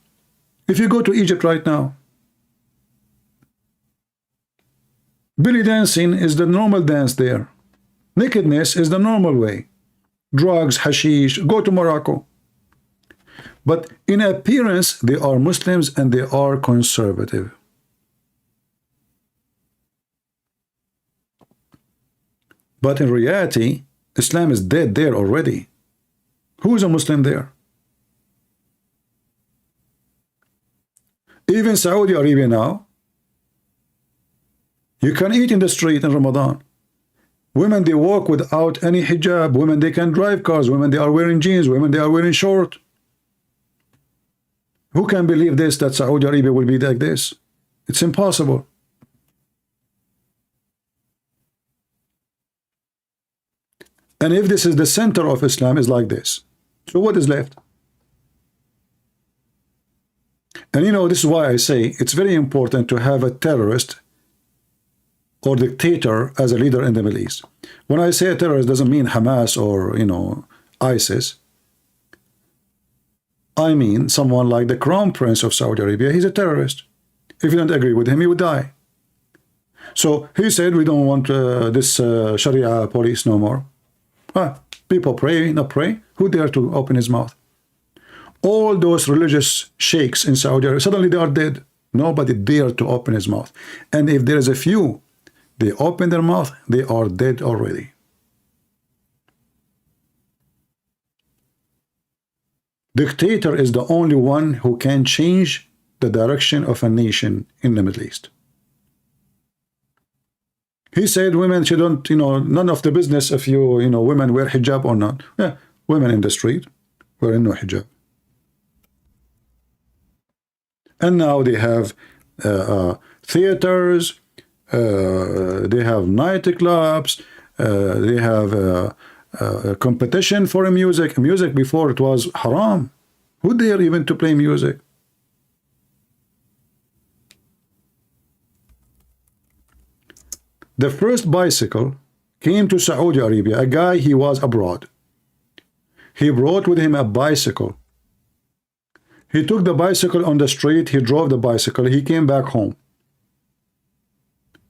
If you go to Egypt right now, belly dancing is the normal dance there. Nakedness is the normal way. Drugs, hashish, go to Morocco. But in appearance, they are Muslims and they are conservative. But in reality, Islam is dead there already. Who is a Muslim there? Even Saudi Arabia now, you can eat in the street in Ramadan. Women, they walk without any hijab. Women, they can drive cars. Women, they are wearing jeans. Women, they are wearing short. Who can believe this, that Saudi Arabia will be like this? It's impossible. And if this is the center of Islam, is like this. So what is left? And you know, this is why I say it's very important to have a terrorist or dictator as a leader in the Middle East. When I say a terrorist, doesn't mean Hamas or, you know, ISIS. I mean someone like the Crown Prince of Saudi Arabia. He's a terrorist. If you don't agree with him, he would die. So he said, we don't want this Sharia police no more. People pray, not pray. Who dare to open his mouth? All those religious sheikhs in Saudi Arabia, suddenly they are dead. Nobody dared to open his mouth. And if there is a few, they open their mouth, they are dead already. Dictator is the only one who can change the direction of a nation in the Middle East. He said women shouldn't, you know, none of the business if you, you know, women wear hijab or not. Yeah, women in the street wearing no hijab. And now they have theaters, they have nightclubs, they have a competition for music. Music before it was haram. Who dare even to play music? The first bicycle came to Saudi Arabia. A guy, he was abroad. He brought with him a bicycle. He took the bicycle on the street. He drove the bicycle. He came back home.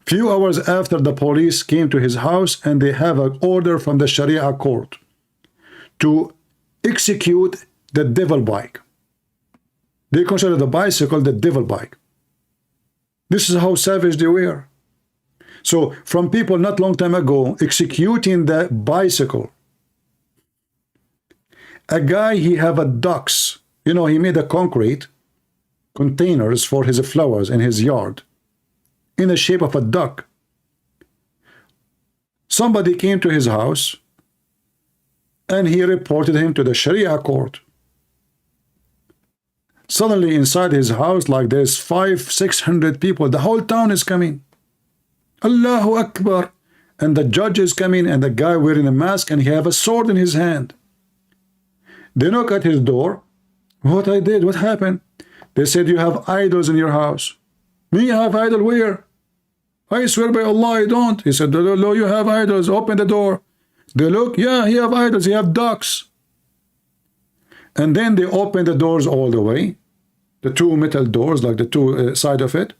Few hours after, the police came to his house and they have an order from the Sharia court to execute the devil bike. They consider the bicycle the devil bike. This is how savage they were. So from people not long time ago executing the bicycle. A guy, he have a ducks. You know, he made a concrete containers for his flowers in his yard in the shape of a duck. Somebody came to his house and he reported him to the Sharia court. Suddenly inside his house, like there's 500-600 people. The whole town is coming. Allahu Akbar. And the judge is coming and the guy wearing a mask and he have a sword in his hand. They knock at his door. What I did? What happened? They said, you have idols in your house. Me, I have idol where? I swear by Allah, I don't. He said, no, you have idols. Open the door. They look, yeah, he have idols. He have ducks. And then they open the doors all the way. The two metal doors, like the two side of it.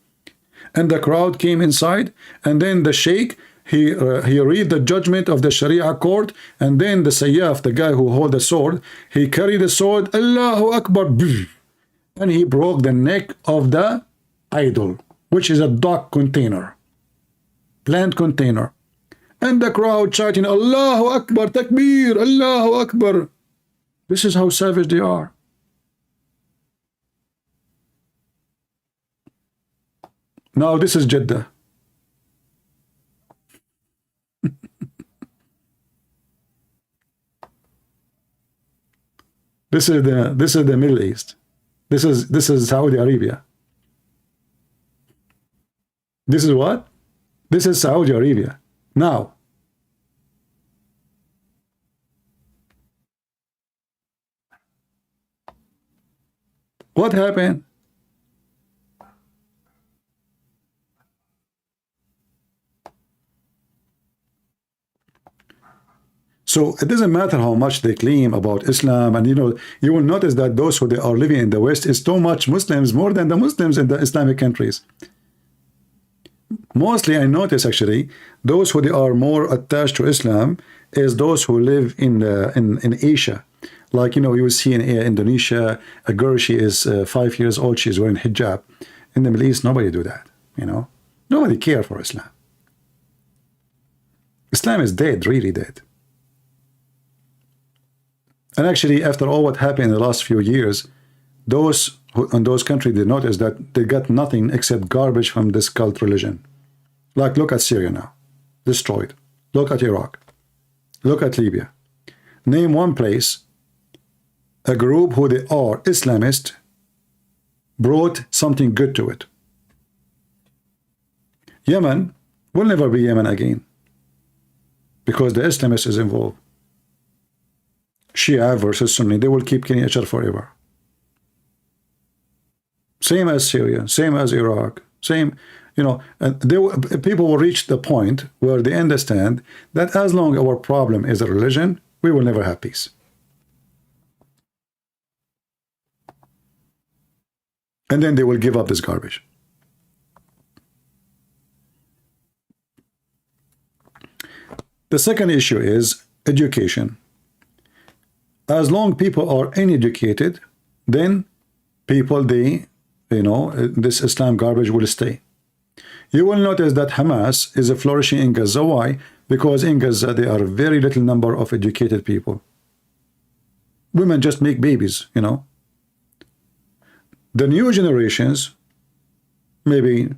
And the crowd came inside. And then the sheikh, he read the judgment of the Sharia court, and then the Sayyaf, the guy who hold the sword, he carried the sword, Allahu Akbar, and he broke the neck of the idol, which is a duck container, plant container. And the crowd chanting, Allahu Akbar, Takbir, Allahu Akbar. This is how savage they are. Now this is Jeddah. This is the Middle East. This is Saudi Arabia. This is what? This is Saudi Arabia. Now, what happened? So it doesn't matter how much they claim about Islam, and you will notice that those who they are living in the West is too much Muslims, more than the Muslims in the Islamic countries. Mostly I notice actually those who they are more attached to Islam is those who live in Asia. Like you will see in Indonesia a girl, she is 5 years old, she's wearing hijab. In the Middle East nobody do that. Nobody care for Islam. Islam is dead, really dead. And actually, after all what happened in the last few years, those who in those countries, they notice that they got nothing except garbage from this cult religion. Like, look at Syria now, destroyed. Look at Iraq. Look at Libya. Name one place a group who they are Islamist brought something good to it. Yemen will never be Yemen again because the Islamist is involved. Shia versus Sunni, they will keep killing each other forever. Same as Syria, same as Iraq, same, people will reach the point where they understand that as long as our problem is a religion, we will never have peace. And then they will give up this garbage. The second issue is education. As long people are uneducated, then people, this Islam garbage will stay. You will notice that Hamas is flourishing in Gaza. Why? Because in Gaza there are very little number of educated people. Women just make babies, The new generations, maybe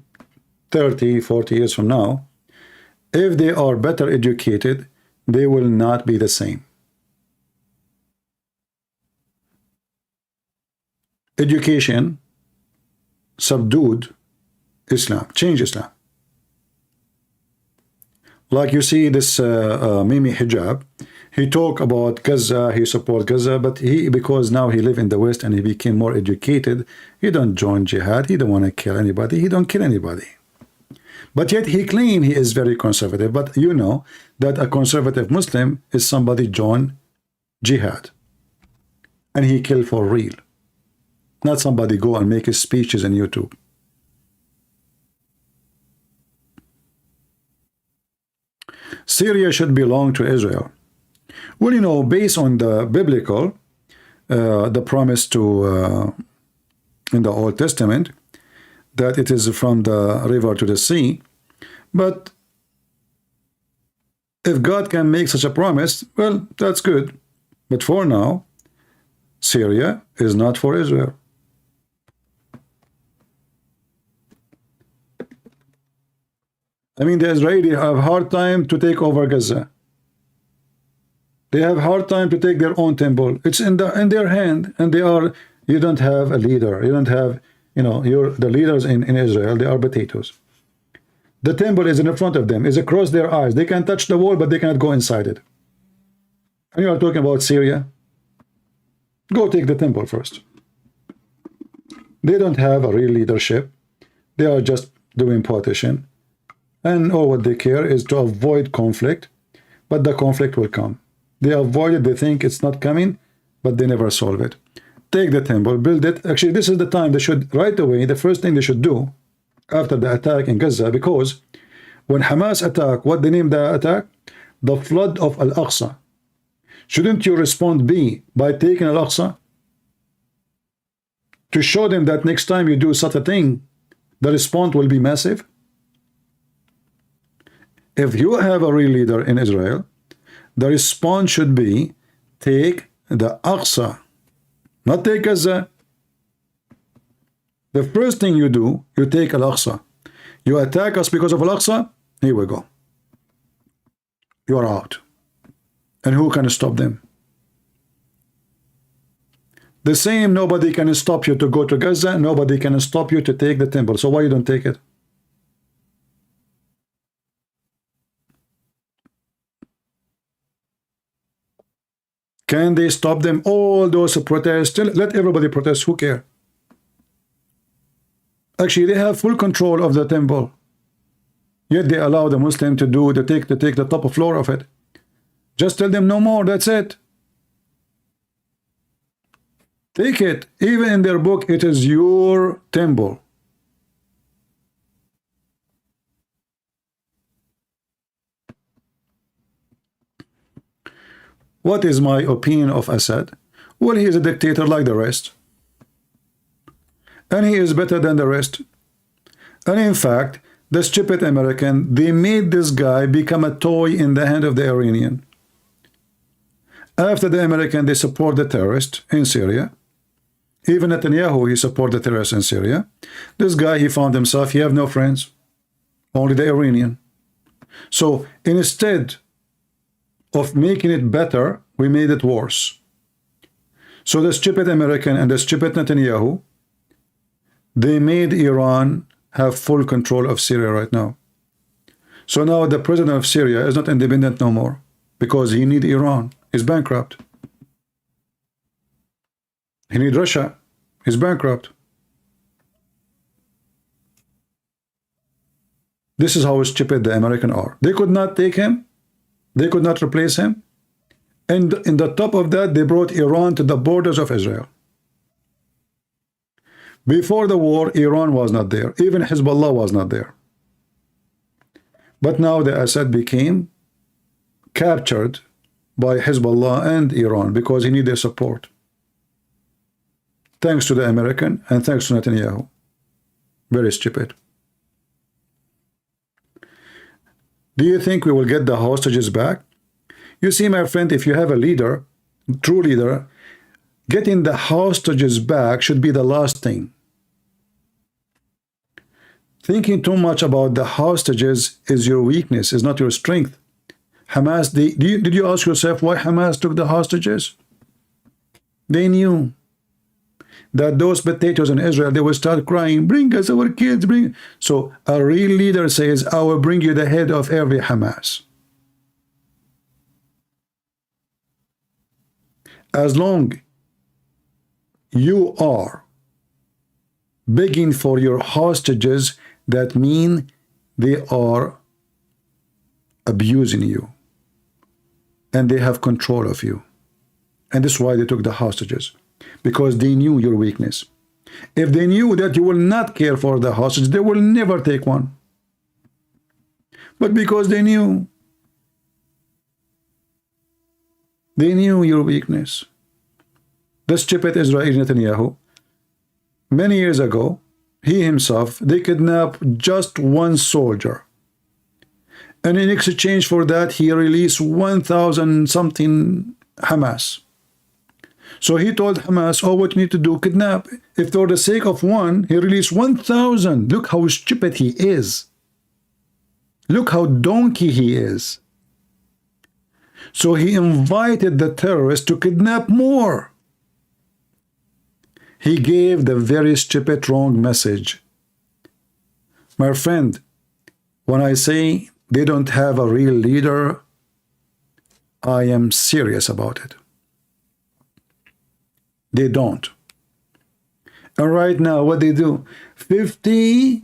30, 40 years from now, if they are better educated, they will not be the same. Education subdued Islam, changed Islam. Like you see this Mimi Hijab, he talk about Gaza, he support Gaza, but because now he live in the West and he became more educated, he don't join jihad, he don't want to kill anybody, he don't kill anybody. But yet he claim he is very conservative, but you know that a conservative Muslim is somebody join jihad and he kill for real. Not somebody go and make his speeches on YouTube. Syria should belong to Israel. Well, based on the biblical, the promise to in the Old Testament, that it is from the river to the sea. But if God can make such a promise, well, that's good. But for now, Syria is not for Israel. I mean, the Israelis have a hard time to take over Gaza. They have a hard time to take their own temple. It's in their hand, and you don't have a leader. You don't have, the leaders in Israel, they are potatoes. The temple is in front of them, is across their eyes. They can touch the wall, but they cannot go inside it. And you are talking about Syria? Go take the temple first. They don't have a real leadership. They are just doing partition. And all what they care is to avoid conflict, but the conflict will come. They avoid it, they think it's not coming, but they never solve it. Take the temple, build it. Actually, this is the time they should, right away, the first thing they should do after the attack in Gaza, because when Hamas attack, what they name the attack? The flood of Al-Aqsa. Shouldn't you respond by taking Al-Aqsa? To show them that next time you do such a thing, the response will be massive? If you have a real leader in Israel, the response should be take the Aqsa, not take Gaza. The first thing you do, you take Al-Aqsa. You attack us because of Al-Aqsa, here we go. You are out. And who can stop them? The same, nobody can stop you to go to Gaza, nobody can stop you to take the temple. So why you don't take it? Can they stop them? All those protests, let everybody protest, who care? Actually, they have full control of the temple. Yet they allow the Muslim to take the top floor of it. Just tell them no more, that's it. Take it. Even in their book, it is your temple. What is my opinion of Assad? Well, he is a dictator like the rest. And he is better than the rest. And in fact, the stupid American, they made this guy become a toy in the hand of the Iranian. After the American, they support the terrorists in Syria. Even Netanyahu, he support the terrorists in Syria. This guy, he found himself, he have no friends. Only the Iranian. So instead of making it better, we made it worse. So the stupid American and the stupid Netanyahu, they made Iran have full control of Syria right now. So now the president of Syria is not independent no more because he need Iran. He's bankrupt. He need Russia. He's bankrupt. This is how stupid the Americans are. They could not take him. They could not replace him. And in the top of that, they brought Iran to the borders of Israel. Before the war, Iran was not there. Even Hezbollah was not there. But now the Assad became captured by Hezbollah and Iran because he needed their support. Thanks to the American and thanks to Netanyahu. Very stupid. Do you think we will get the hostages back? You see, my friend, if you have a leader, true leader, getting the hostages back should be the last thing. Thinking too much about the hostages is your weakness, is not your strength. Hamas, did you ask yourself why Hamas took the hostages? They knew that those potatoes in Israel, they will start crying, bring us our kids, bring. So a real leader says, I will bring you the head of every Hamas. As long you are begging for your hostages, that mean they are abusing you and they have control of you. And that's why they took the hostages, because they knew your weakness. If they knew that you will not care for the hostage, they will never take one. But because they knew your weakness. The stupid Israeli Netanyahu, many years ago, he himself, they kidnapped just one soldier. And in exchange for that, he released 1,000 something Hamas. So he told Hamas, oh, what you need to do, kidnap. If for the sake of one, he released 1,000. Look how stupid he is. Look how donkey he is. So he invited the terrorists to kidnap more. He gave the very stupid wrong message. My friend, when I say they don't have a real leader, I am serious about it. They don't. And right now, what they do? 50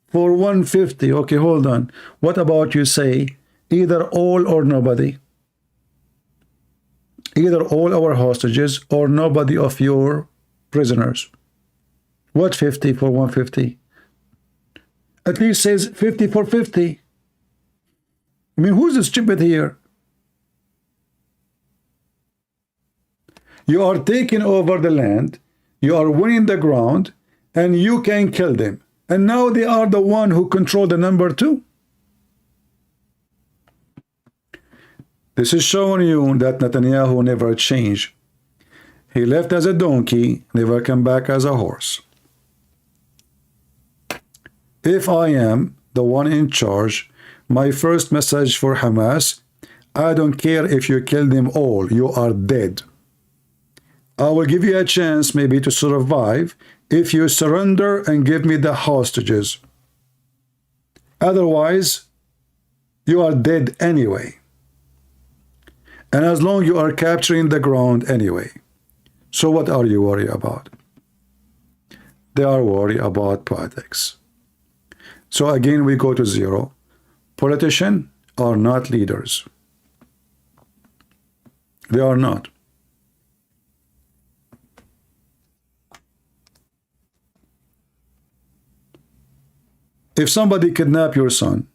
for 150. Okay, hold on. What about you say either all or nobody? Either all our hostages or nobody of your prisoners. What 50 for 150? At least says 50 for 50. I mean, who's the stupid here? You are taking over the land, you are winning the ground, and you can kill them. And now they are the one who control the number two. This is showing you that Netanyahu never changed. He left as a donkey, never come back as a horse. If I am the one in charge, my first message for Hamas, I don't care if you kill them all, you are dead. I will give you a chance maybe to survive if you surrender and give me the hostages. Otherwise, you are dead anyway. And as long you are capturing the ground anyway. So what are you worried about? They are worried about politics. So again, we go to zero. Politicians are not leaders. They are not. If somebody kidnap your son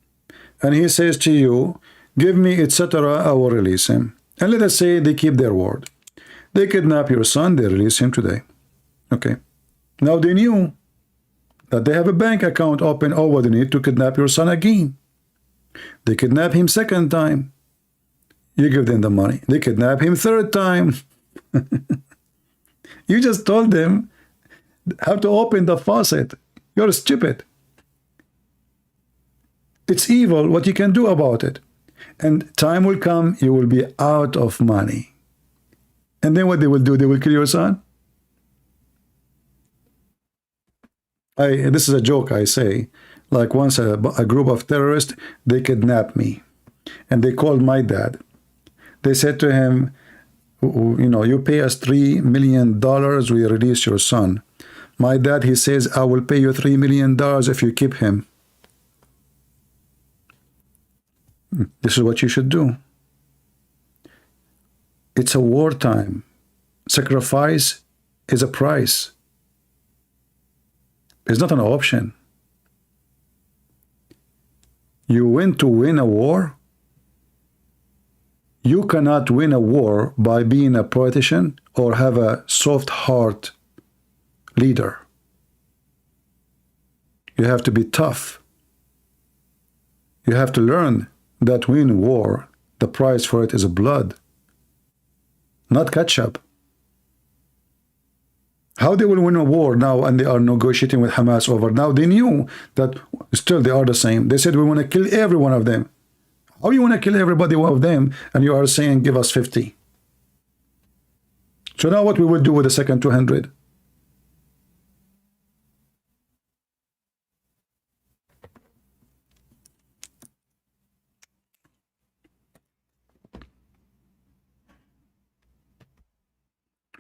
and he says to you, give me, etc., I will release him. And let us say they keep their word. They kidnap your son, they release him today. Okay. Now they knew that they have a bank account open. Oh, what they need to kidnap your son again. They kidnap him second time. You give them the money. They kidnap him third time. You just told them how to open the faucet. You're stupid. It's evil. What you can do about it. And time will come, you will be out of money. And then what they will do, they will kill your son. This is a joke I say. Like once a group of terrorists, they kidnapped me. And they called my dad. They said to him, you know, you pay us $3 million, we release your son. My dad, he says, I will pay you $3 million if you keep him. This is what you should do. It's a wartime. Sacrifice is a price. It's not an option. You went to win a war. You cannot win a war by being a politician or have a soft heart leader. You have to be tough. You have to learn that win war, the price for it is blood, not ketchup. How they will win a war now and they are negotiating with Hamas over? Now they knew that still they are the same. They said we want to kill every one of them. How you want to kill everybody one of them and you are saying give us 50? So now what we will do with the second 200?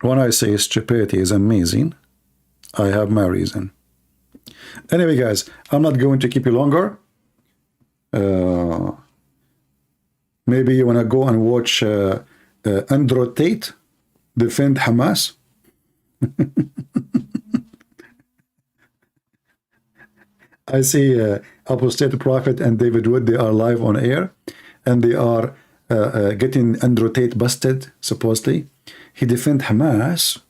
When I say stupidity is amazing, I have my reason. Anyway, guys, I'm not going to keep you longer. Maybe you want to go and watch Andrew Tate defend Hamas. I see Apostate Prophet and David Wood, they are live on air, and they are getting Andrew Tate busted, supposedly. He defend Hamas.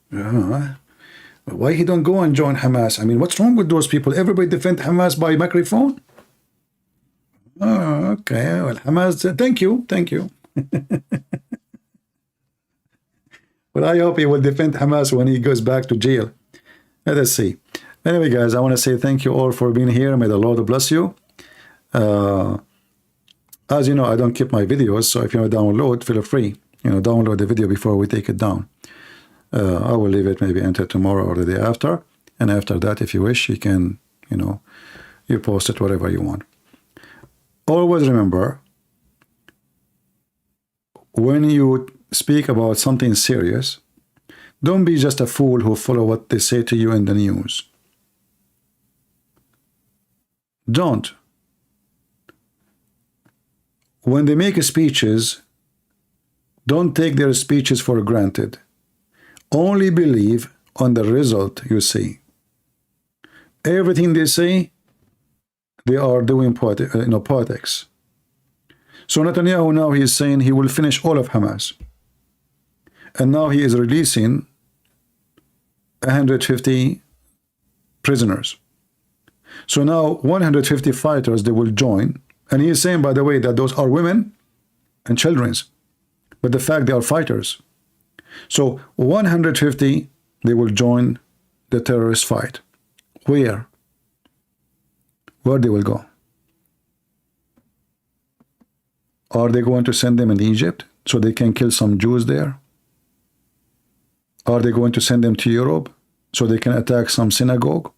Why he don't go and join Hamas? I mean, what's wrong with those people? Everybody defend Hamas by microphone? Oh, okay. Well, Hamas, thank you. Thank you. Well, I hope he will defend Hamas when he goes back to jail. Let us see. Anyway, guys, I want to say thank you all for being here. May the Lord bless you. As you know, I don't keep my videos, so if you want to download, feel free. You know, download the video before we take it down. I will leave it maybe until tomorrow or the day after. And after that, if you wish, you can, you know, you post it whatever you want. Always remember, when you speak about something serious, don't be just a fool who follow what they say to you in the news. Don't. When they make speeches, don't take their speeches for granted. Only believe on the result you see. Everything they say, they are doing politics. So Netanyahu now he is saying he will finish all of Hamas. And now he is releasing 150 prisoners. So now 150 fighters, they will join. And he is saying, by the way, that those are women and children. But the fact they are fighters. So 150, they will join the terrorist fight. Where? Where they will go? Are they going to send them in Egypt so they can kill some Jews there? Are they going to send them to Europe so they can attack some synagogue?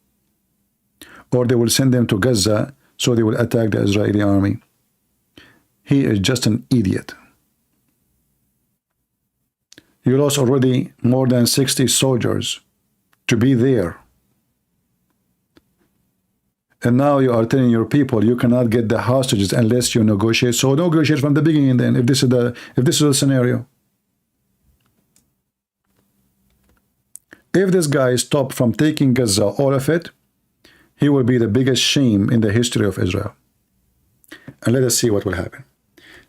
Or they will send them to Gaza so they will attack the Israeli army? He is just an idiot. You lost already more than 60 soldiers to be there. And now you are telling your people you cannot get the hostages unless you negotiate. So negotiate from the beginning then, if this is the scenario. If this guy stopped from taking Gaza, all of it, he will be the biggest shame in the history of Israel. And let us see what will happen.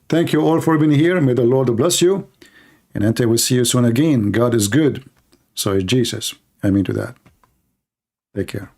Thank you all for being here. May the Lord bless you. And until we see you soon again, God is good. So is Jesus. I mean to that. Take care.